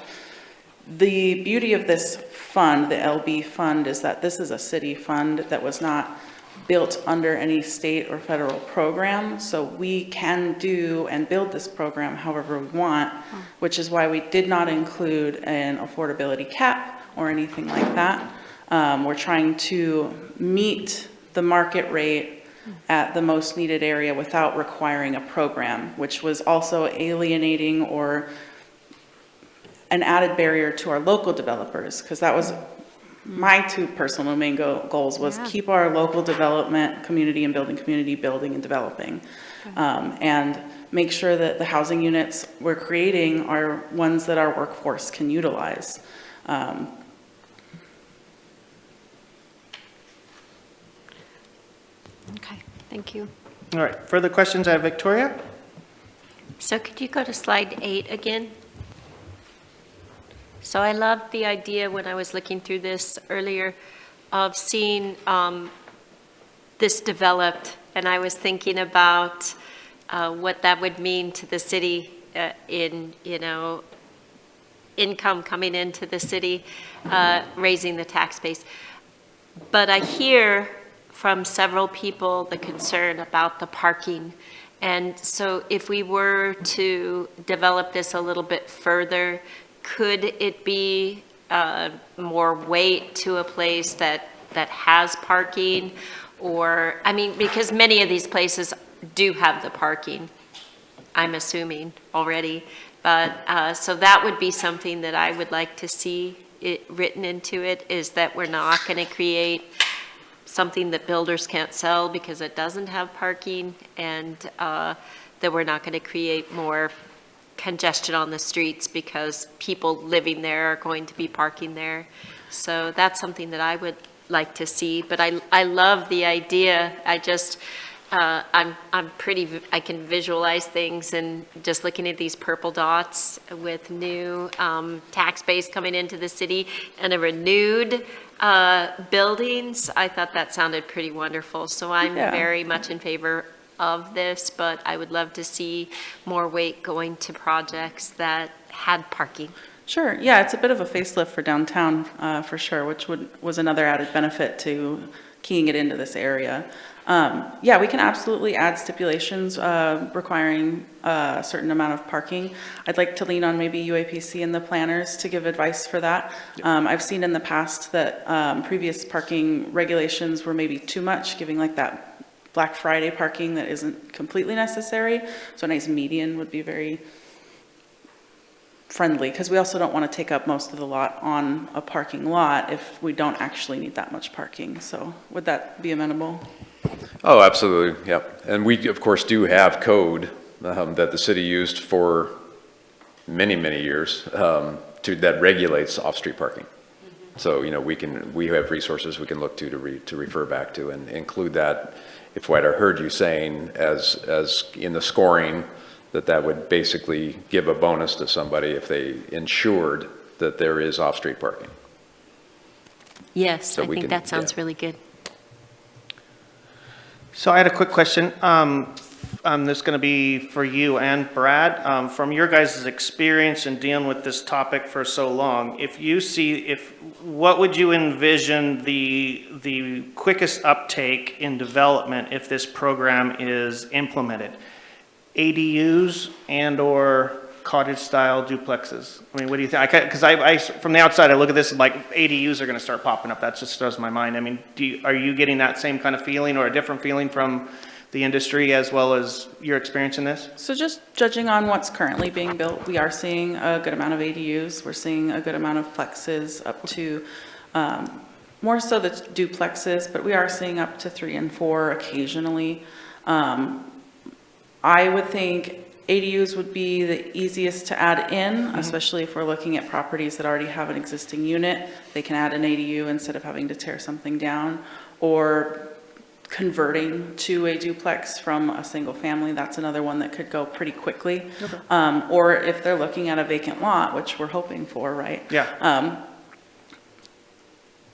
Speaker 19: The beauty of this fund, the LB fund, is that this is a city fund that was not built under any state or federal program. So we can do and build this program however we want, which is why we did not include an affordability cap or anything like that. We're trying to meet the market rate at the most needed area without requiring a program, which was also alienating or an added barrier to our local developers, because that was my two personal main goals was keep our local development community and building and developing. And make sure that the housing units we're creating are ones that our workforce can utilize.
Speaker 14: Okay, thank you.
Speaker 1: All right, further questions? I have Victoria.
Speaker 14: So could you go to slide 8 again? So I loved the idea when I was looking through this earlier of seeing this developed, and I was thinking about what that would mean to the city in, income coming into the city, raising the tax base. But I hear from several people the concern about the parking. And so if we were to develop this a little bit further, could it be more weight to a place that has parking? Or, I mean, because many of these places do have the parking, I'm assuming already. But so that would be something that I would like to see it written into it, is that we're not going to create something that builders can't sell because it doesn't have parking, and that we're not going to create more congestion on the streets because people living there are going to be parking there. So that's something that I would like to see, but I love the idea. I just, I can visualize things, and just looking at these purple dots with new tax base coming into the city and a renewed buildings, I thought that sounded pretty wonderful. So I'm very much in favor of this, but I would love to see more weight going to projects that had parking.
Speaker 19: Sure, yeah, it's a bit of a facelift for downtown, for sure, which was another added benefit to keying it into this area. Yeah, we can absolutely add stipulations requiring a certain amount of parking. I'd like to lean on maybe UAPC and the planners to give advice for that. I've seen in the past that previous parking regulations were maybe too much, giving like that Black Friday parking that isn't completely necessary. So a nice median would be very friendly, because we also don't want to take up most of the lot on a parking lot if we don't actually need that much parking. So would that be amenable?
Speaker 3: Oh, absolutely, yep. And we, of course, do have code that the city used for many, many years that regulates off-street parking. So, we have resources we can look to refer back to and include that. If what I heard you saying as in the scoring, that would basically give a bonus to somebody if they ensured that there is off-street parking.
Speaker 14: Yes,
Speaker 3: So
Speaker 14: I think that sounds really good.
Speaker 1: So I had a quick question. This is going to be for you and Brad. From your guys' experience in dealing with this topic for so long, what would you envision the quickest uptake in development if this program is implemented? ADUs and/or cottage-style duplexes? I mean, what do you think? Because I, from the outside, I look at this and like ADUs are going to start popping up. That just throws my mind. I mean, are you getting that same kind of feeling or a different feeling from the industry as well as your experience in this?
Speaker 19: So just judging on what's currently being built, we are seeing a good amount of ADUs. We're seeing a good amount of plexes up to, more so the duplexes, but we are seeing up to 3 and 4 occasionally. I would think ADUs would be the easiest to add in, especially if we're looking at properties that already have an existing unit. They can add an ADU instead of having to tear something down, or converting to a duplex from a single family. That's another one that could go pretty quickly. Okay. Or if they're looking at a vacant lot, which we're hoping for, right?
Speaker 1: Yeah.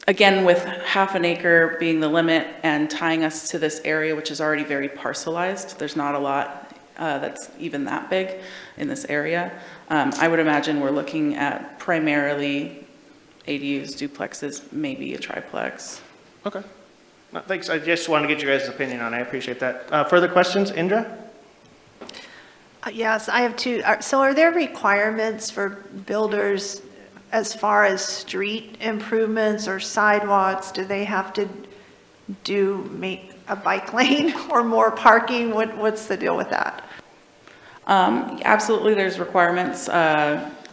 Speaker 19: Again, with half an acre being the limit and tying us to this area, which is already very parcelized, there's not a lot that's even that big in this area. I would imagine we're looking at primarily ADUs, duplexes, maybe a triplex.
Speaker 1: Okay. Thanks. I just wanted to get your guys' opinion on it. I appreciate that. Further questions? Indra?
Speaker 12: Yes, I have two. So are there requirements for builders as far as street improvements or sidewalks? Do they have to do a bike lane or more parking? What's the deal with that?
Speaker 19: Absolutely, there's requirements.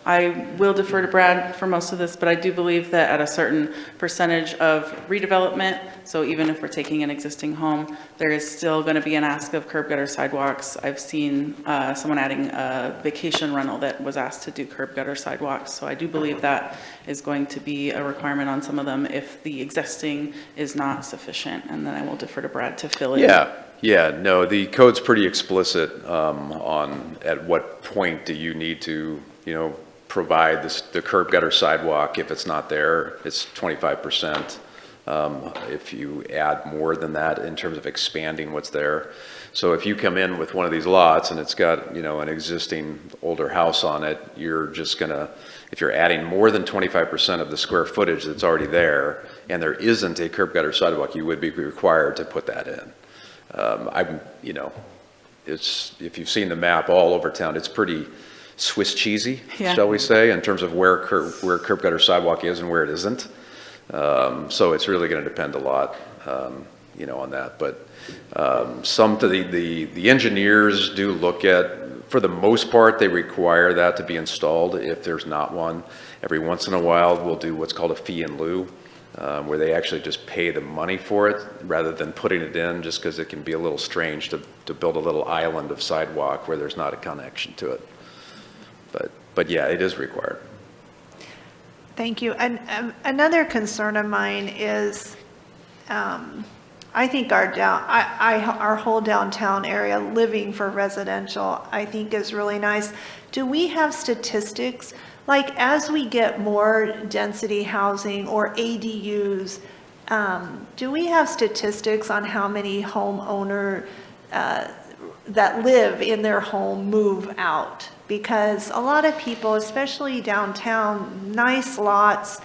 Speaker 19: I will defer to Brad for most of this, but I do believe that at a certain percentage of redevelopment, so even if we're taking an existing home, there is still going to be an ask of curb gutter sidewalks. I've seen someone adding a vacation rental that was asked to do curb gutter sidewalks, so I do believe that is going to be a requirement on some of them if the existing is not sufficient, and then I will defer to Brad to fill in.
Speaker 3: Yeah, no, the code's pretty explicit on at what point do you need to, provide the curb gutter sidewalk. If it's not there, it's 25%. If you add more than that in terms of expanding what's there. So if you come in with one of these lots and it's got, an existing older house on it, you're just gonna, if you're adding more than 25% of the square footage that's already there, and there isn't a curb gutter sidewalk, you would be required to put that in. If you've seen the map all over town, it's pretty Swiss cheesy, shall we say, in terms of where curb gutter sidewalk is and where it isn't. So it's really going to depend a lot, on that. But some to the engineers do look at, for the most part, they require that to be installed if there's not one. Every once in a while, we'll do what's called a fee in lieu, where they actually just pay the money for it rather than putting it in, just because it can be a little strange to build a little island of sidewalk where there's not a connection to it. But yeah, it is required.
Speaker 12: Thank you. And another concern of mine is, I think our whole downtown area, living for residential, I think is really nice. Do we have statistics, like as we get more density housing or ADUs, do we have statistics on how many homeowners that live in their home move out? Because a lot of people, especially downtown, nice lots,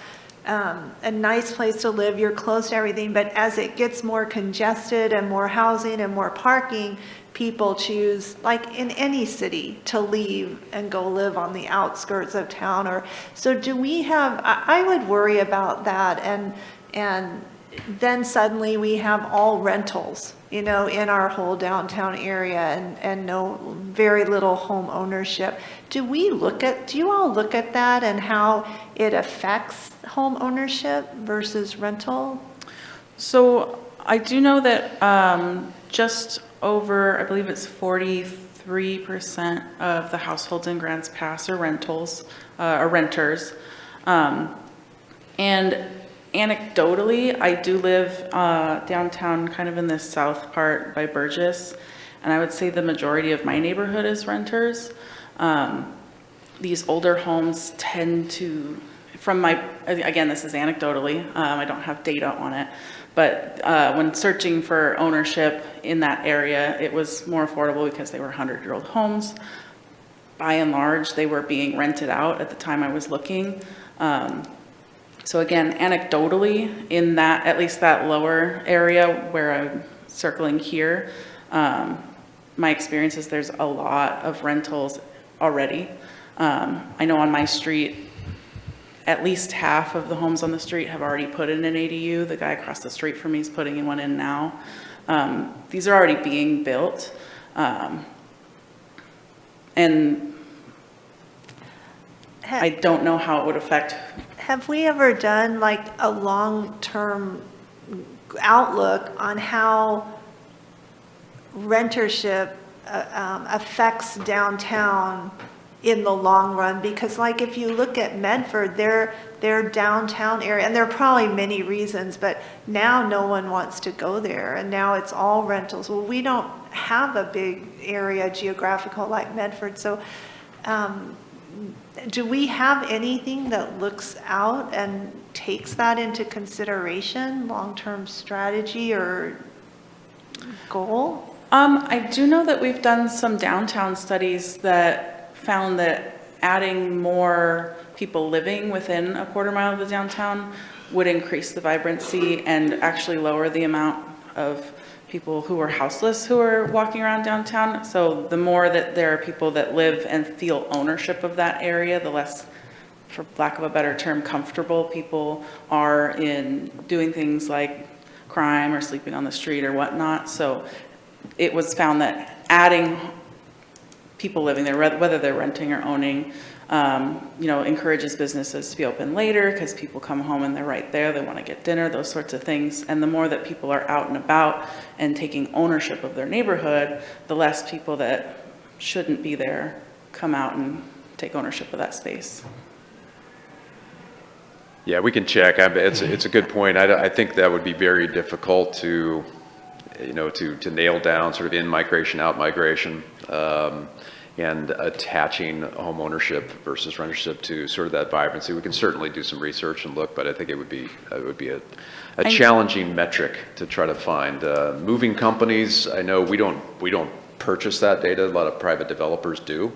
Speaker 12: a nice place to live, you're close to everything, but as it gets more congested and more housing and more parking, people choose, like in any city, to leave and go live on the outskirts of town. So do we have, I would worry about that, and then suddenly we have all rentals, in our whole downtown area and very little home ownership. Do you all look at that and how it affects home ownership versus rental?
Speaker 19: So I do know that just over, I believe it's 43% of the households in Grants Pass are rentals, are renters. And anecdotally, I do live downtown, kind of in the south part by Burgess, and I would say the majority of my neighborhood is renters. These older homes tend to, again, this is anecdotally, I don't have data on it, but when searching for ownership in that area, it was more affordable because they were 100-year-old homes. By and large, they were being rented out at the time I was looking. So again, anecdotally, in that, at least that lower area where I'm circling here, my experience is there's a lot of rentals already. I know on my street, at least half of the homes on the street have already put in an ADU. The guy across the street from me is putting one in now. These are already being built. And I don't know how it would affect.
Speaker 12: Have we ever done like a long-term outlook on how rentership affects downtown in the long run? Because like if you look at Medford, their downtown area, and there are probably many reasons, but now no one wants to go there, and now it's all rentals. Well, we don't have a big area geographical like Medford, so do we have anything that looks out and takes that into consideration, long-term strategy or goal?
Speaker 19: I do know that we've done some downtown studies that found that adding more people living within a quarter mile of the downtown would increase the vibrancy and actually lower the amount of people who are houseless who are walking around downtown. So the more that there are people that live and feel ownership of that area, the less, for lack of a better term, comfortable people are in doing things like crime or sleeping on the street or whatnot. So it was found that adding people living there, whether they're renting or owning, encourages businesses to be open later because people come home and they're right there, they want to get dinner, those sorts of things. And the more that people are out and about and taking ownership of their neighborhood, the less people that shouldn't be there come out and take ownership of that space.
Speaker 3: Yeah, we can check. It's a good point. I think that would be very difficult to nail down sort of in migration, out migration, and attaching home ownership versus rentership to sort of that vibrancy. We can certainly do some research and look, but I think it would be a challenging metric to try to find. Moving companies, I know we don't purchase that data. A lot of private developers do.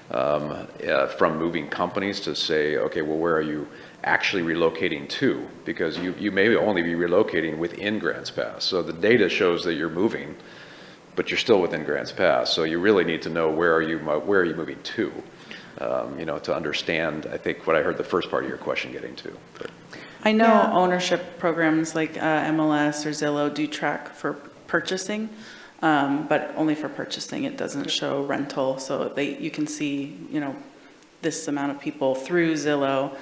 Speaker 3: From moving companies to say, okay, well, where are you actually relocating to? Because you may only be relocating within Grants Pass. So the data shows that you're moving, but you're still within Grants Pass. So you really need to know where are you moving to, to understand, I think, what I heard the first part of your question getting to. But.
Speaker 19: I know ownership programs like MLS or Zillow do track for purchasing, but only for purchasing. It doesn't show rental. So you can see, this amount of people through Zillow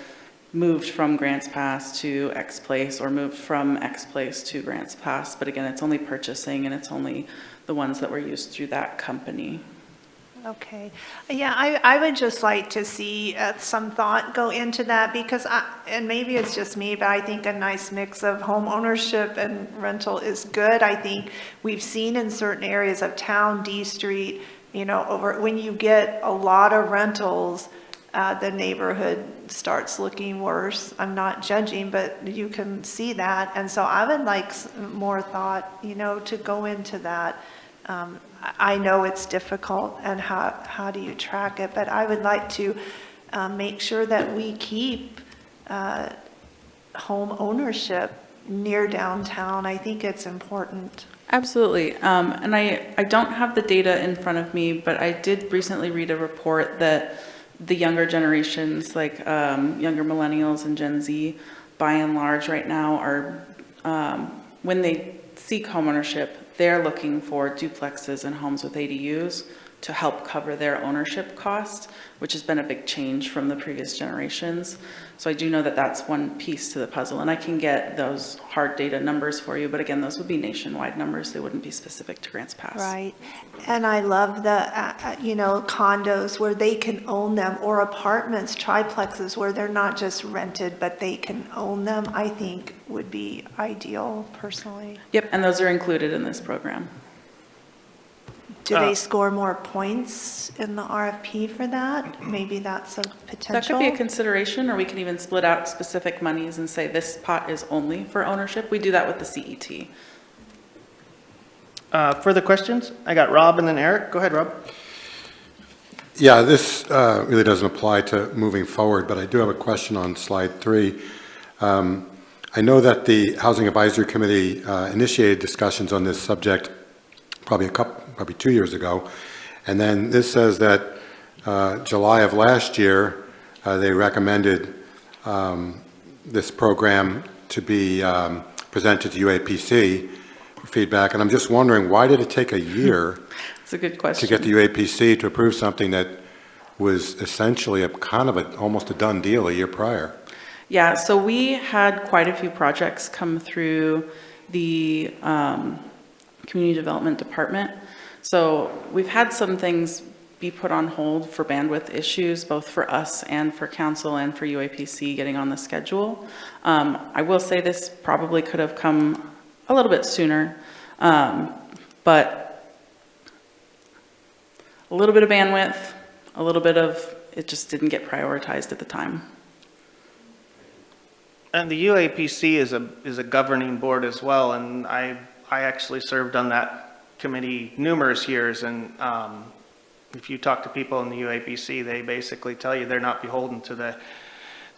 Speaker 19: moved from Grants Pass to X place or moved from X place to Grants Pass. But again, it's only purchasing and it's only the ones that were used through that company.
Speaker 12: Okay. Yeah, I would just like to see some thought go into that because, and maybe it's just me, but I think a nice mix of home ownership and rental is good. I think we've seen in certain areas of town, D Street, when you get a lot of rentals, the neighborhood starts looking worse. I'm not judging, but you can see that. And so I would like more thought, to go into that. I know it's difficult and how do you track it, but I would like to make sure that we keep home ownership near downtown. I think it's important.
Speaker 19: Absolutely. And I don't have the data in front of me, but I did recently read a report that the younger generations, like younger millennials and Gen Z, by and large right now are, when they seek homeownership, they're looking for duplexes and homes with ADUs to help cover their ownership cost, which has been a big change from the previous generations. So I do know that that's one piece to the puzzle, and I can get those hard data numbers for you, but again, those would be nationwide numbers. They wouldn't be specific to Grants Pass.
Speaker 12: Right. And I love the, condos where they can own them, or apartments, triplexes, where they're not just rented, but they can own them, I think would be ideal personally.
Speaker 19: Yep, and those are included in this program.
Speaker 12: Do they score more points in the RFP for that? Maybe that's a potential.
Speaker 19: That could be a consideration, or we can even split out specific monies and say this pot is only for ownership. We do that with the CET.
Speaker 1: Further questions? I got Rob and then Eric. Go ahead, Rob.
Speaker 11: Yeah, this really doesn't apply to moving forward, but I do have a question on slide 3. I know that the Housing Advisory Committee initiated discussions on this subject probably 2 years ago, and then this says that July of last year they recommended this program to be presented to UAPC for feedback, and I'm just wondering, why did it take a year
Speaker 19: That's a good question.
Speaker 11: to get the UAPC to approve something that was essentially almost a done deal a year prior?
Speaker 19: Yeah, so we had quite a few projects come through the Community Development Department. So we've had some things be put on hold for bandwidth issues, both for us and for council and for UAPC getting on the schedule. I will say this probably could have come a little bit sooner, but a little bit of bandwidth, a little bit of, it just didn't get prioritized at the time.
Speaker 1: And the UAPC is a governing board as well, and I actually served on that committee numerous years, and if you talk to people in the UAPC, they basically tell you they're not beholden to the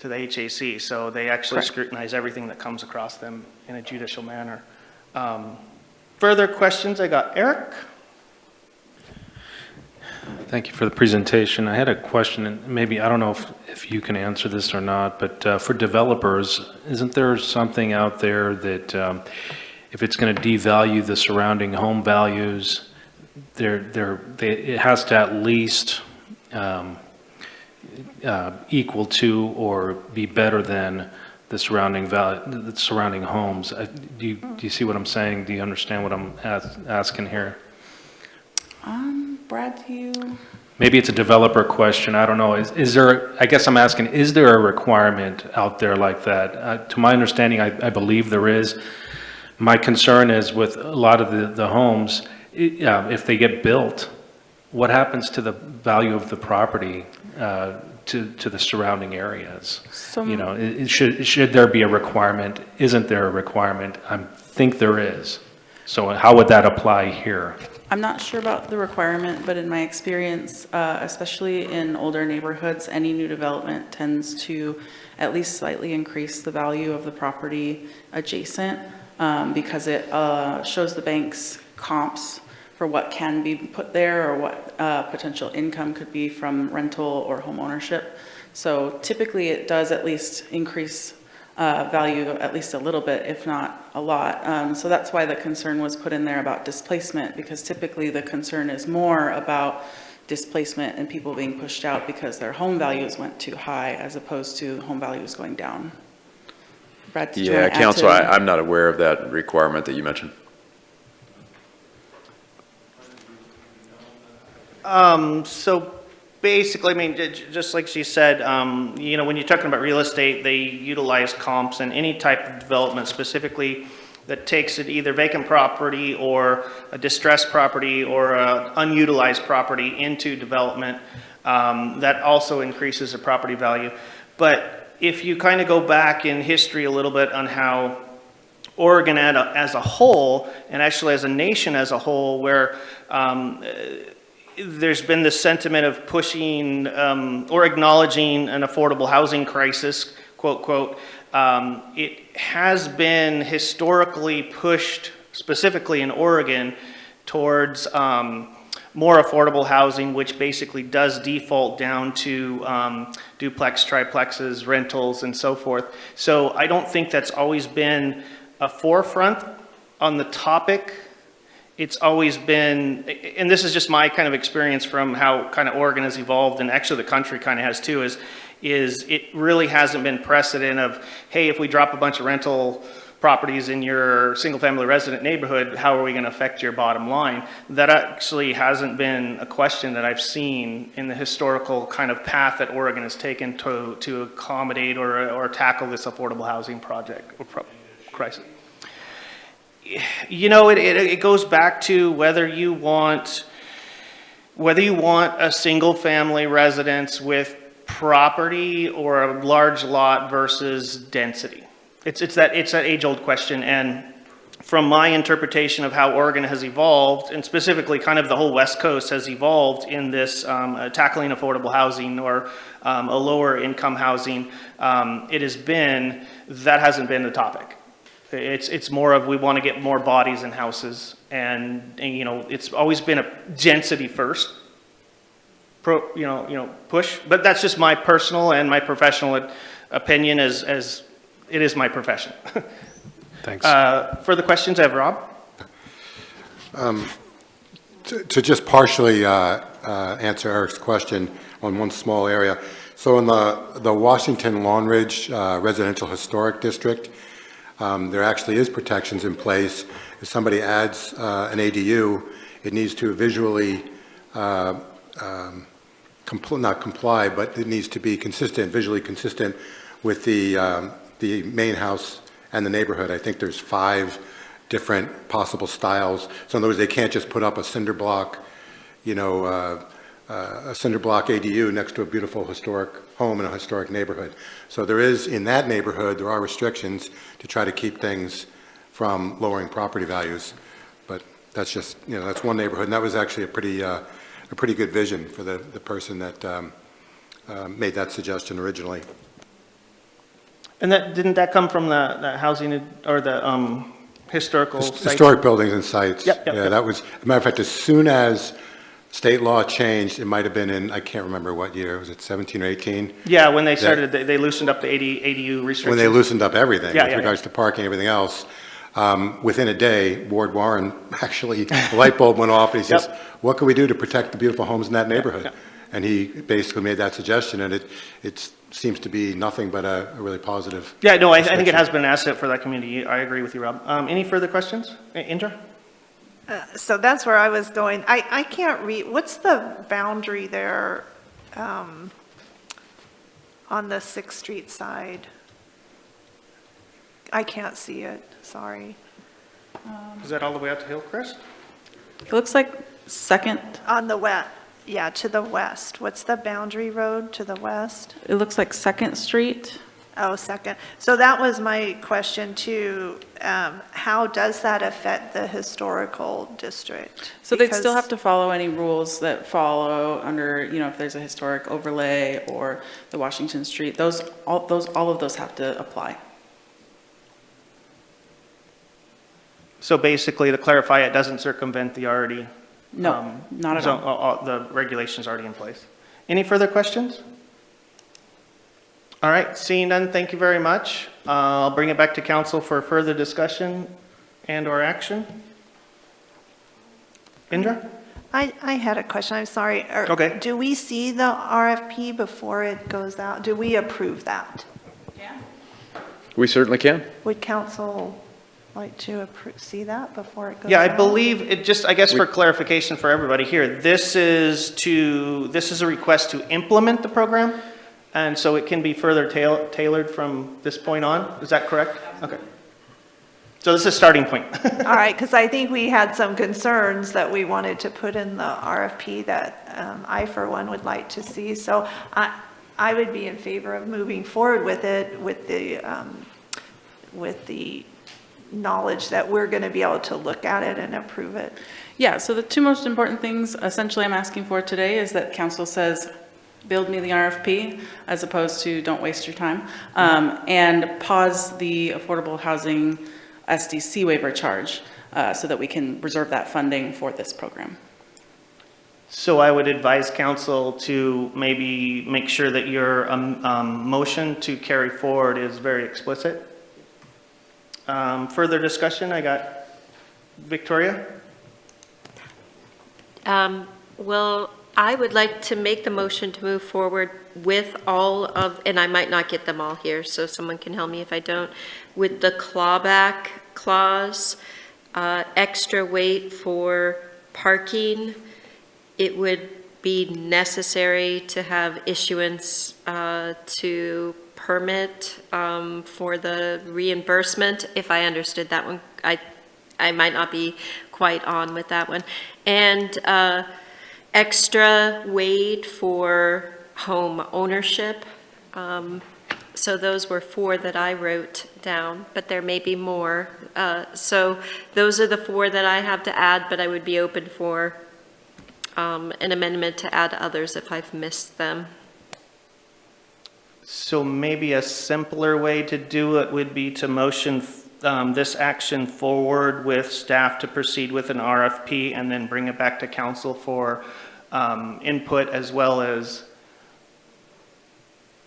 Speaker 1: HAC, so they actually
Speaker 19: Correct.
Speaker 1: scrutinize everything that comes across them in a judicial manner. Further questions? I got Eric.
Speaker 16: Thank you for the presentation. I had a question, and maybe, I don't know if you can answer this or not, but for developers, isn't there something out there that if it's going to devalue the surrounding home values, it has to at least equal to or be better than the surrounding homes. Do you see what I'm saying? Do you understand what I'm asking here?
Speaker 19: Brad, do you?
Speaker 16: Maybe it's a developer question, I don't know. Is there, I guess I'm asking, is there a requirement out there like that? To my understanding, I believe there is. My concern is with a lot of the homes, if they get built, what happens to the value of the property to the surrounding areas? You know, should there be a requirement? Isn't there a requirement? I think there is. So how would that apply here?
Speaker 19: I'm not sure about the requirement, but in my experience, especially in older neighborhoods, any new development tends to at least slightly increase the value of the property adjacent because it shows the bank's comps for what can be put there or what potential income could be from rental or home ownership. So typically it does at least increase value at least a little bit, if not a lot. So that's why the concern was put in there about displacement, because typically the concern is more about displacement and people being pushed out because their home values went too high as opposed to home values going down. Brad, did you want to add
Speaker 3: Council,
Speaker 19: to-
Speaker 3: I'm not aware of that requirement that you mentioned.
Speaker 1: So basically, I mean, just like she said, you know, when you're talking about real estate, they utilize comps, and any type of development specifically that takes it either vacant property or a distressed property or a unutilized property into development, that also increases the property value. But if you kind of go back in history a little bit on how Oregon as a whole, and actually as a nation as a whole, where there's been this sentiment of pushing or acknowledging an affordable housing crisis, quote, quote. It has been historically pushed, specifically in Oregon, towards more affordable housing, which basically does default down to duplex, triplexes, rentals, and so forth. So I don't think that's always been a forefront on the topic. It's always been, and this is just my kind of experience from how kind of Oregon has evolved, and actually the country kind of has too, is it really hasn't been precedent of, hey, if we drop a bunch of rental properties in your single-family resident neighborhood, how are we going to affect your bottom line? That actually hasn't been a question that I've seen in the historical kind of path that Oregon has taken to accommodate or tackle this affordable housing project or crisis. You know, it goes back to whether you want a single-family residence with property or a large lot versus density. It's that age-old question, and from my interpretation of how Oregon has evolved, and specifically kind of the whole West Coast has evolved in this tackling affordable housing or a lower income housing, it has been, that hasn't been the topic. It's more of we want to get more bodies in houses, and you know, it's always been a density first, push. But that's just my personal and my professional opinion, as it is my profession.
Speaker 16: Thanks.
Speaker 1: Further questions, I have Rob.
Speaker 11: To just partially answer Eric's question on one small area. So in the Washington Long Ridge Residential Historic District, there actually is protections in place. If somebody adds an ADU, it needs to visually not comply, but it needs to be consistent, visually consistent with the main house and the neighborhood. I think there's 5 different possible styles. So in other words, they can't just put up a cinder block, a cinder block ADU next to a beautiful historic home in a historic neighborhood. So there is, in that neighborhood, there are restrictions to try to keep things from lowering property values. But that's just, that's one neighborhood, and that was actually a pretty good vision for the person that made that suggestion originally.
Speaker 1: And didn't that come from the housing or the historical sites?
Speaker 11: Historic buildings and sites.
Speaker 1: Yep.
Speaker 11: That was, as a matter of fact, as soon as state law changed, it might have been in, I can't remember what year, was it 17 or 18?
Speaker 1: Yeah, when they started, they loosened up the ADU restrictions.
Speaker 11: When they loosened up everything
Speaker 1: with
Speaker 11: regards to parking and everything else. Within a day, Ward Warren, actually, the light bulb went off, and he says, what can we do to protect the beautiful homes in that neighborhood? And he basically made that suggestion, and it seems to be nothing but a really positive.
Speaker 1: Yeah, no, I think it has been an asset for that community. I agree with you, Rob. Any further questions? Indra?
Speaker 12: So that's where I was going. I can't read, what's the boundary there on the 6th Street side? I can't see it, sorry.
Speaker 1: Is that all the way out to Hillcrest?
Speaker 19: It looks like Second.
Speaker 12: On the west, yeah, to the west. What's the boundary road to the west?
Speaker 19: It looks like Second Street.
Speaker 12: Oh, Second. So that was my question too. How does that affect the historical district?
Speaker 19: So they'd still
Speaker 12: Because-
Speaker 19: have to follow any rules that follow under, if there's a historic overlay or the Washington Street, all of those have to apply.
Speaker 1: So basically, to clarify, it doesn't circumvent the already.
Speaker 19: No, not at all.
Speaker 1: The regulations already in place. Any further questions? All right, seeing none, thank you very much. I'll bring it back to council for further discussion and/or action. Indra?
Speaker 12: I had a question, I'm sorry.
Speaker 1: Okay.
Speaker 12: Do we see the RFP before it goes out? Do we approve that?
Speaker 3: We certainly can.
Speaker 12: Would council like to see that before it goes out?
Speaker 1: Yeah, I believe it just, I guess for clarification for everybody here, this is a request to implement the program, and so it can be further tailored from this point on. Is that correct? Okay. So this is a starting point.
Speaker 12: All right, because I think we had some concerns that we wanted to put in the RFP that I, for one, would like to see. So I would be in favor of moving forward with it with the knowledge that we're going to be able to look at it and approve it.
Speaker 19: Yeah, so the two most important things essentially I'm asking for today is that council says, build me the RFP, as opposed to don't waste your time, and pause the affordable housing SDC waiver charge so that we can reserve that funding for this program.
Speaker 1: So I would advise council to maybe make sure that your motion to carry forward is very explicit. Further discussion, I got Victoria.
Speaker 14: Well, I would like to make the motion to move forward with all of, and I might not get them all here, so someone can help me if I don't, with the clawback clause, extra weight for parking. It would be necessary to have issuance to permit for the reimbursement, if I understood that one. I might not be quite on with that one. And extra weight for home ownership. So those were 4 that I wrote down, but there may be more. So those are the 4 that I have to add, but I would be open for an amendment to add others if I've missed them.
Speaker 1: So maybe a simpler way to do it would be to motion this action forward with staff to proceed with an RFP and then bring it back to council for input as well as,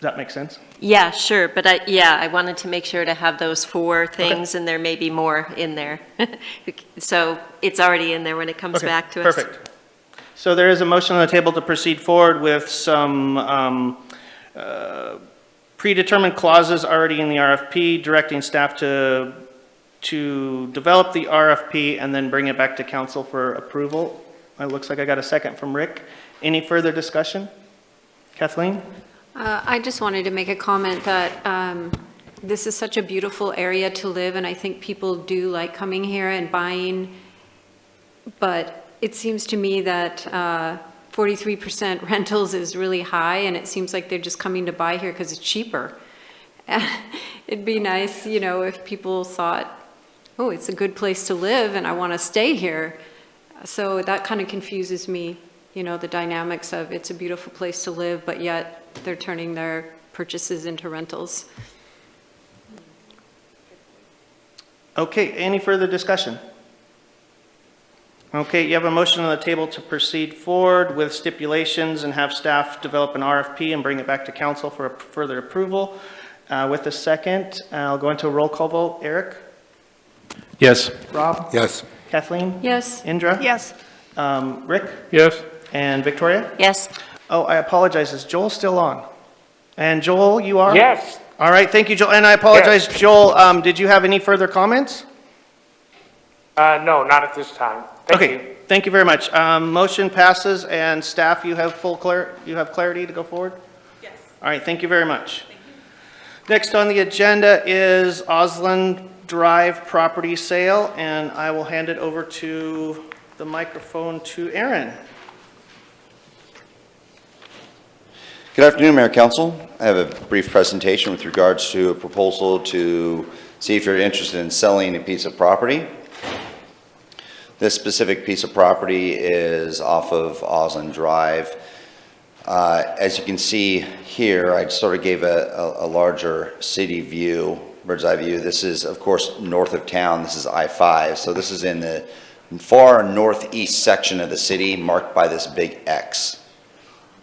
Speaker 1: does that make sense?
Speaker 14: Yeah, sure, but I wanted to make sure to have those 4 things, and there may be more in there. So it's already in there when it comes back to us.
Speaker 1: Perfect. So there is a motion on the table to proceed forward with some predetermined clauses already in the RFP, directing staff to develop the RFP and then bring it back to council for approval. It looks like I got a second from Rick. Any further discussion? Kathleen?
Speaker 6: I just wanted to make a comment that this is such a beautiful area to live, and I think people do like coming here and buying, but it seems to me that 43% rentals is really high, and it seems like they're just coming to buy here because it's cheaper. It'd be nice, if people thought, oh, it's a good place to live and I want to stay here. So that kind of confuses me, the dynamics of it's a beautiful place to live, but yet they're turning their purchases into rentals.
Speaker 1: Okay, any further discussion? Okay, you have a motion on the table to proceed forward with stipulations and have staff develop an RFP and bring it back to council for further approval. With a second, I'll go into a roll call vote. Eric?
Speaker 16: Yes.
Speaker 1: Rob?
Speaker 11: Yes.
Speaker 1: Kathleen?
Speaker 6: Yes.
Speaker 1: Indra?
Speaker 12: Yes.
Speaker 1: Rick?
Speaker 5: Yes?
Speaker 1: And Victoria?
Speaker 14: Yes.
Speaker 1: Oh, I apologize, is Joel still on? And Joel, you are?
Speaker 15: Yes.
Speaker 1: All right, thank you, Joel, and I apologize, Joel, did you have any further comments?
Speaker 15: No, not at this time. Thank you.
Speaker 1: Okay, thank you very much. Motion passes, and staff, you have you have clarity to go forward? Yes. All right, thank you very much. Next on the agenda is Ausland Drive property sale, and I will hand it over to the microphone to Aaron.
Speaker 13: Good afternoon, Mayor Council. I have a brief presentation with regards to a proposal to see if you're interested in selling a piece of property. This specific piece of property is off of Ausland Drive. As you can see here, I sort of gave a larger city view, bird's eye view. This is, of course, north of town. This is I-5. So this is in the far northeast section of the city, marked by this big X.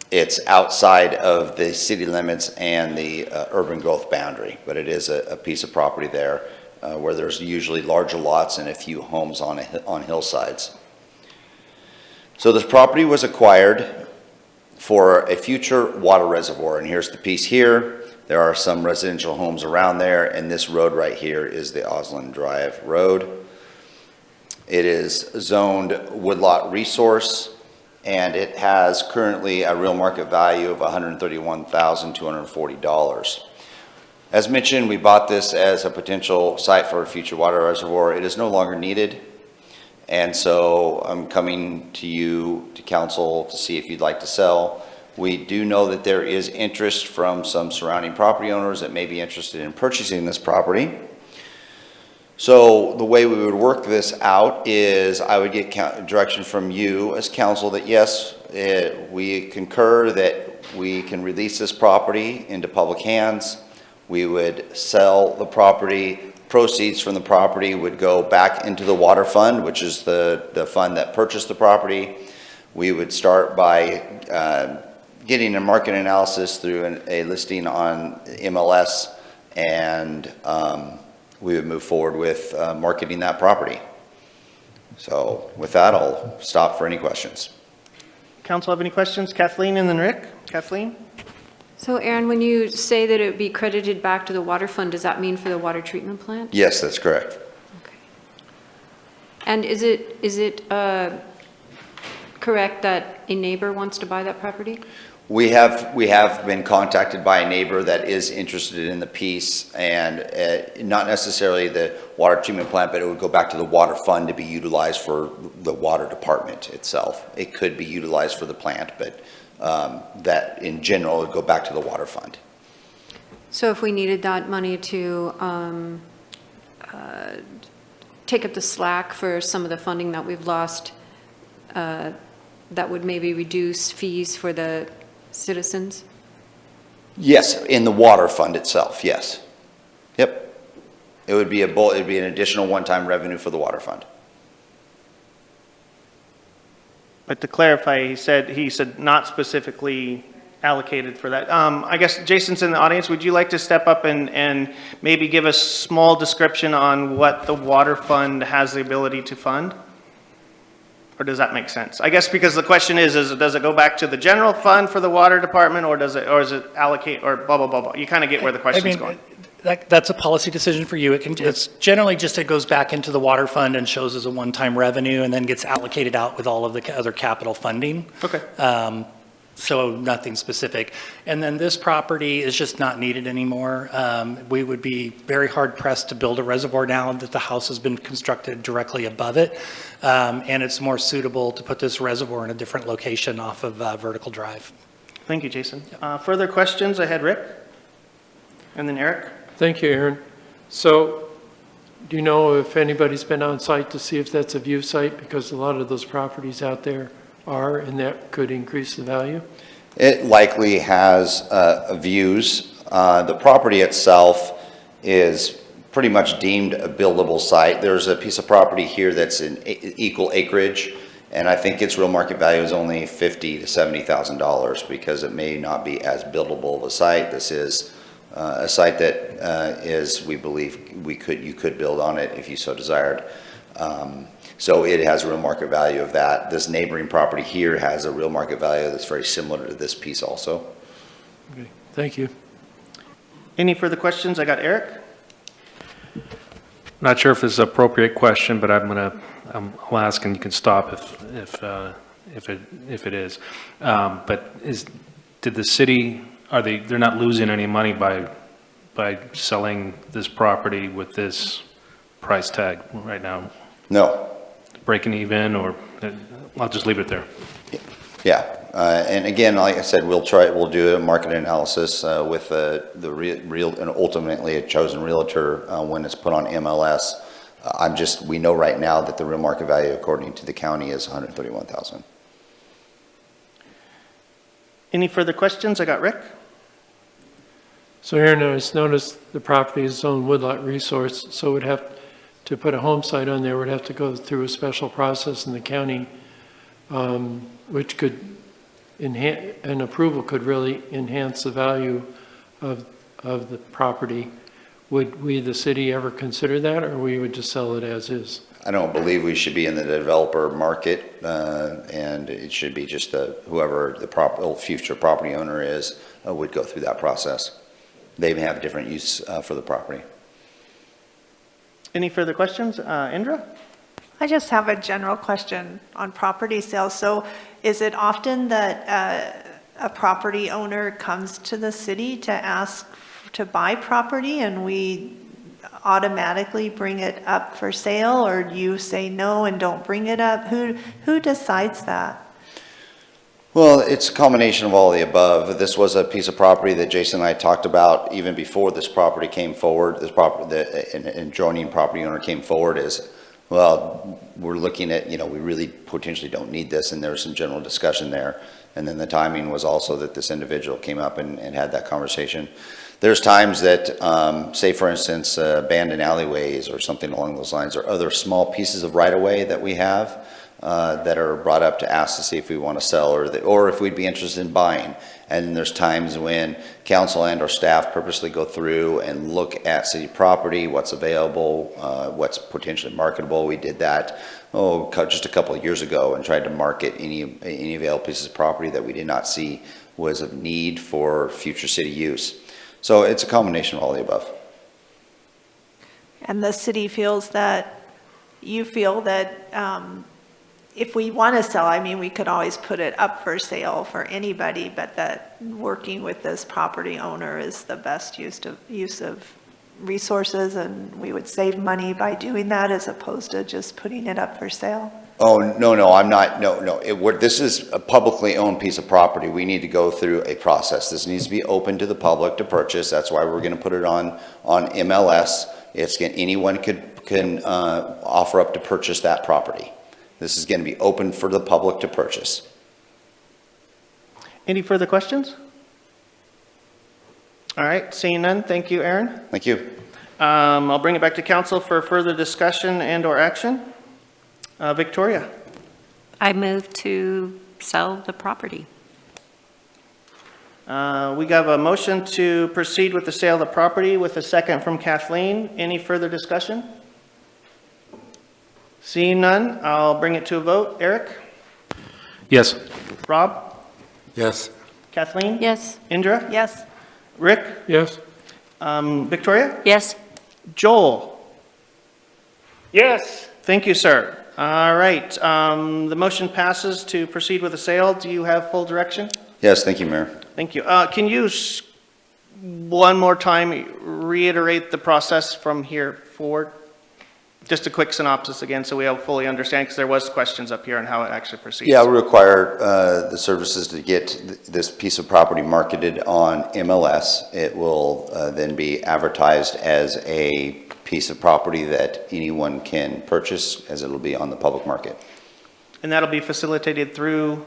Speaker 13: It's outside of the city limits and the urban growth boundary, but it is a piece of property there where there's usually larger lots and a few homes on hillsides. So this property was acquired for a future water reservoir, and here's the piece here. There are some residential homes around there, and this road right here is the Ausland Drive Road. It is zoned woodlot resource, and it has currently a real market value of $131,240. As mentioned, we bought this as a potential site for a future water reservoir. It is no longer needed, and so I'm coming to you, to council, to see if you'd like to sell. We do know that there is interest from some surrounding property owners that may be interested in purchasing this property. So the way we would work this out is I would get direction from you as council that yes, we concur that we can release this property into public hands. We would sell the property. Proceeds from the property would go back into the water fund, which is the fund that purchased the property. We would start by getting a market analysis through a listing on MLS, and we would move forward with marketing that property. So with that, I'll stop for any questions.
Speaker 1: Council have any questions? Kathleen and then Rick. Kathleen?
Speaker 6: So Aaron, when you say that it would be credited back to the water fund, does that mean for the water treatment plant?
Speaker 13: Yes, that's correct.
Speaker 6: Okay. And is it correct that a neighbor wants to buy that property?
Speaker 13: We have been contacted by a neighbor that is interested in the piece, and not necessarily the water treatment plant, but it would go back to the water fund to be utilized for the water department itself. It could be utilized for the plant, but that in general would go back to the water fund.
Speaker 6: So if we needed that money to take up the slack for some of the funding that we've lost, that would maybe reduce fees for the citizens?
Speaker 13: Yes, in the water fund itself, yes. Yep. It would be it'd be an additional one-time revenue for the water fund.
Speaker 1: But to clarify, he said not specifically allocated for that. I guess Jason's in the audience. Would you like to step up and maybe give a small description on what the water fund has the ability to fund? Or does that make sense? I guess because the question is does it go back to the general fund for the water department, or is it allocate, or blah, blah, blah, blah? You kind of get where the question's going.
Speaker 20: That's a policy decision for you. It's generally just, it goes back into the water fund and shows as a one-time revenue and then gets allocated out with all of the other capital funding.
Speaker 1: Okay.
Speaker 20: So nothing specific. And then this property is just not needed anymore. We would be very hard pressed to build a reservoir now that the house has been constructed directly above it. And it's more suitable to put this reservoir in a different location off of Vertical Drive.
Speaker 1: Thank you, Jason. Further questions? I had Rick and then Eric.
Speaker 5: Thank you, Aaron. So do you know if anybody's been on site to see if that's a view site? Because a lot of those properties out there are, and that could increase the value?
Speaker 13: It likely has views. The property itself is pretty much deemed a buildable site. There's a piece of property here that's in equal acreage, and I think its real market value is only $50,000 to $70,000 because it may not be as buildable of a site. This is a site that is, we believe you could build on it if you so desired. So it has a real market value of that. This neighboring property here has a real market value that's very similar to this piece also.
Speaker 5: Okay, thank you.
Speaker 1: Any further questions? I got Eric.
Speaker 16: Not sure if this is an appropriate question, but I'll ask and you can stop if it is. But did the city, they're not losing any money by selling this property with this price tag right now?
Speaker 13: No.
Speaker 16: Breaking even, or I'll just leave it there.
Speaker 13: Yeah, and again, like I said, we'll do a market analysis with the real and ultimately a chosen realtor when it's put on MLS. We know right now that the real market value, according to the county, is $131,000.
Speaker 1: Any further questions? I got Rick.
Speaker 5: So Aaron, I just noticed the property is zoned woodlot resource, so we'd have to put a home site on there, would have to go through a special process in the county, which could an approval could really enhance the value of the property. Would we, the city, ever consider that, or we would just sell it as is?
Speaker 13: I don't believe we should be in the developer market, and it should be just whoever the future property owner is would go through that process. They may have different use for the property.
Speaker 1: Any further questions? Indra?
Speaker 12: I just have a general question on property sales. So is it often that a property owner comes to the city to ask to buy property and we automatically bring it up for sale, or do you say no and don't bring it up? Who decides that?
Speaker 13: Well, it's a combination of all the above. This was a piece of property that Jason and I talked about even before this property came forward. This property, an adjoining property owner came forward as, well, we're looking at, we really potentially don't need this, and there was some general discussion there. And then the timing was also that this individual came up and had that conversation. There's times that, say for instance, abandoned alleyways or something along those lines, or other small pieces of right-of-way that we have that are brought up to ask to see if we want to sell or if we'd be interested in buying. And there's times when council and or staff purposely go through and look at city property, what's available, what's potentially marketable. We did that just a couple of years ago and tried to market any available pieces of property that we did not see was of need for future city use. So it's a combination of all the above.
Speaker 12: And the city feels that, you feel that if we want to sell, I mean, we could always put it up for sale for anybody, but that working with this property owner is the best use of resources, and we would save money by doing that as opposed to just putting it up for sale?
Speaker 13: Oh, no, I'm not, no. This is a publicly owned piece of property. We need to go through a process. This needs to be open to the public to purchase. That's why we're going to put it on MLS. Anyone can offer up to purchase that property. This is going to be open for the public to purchase.
Speaker 1: Any further questions? All right, seeing none, thank you, Aaron.
Speaker 13: Thank you.
Speaker 1: I'll bring it back to council for further discussion and or action. Victoria?
Speaker 14: I move to sell the property.
Speaker 1: We have a motion to proceed with the sale of the property with a second from Kathleen. Any further discussion? Seeing none, I'll bring it to a vote. Eric?
Speaker 16: Yes.
Speaker 1: Rob?
Speaker 11: Yes.
Speaker 1: Kathleen?
Speaker 14: Yes.
Speaker 1: Indra?
Speaker 12: Yes.
Speaker 1: Rick?
Speaker 5: Yes.
Speaker 1: Victoria?
Speaker 14: Yes.
Speaker 1: Joel?
Speaker 15: Yes.
Speaker 1: Thank you, sir. All right, the motion passes to proceed with the sale. Do you have full direction?
Speaker 13: Yes, thank you, Mayor.
Speaker 1: Thank you. Can you one more time reiterate the process from here forward? Just a quick synopsis again so we all fully understand, because there was questions up here on how it actually proceeds.
Speaker 13: Yeah, we require the services to get this piece of property marketed on MLS. It will then be advertised as a piece of property that anyone can purchase, as it'll be on the public market.
Speaker 1: And that'll be facilitated through?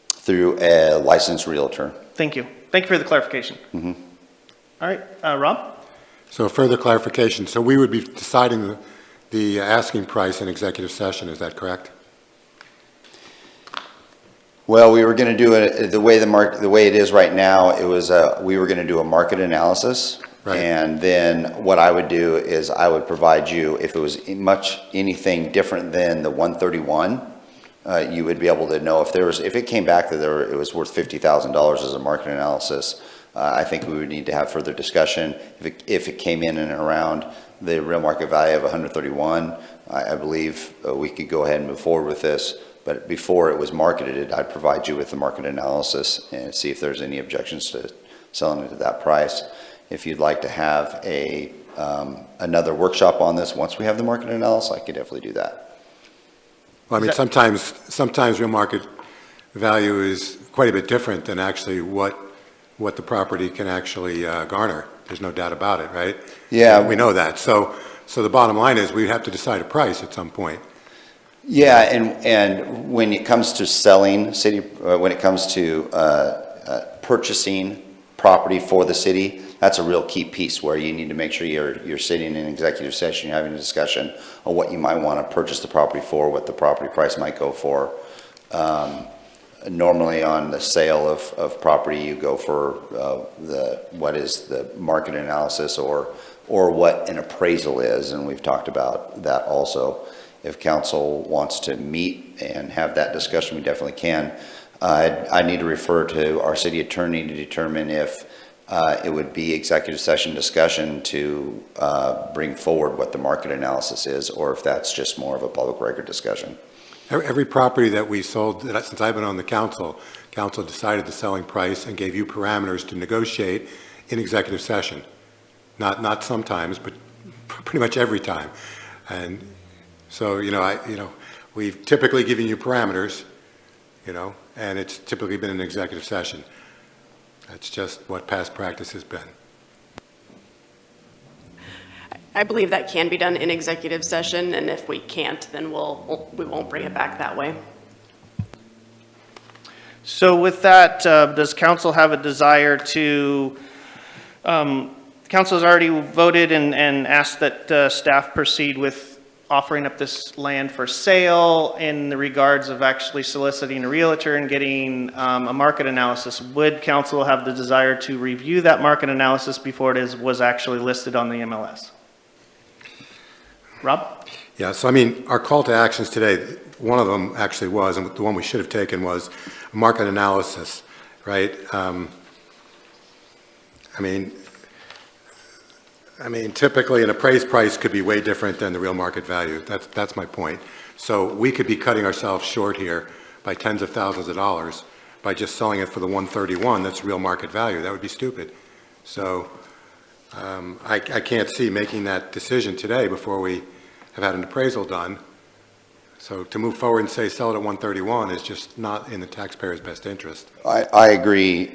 Speaker 13: Through a licensed realtor.
Speaker 1: Thank you. Thank you for the clarification.
Speaker 13: Mm-hmm.
Speaker 1: All right, Rob?
Speaker 11: So further clarification. So we would be deciding the asking price in executive session, is that correct?
Speaker 13: Well, we were going to do it the way it is right now. It was we were going to do a market analysis
Speaker 11: Right.
Speaker 13: And then what I would do is I would provide you, if it was anything different than the 131, you would be able to know if it came back that it was worth $50,000 as a market analysis. I think we would need to have further discussion. If it came in and around the real market value of 131, I believe we could go ahead and move forward with this. But before it was marketed, I'd provide you with the market analysis and see if there's any objections to selling it at that price. If you'd like to have another workshop on this once we have the market analysis, I could definitely do that.
Speaker 11: Well, I mean, sometimes real market value is quite a bit different than actually what the property can actually garner. There's no doubt about it, right?
Speaker 13: Yeah.
Speaker 11: We know that. So the bottom line is we have to decide a price at some point.
Speaker 13: Yeah, and when it comes to selling when it comes to purchasing property for the city, that's a real key piece where you need to make sure you're sitting in executive session, you're having a discussion on what you might want to purchase the property for, what the property price might go for. Normally on the sale of property, you go for what is the market analysis or what an appraisal is, and we've talked about that also. If council wants to meet and have that discussion, we definitely can. I need to refer to our city attorney to determine if it would be executive session discussion to bring forward what the market analysis is, or if that's just more of a public record discussion.
Speaker 11: Every property that we sold, since I've been on the council decided the selling price and gave you parameters to negotiate in executive session. Not sometimes, but pretty much every time. And so, we've typically given you parameters, and it's typically been an executive session. That's just what past practice has been.
Speaker 21: I believe that can be done in executive session, and if we can't, then we won't bring it back that way.
Speaker 1: So with that, does council have a desire to, council has already voted and asked that staff proceed with offering up this land for sale in the regards of actually soliciting a realtor and getting a market analysis. Would council have the desire to review that market analysis before it was actually listed on the MLS? Rob?
Speaker 11: Yeah, so I mean, our call to actions today, one of them actually was, and the one we should have taken was a market analysis, right? I mean, typically an appraised price could be way different than the real market value. That's my point. So we could be cutting ourselves short here by tens of thousands of dollars by just selling it for the 131. That's real market value. That would be stupid. So I can't see making that decision today before we have had an appraisal done. So to move forward and say sell it at 131 is just not in the taxpayer's best interest.
Speaker 13: I agree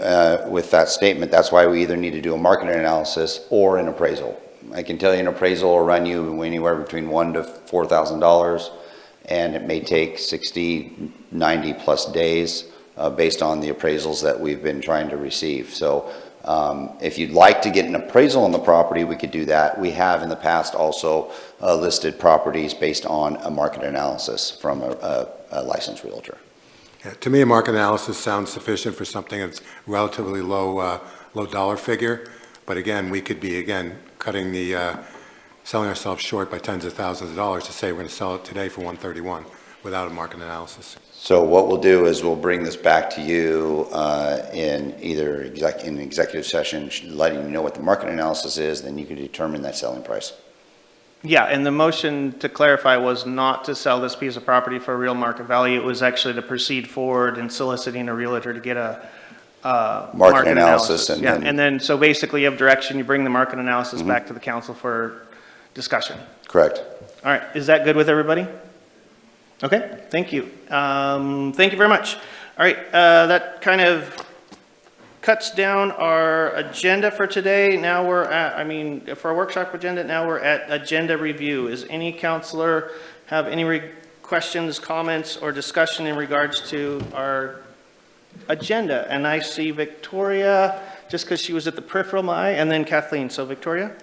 Speaker 13: with that statement. That's why we either need to do a market analysis or an appraisal. I can tell you an appraisal will run you anywhere between $1,000 to $4,000, and it may take 60, 90 plus days based on the appraisals that we've been trying to receive. So if you'd like to get an appraisal on the property, we could do that. We have in the past also listed properties based on a market analysis from a licensed realtor.
Speaker 11: Yeah, to me, a market analysis sounds sufficient for something that's relatively low dollar figure. But again, we could be, cutting selling ourselves short by tens of thousands of dollars to say we're going to sell it today for 131 without a market analysis.
Speaker 13: So what we'll do is we'll bring this back to you in either in executive session, letting you know what the market analysis is, then you can determine that selling price.
Speaker 1: Yeah, and the motion, to clarify, was not to sell this piece of property for real market value. It was actually to proceed forward in soliciting a realtor to get a market analysis. And then so basically you have direction, you bring the market analysis back to the council for discussion.
Speaker 13: Correct.
Speaker 1: All right, is that good with everybody? Okay, thank you. Thank you very much. All right, that kind of cuts down our agenda for today. Now we're at, for our workshop agenda, now we're at agenda review. Is any counselor have any questions, comments, or discussion in regards to our agenda? And I see Victoria, just because she was at the peripheral of my eye, and then Kathleen. So Victoria?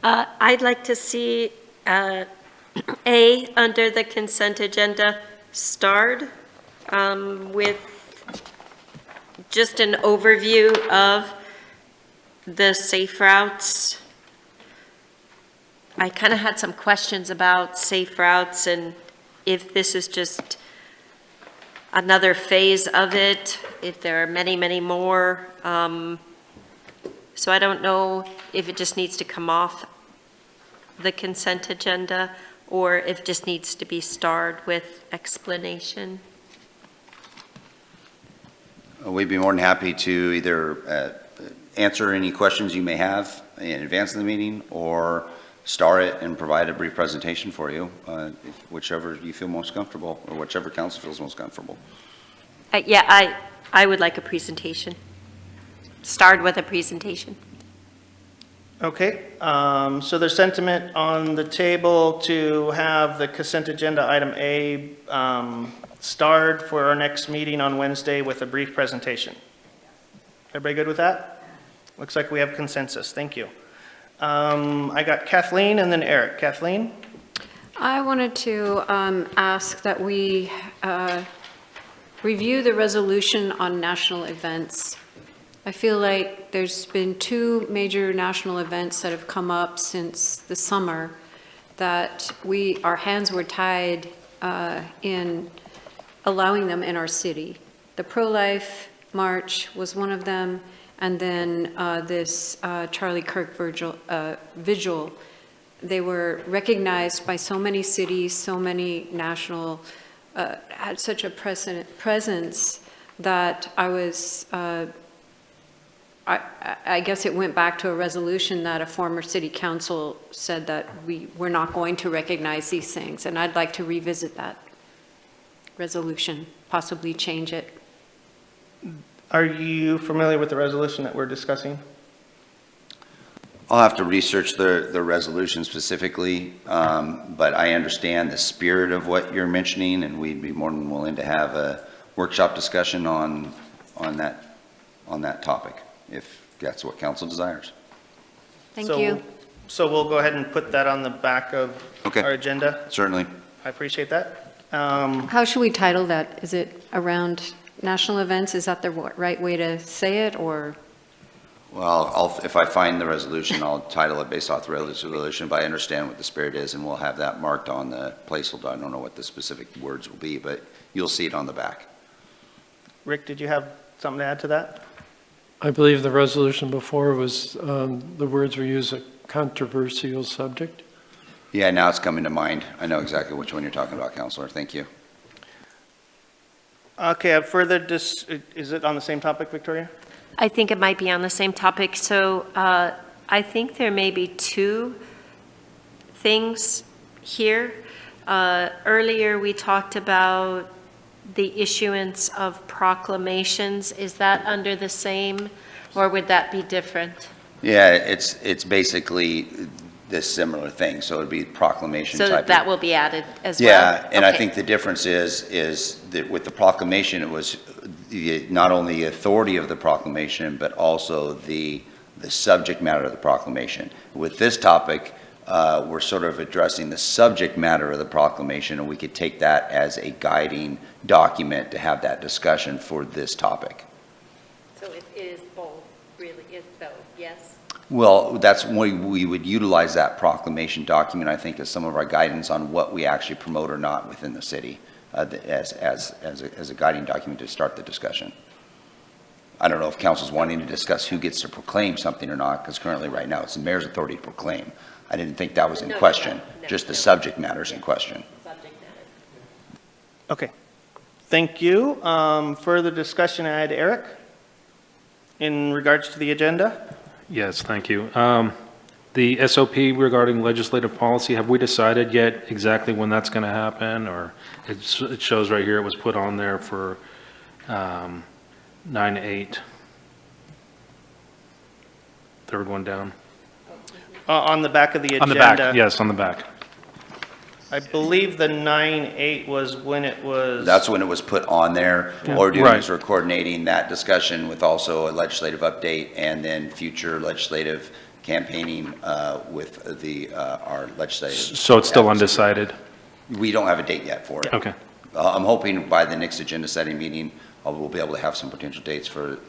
Speaker 14: I'd like to see A, under the consent agenda, starred with just an overview of the safe routes, I kind of had some questions about safe routes and if this is just another phase of it, if there are many, many more. So I don't know if it just needs to come off the consent agenda or if it just needs to be starred with explanation.
Speaker 13: We'd be more than happy to either answer any questions you may have in advance of the meeting or star it and provide a brief presentation for you, whichever you feel most comfortable or whichever council feels most comfortable.
Speaker 14: Yeah, I would like a presentation. Starred with a presentation.
Speaker 1: Okay, so there's sentiment on the table to have the consent agenda item A starred for our next meeting on Wednesday with a brief presentation. Everybody good with that? Looks like we have consensus. Thank you. I got Kathleen and then Eric. Kathleen?
Speaker 6: I wanted to ask that we review the resolution on national events. I feel like there's been 2 major national events that have come up since the summer that our hands were tied in allowing them in our city. The pro-life march was one of them, and then this Charlie Kirk vigil. They were recognized by so many cities, so many national, had such a presence that I was, I guess it went back to a resolution that a former city council said that we're not going to recognize these things, and I'd like to revisit that resolution, possibly change it.
Speaker 1: Are you familiar with the resolution that we're discussing?
Speaker 13: I'll have to research the resolution specifically, but I understand the spirit of what you're mentioning, and we'd be more than willing to have a workshop discussion on that topic, if that's what council desires.
Speaker 6: Thank you.
Speaker 1: So we'll go ahead and put that on the back of our agenda?
Speaker 13: Certainly.
Speaker 1: I appreciate that.
Speaker 6: How should we title that? Is it around national events? Is that the right way to say it, or?
Speaker 13: Well, if I find the resolution, I'll title it based off the resolution, but I understand what the spirit is, and we'll have that marked on the placeholder. I don't know what the specific words will be, but you'll see it on the back.
Speaker 1: Rick, did you have something to add to that?
Speaker 5: I believe the resolution before was, the words were used, a controversial subject.
Speaker 13: Yeah, now it's coming to mind. I know exactly which one you're talking about, Counselor. Thank you.
Speaker 1: Okay, is it on the same topic, Victoria?
Speaker 14: I think it might be on the same topic. So I think there may be 2 things here. Earlier, we talked about the issuance of proclamations. Is that under the same, or would that be different?
Speaker 13: Yeah, it's basically this similar thing. So it'd be proclamation type.
Speaker 14: So that will be added as well?
Speaker 13: Yeah, and
Speaker 14: okay.
Speaker 13: I think the difference is that with the proclamation, it was not only the authority of the proclamation, but also the subject matter of the proclamation. With this topic, we're sort of addressing the subject matter of the proclamation, and we could take that as a guiding document to have that discussion for this topic.
Speaker 14: So it is both, really is both, yes?
Speaker 13: Well, that's when we would utilize that proclamation document, I think, as some of our guidance on what we actually promote or not within the city, as a guiding document to start the discussion. I don't know if council's wanting to discuss who gets to proclaim something or not, because currently right now it's the mayor's authority to proclaim. I didn't think that was in question, just the subject matters in question.
Speaker 14: Subject matter.
Speaker 1: Okay, thank you. Further discussion, I had Eric in regards to the agenda.
Speaker 16: Yes, thank you. The SOP regarding legislative policy, have we decided yet exactly when that's going to happen? Or it shows right here it was put on there for 9/8. Third one down.
Speaker 1: On the back of the agenda.
Speaker 16: On the back, yes, on the back.
Speaker 1: I believe the 9/8 was when it was.
Speaker 13: That's when it was put on there.
Speaker 16: Yeah.
Speaker 13: What we're doing
Speaker 16: Right.
Speaker 13: is we're coordinating that discussion with also a legislative update and then future legislative campaigning with our legislative.
Speaker 16: So it's still undecided?
Speaker 13: We don't have a date yet for it.
Speaker 16: Okay.
Speaker 13: I'm hoping by the next agenda setting meeting, we'll be able to have some potential dates for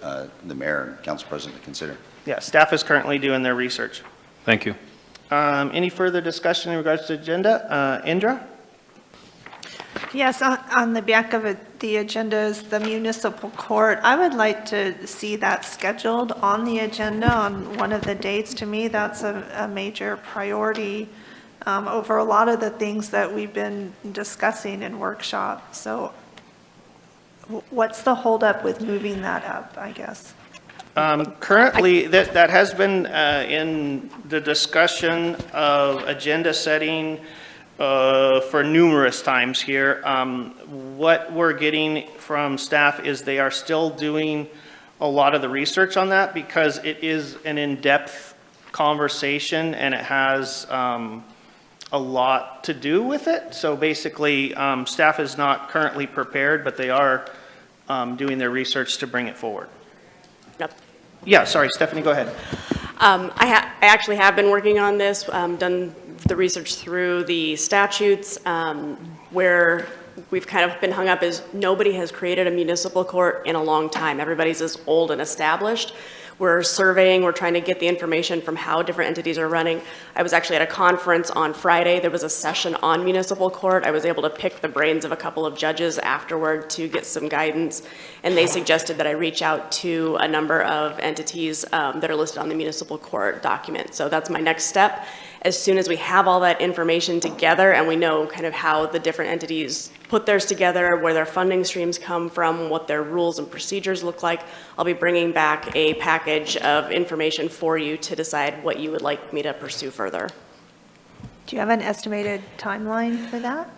Speaker 13: the mayor and council president to consider.
Speaker 1: Yeah, staff is currently doing their research.
Speaker 16: Thank you.
Speaker 1: Any further discussion in regards to agenda? Indra?
Speaker 12: Yes, on the back of the agenda is the municipal court. I would like to see that scheduled on the agenda on one of the dates. To me, that's a major priority over a lot of the things that we've been discussing in workshop. So what's the holdup with moving that up, I guess?
Speaker 1: Currently, that has been in the discussion of agenda setting for numerous times here. What we're getting from staff is they are still doing a lot of the research on that because it is an in-depth conversation and it has a lot to do with it. So basically, staff is not currently prepared, but they are doing their research to bring it forward.
Speaker 21: Yep.
Speaker 1: Yeah, sorry, Stephanie, go ahead.
Speaker 21: I actually have been working on this, done the research through the statutes. Where we've kind of been hung up is nobody has created a municipal court in a long time. Everybody's as old and established. We're surveying, we're trying to get the information from how different entities are running. I was actually at a conference on Friday. There was a session on municipal court. I was able to pick the brains of a couple of judges afterward to get some guidance. And they suggested that I reach out to a number of entities that are listed on the municipal court document. So that's my next step. As soon as we have all that information together and we know kind of how the different entities put theirs together, where their funding streams come from, what their rules and procedures look like, I'll be bringing back a package of information for you to decide what you would like me to pursue further.
Speaker 12: Do you have an estimated timeline for that?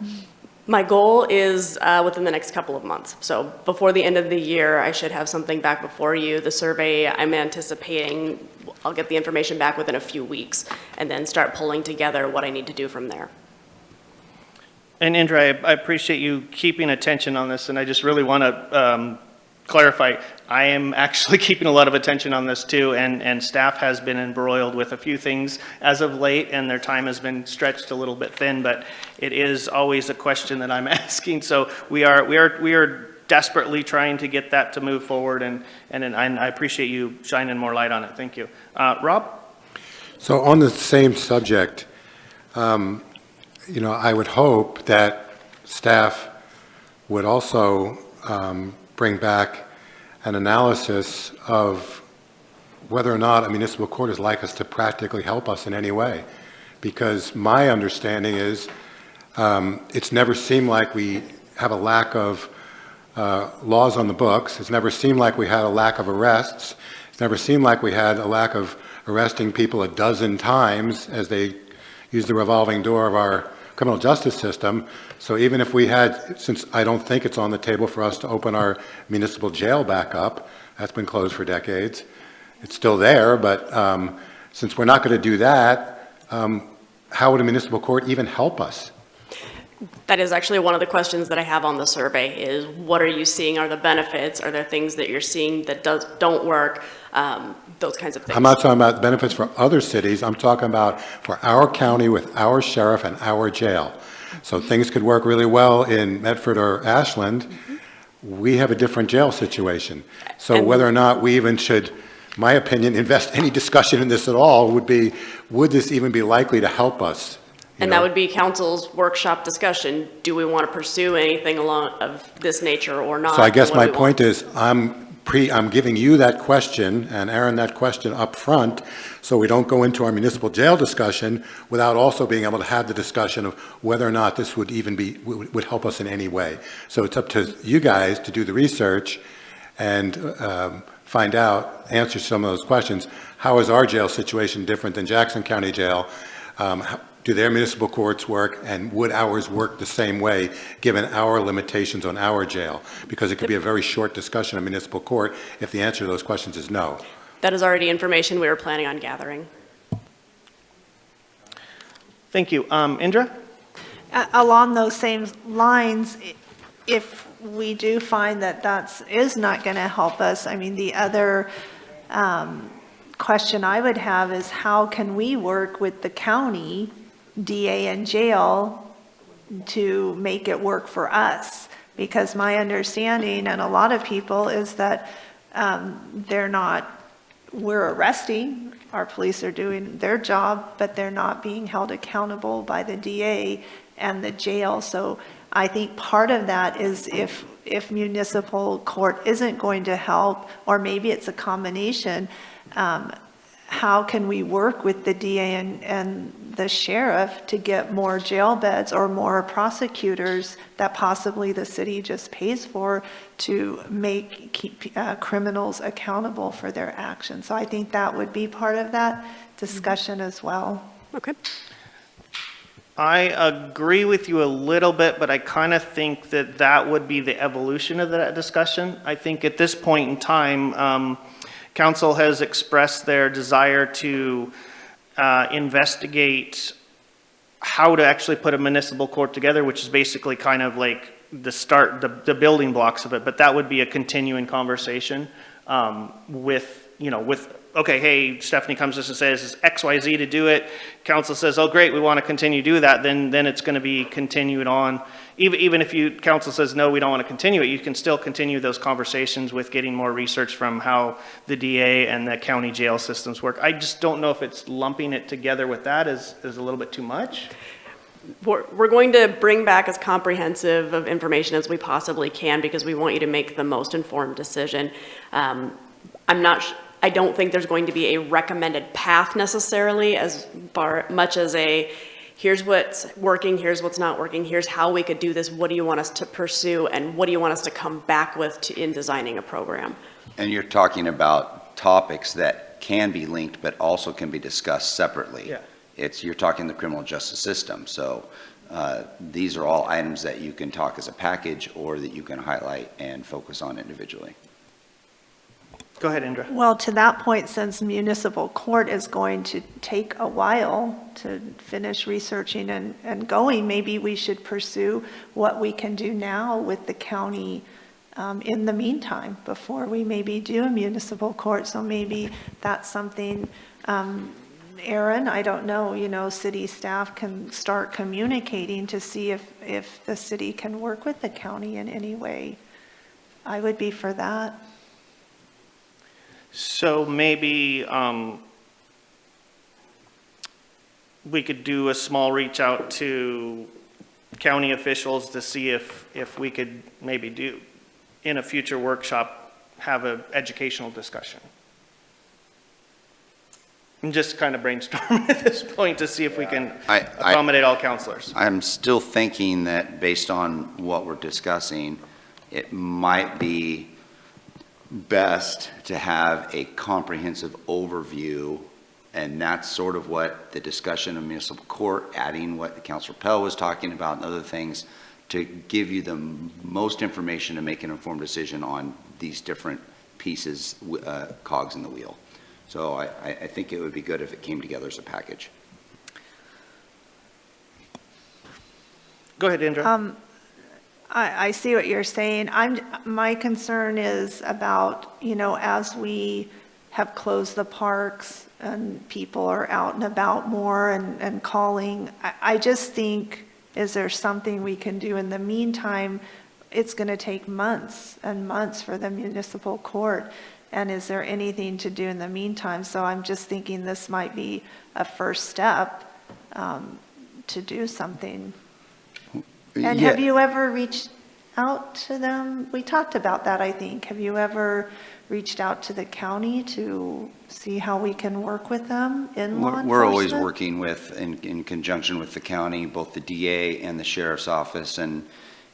Speaker 21: My goal is within the next couple of months. So before the end of the year, I should have something back before you. The survey, I'm anticipating I'll get the information back within a few weeks and then start pulling together what I need to do from there.
Speaker 1: And Indra, I appreciate you keeping attention on this, and I just really want to clarify, I am actually keeping a lot of attention on this too, and staff has been embroiled with a few things as of late, and their time has been stretched a little bit thin, but it is always a question that I'm asking, so we are desperately trying to get that to move forward, and I appreciate you shining more light on it. Thank you. Rob?
Speaker 11: So on the same subject, you know, I would hope that staff would also bring back an analysis of whether or not a municipal court is likely to practically help us in any way. Because my understanding is it's never seemed like we have a lack of laws on the books. It's never seemed like we had a lack of arrests. It's never seemed like we had a lack of arresting people a dozen times as they use the revolving door of our criminal justice system. So even if we had, since I don't think it's on the table for us to open our municipal jail back up, that's been closed for decades. It's still there, but since we're not going to do that, how would a municipal court even help us?
Speaker 21: That is actually one of the questions that I have on the survey is what are you seeing are the benefits? Are there things that you're seeing that don't work? Those kinds of things.
Speaker 11: I'm not talking about benefits for other cities. I'm talking about for our county with our sheriff and our jail. So things could work really well in Medford or Ashland. We have a different jail situation. So whether or not we even should, my opinion, invest any discussion in this at all would be, would this even be likely to help us?
Speaker 21: And that would be council's workshop discussion. Do we want to pursue anything along of this nature or not?
Speaker 11: So I guess my point is I'm giving you that question and Aaron that question up front so we don't go into our municipal jail discussion without also being able to have the discussion of whether or not this would even be, would help us in any way. So it's up to you guys to do the research and find out, answer some of those questions. How is our jail situation different than Jackson County Jail? Do their municipal courts work, and would ours work the same way, given our limitations on our jail? Because it could be a very short discussion in municipal court if the answer to those questions is no.
Speaker 21: That is already information we were planning on gathering.
Speaker 1: Thank you. Indra?
Speaker 12: Along those same lines, if we do find that is not going to help us, I mean, the other question I would have is how can we work with the county DA and jail to make it work for us? Because my understanding, and a lot of people, is that we're arresting, our police are doing their job, but they're not being held accountable by the DA and the jail. So I think part of that is if municipal court isn't going to help, or maybe it's a combination, how can we work with the DA and the sheriff to get more jail beds or more prosecutors that possibly the city just pays for to keep criminals accountable for their actions? So I think that would be part of that discussion as well.
Speaker 21: Okay.
Speaker 1: I agree with you a little bit, but I kind of think that that would be the evolution of that discussion. I think at this point in time, council has expressed their desire to investigate how to actually put a municipal court together, which is basically kind of like the building blocks of it. But that would be a continuing conversation okay, hey, Stephanie comes to us and says X, Y, Z to do it. Council says, oh, great, we want to continue to do that. Then it's going to be continued on. Even if council says, no, we don't want to continue it, you can still continue those conversations with getting more research from how the DA and the county jail systems work. I just don't know if it's lumping it together with that is a little bit too much.
Speaker 21: We're going to bring back as comprehensive of information as we possibly can because we want you to make the most informed decision. I don't think there's going to be a recommended path necessarily as much as here's what's working, here's what's not working, here's how we could do this, what do you want us to pursue, and what do you want us to come back with in designing a program.
Speaker 13: And you're talking about topics that can be linked but also can be discussed separately.
Speaker 1: Yeah.
Speaker 13: You're talking the criminal justice system. So these are all items that you can talk as a package or that you can highlight and focus on individually.
Speaker 1: Go ahead, Indra.
Speaker 12: Well, to that point, since municipal court is going to take a while to finish researching and going, maybe we should pursue what we can do now with the county in the meantime before we maybe do a municipal court. So maybe that's something, Aaron, I don't know, city staff can start communicating to see if the city can work with the county in any way. I would be for that.
Speaker 1: So maybe we could do a small reach out to county officials to see if we could maybe do, in a future workshop, have an educational discussion. And just kind of brainstorm at this point to see if we can accommodate all counselors.
Speaker 13: I'm still thinking that based on what we're discussing, it might be best to have a comprehensive overview, and that's sort of what the discussion of municipal court, adding what Councilor Pell was talking about and other things, to give you the most information to make an informed decision on these different pieces, cogs in the wheel. So I think it would be good if it came together as a package.
Speaker 1: Go ahead, Indra.
Speaker 12: I see what you're saying. My concern is about, as we have closed the parks and people are out and about more and calling, I just think, is there something we can do in the meantime? It's going to take months and months for the municipal court. And is there anything to do in the meantime? So I'm just thinking this might be a first step to do something. And have you ever reached out to them? We talked about that, I think. Have you ever reached out to the county to see how we can work with them in law enforcement?
Speaker 13: We're always working in conjunction with the county, both the DA and the sheriff's office, and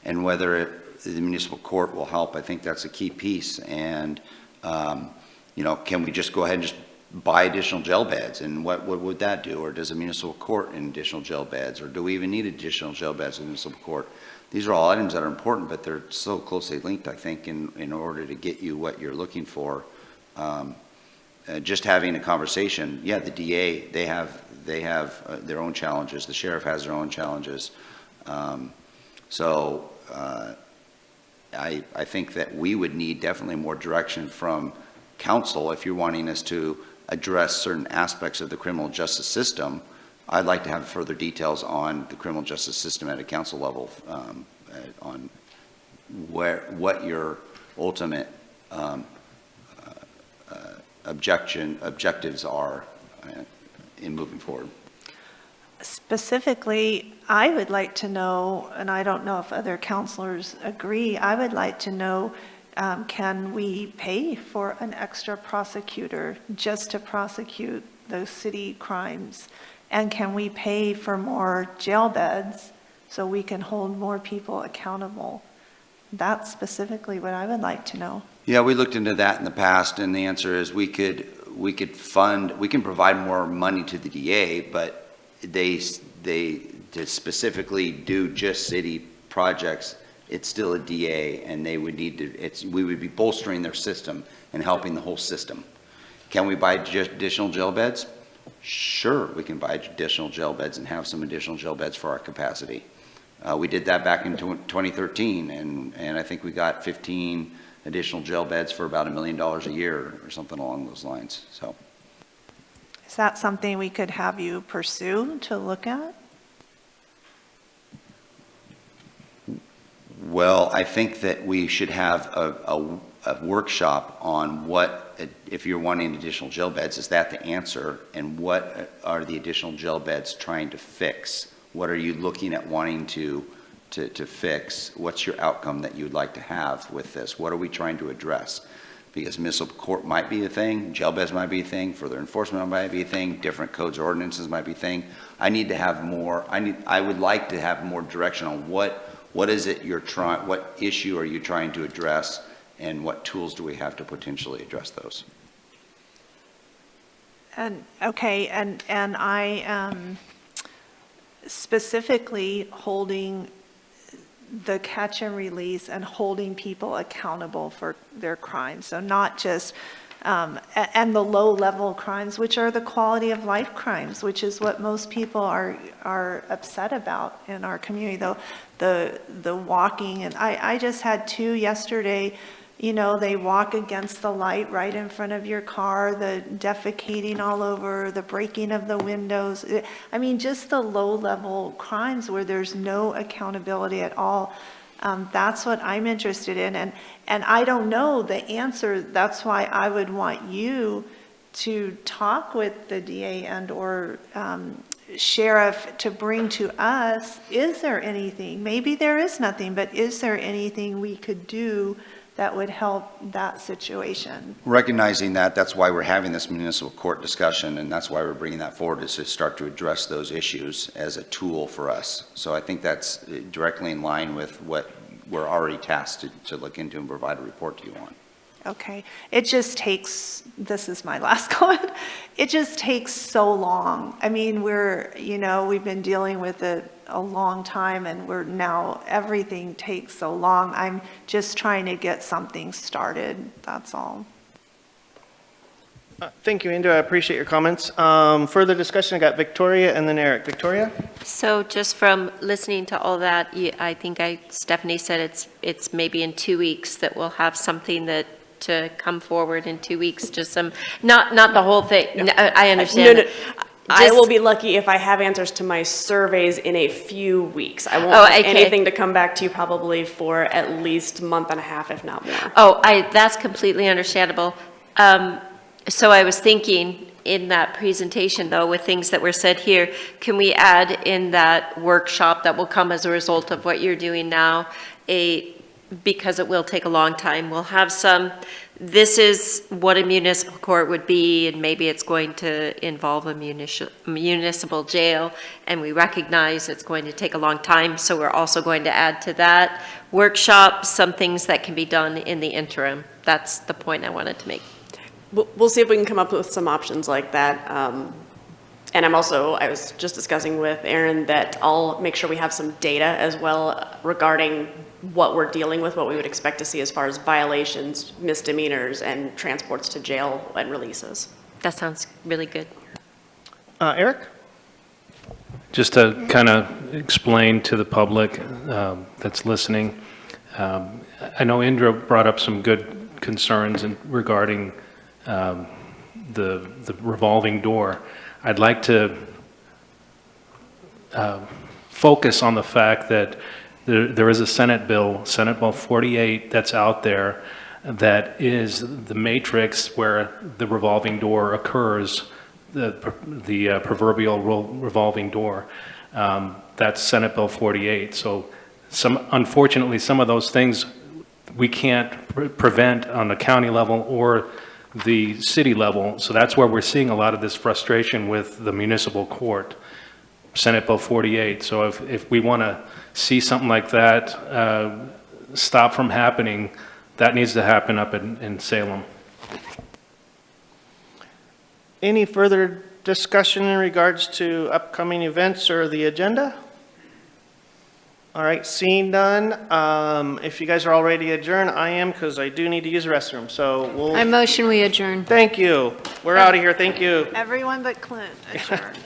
Speaker 13: whether the municipal court will help. I think that's a key piece. And, can we just go ahead and just buy additional jail beds? And what would that do? Or does a municipal court need additional jail beds? Or do we even need additional jail beds in the municipal court? These are all items that are important, but they're so closely linked, I think, in order to get you what you're looking for. Just having a conversation, the DA, they have their own challenges. The sheriff has their own challenges. I think that we would need definitely more direction from council if you're wanting us to address certain aspects of the criminal justice system. I'd like to have further details on the criminal justice system at a council level on what your ultimate objectives are in moving forward.
Speaker 12: Specifically, I would like to know, and I don't know if other counselors agree, I would like to know, can we pay for an extra prosecutor just to prosecute those city crimes? And can we pay for more jail beds so we can hold more people accountable? That's specifically what I would like to know.
Speaker 13: Yeah, we looked into that in the past, and the answer is we can provide more money to the DA, but they to specifically do just city projects, it's still a DA, and they would need to, we would be bolstering their system and helping the whole system. Can we buy additional jail beds? Sure, we can buy additional jail beds and have some additional jail beds for our capacity. We did that back in 2013, and I think we got 15 additional jail beds for about $1 million a year or something along those lines. So,
Speaker 12: is that something we could have you pursue to look at?
Speaker 13: Well, I think that we should have a workshop on what, if you're wanting additional jail beds, is that the answer? And what are the additional jail beds trying to fix? What are you looking at wanting to fix? What's your outcome that you'd like to have with this? What are we trying to address? Because municipal court might be a thing, jail beds might be a thing, further enforcement might be a thing, different codes or ordinances might be a thing. I need to have more, I would like to have more direction on what is it you're trying, what issue are you trying to address, and what tools do we have to potentially address those?
Speaker 12: And, okay, and I am specifically holding the catch and release and holding people accountable for their crimes. So not just, and the low-level crimes, which are the quality of life crimes, which is what most people are upset about in our community, though. The walking, and I just had 2 yesterday. You know, they walk against the light right in front of your car, the defecating all over, the breaking of the windows. I mean, just the low-level crimes where there's no accountability at all. That's what I'm interested in. And I don't know the answer. That's why I would want you to talk with the DA and or sheriff to bring to us, is there anything? Maybe there is nothing, but is there anything we could do that would help that situation?
Speaker 13: Recognizing that, that's why we're having this municipal court discussion, and that's why we're bringing that forward, is to start to address those issues as a tool for us. So I think that's directly in line with what we're already tasked to look into and provide a report to you on.
Speaker 12: Okay, it just takes, this is my last comment, it just takes so long. I mean, we've been dealing with it a long time, and now everything takes so long. I'm just trying to get something started, that's all.
Speaker 1: Thank you, Indu. I appreciate your comments. Further discussion, I got Victoria and then Eric. Victoria?
Speaker 14: So just from listening to all that, I think Stephanie said it's maybe in 2 weeks that we'll have something to come forward in 2 weeks, just some, not the whole thing. No, I understand.
Speaker 21: No. I will be lucky if I have answers to my surveys in a few weeks. I won't have anything to come back to you probably for at least a month and a half, if not more.
Speaker 14: Oh, that's completely understandable. So I was thinking in that presentation, though, with things that were said here, can we add in that workshop that will come as a result of what you're doing now, because it will take a long time, we'll have this is what a municipal court would be, and maybe it's going to involve a municipal jail, and we recognize it's going to take a long time, so we're also going to add to that workshop some things that can be done in the interim. That's the point I wanted to make.
Speaker 21: We'll see if we can come up with some options like that. And I was just discussing with Aaron that I'll make sure we have some data as well regarding what we're dealing with, what we would expect to see as far as violations, misdemeanors, and transports to jail and releases.
Speaker 14: That sounds really good.
Speaker 1: Eric?
Speaker 16: Just to kind of explain to the public that's listening, I know Indra brought up some good concerns regarding the revolving door. I'd like to focus on the fact that there is a Senate Bill 48, that's out there, that is the matrix where the revolving door occurs, the proverbial revolving door. That's Senate Bill 48. So unfortunately, some of those things we can't prevent on the county level or the city level. So that's where we're seeing a lot of this frustration with the municipal court, Senate Bill 48. So if we want to see something like that stop from happening, that needs to happen up in Salem.
Speaker 1: Any further discussion in regards to upcoming events or the agenda? All right, seeing none, if you guys are all ready to adjourn, I am, because I do need to use the restroom, so we'll...
Speaker 6: I motion we adjourn.
Speaker 1: Thank you. We're out of here, thank you.
Speaker 12: Everyone but Clint adjourned.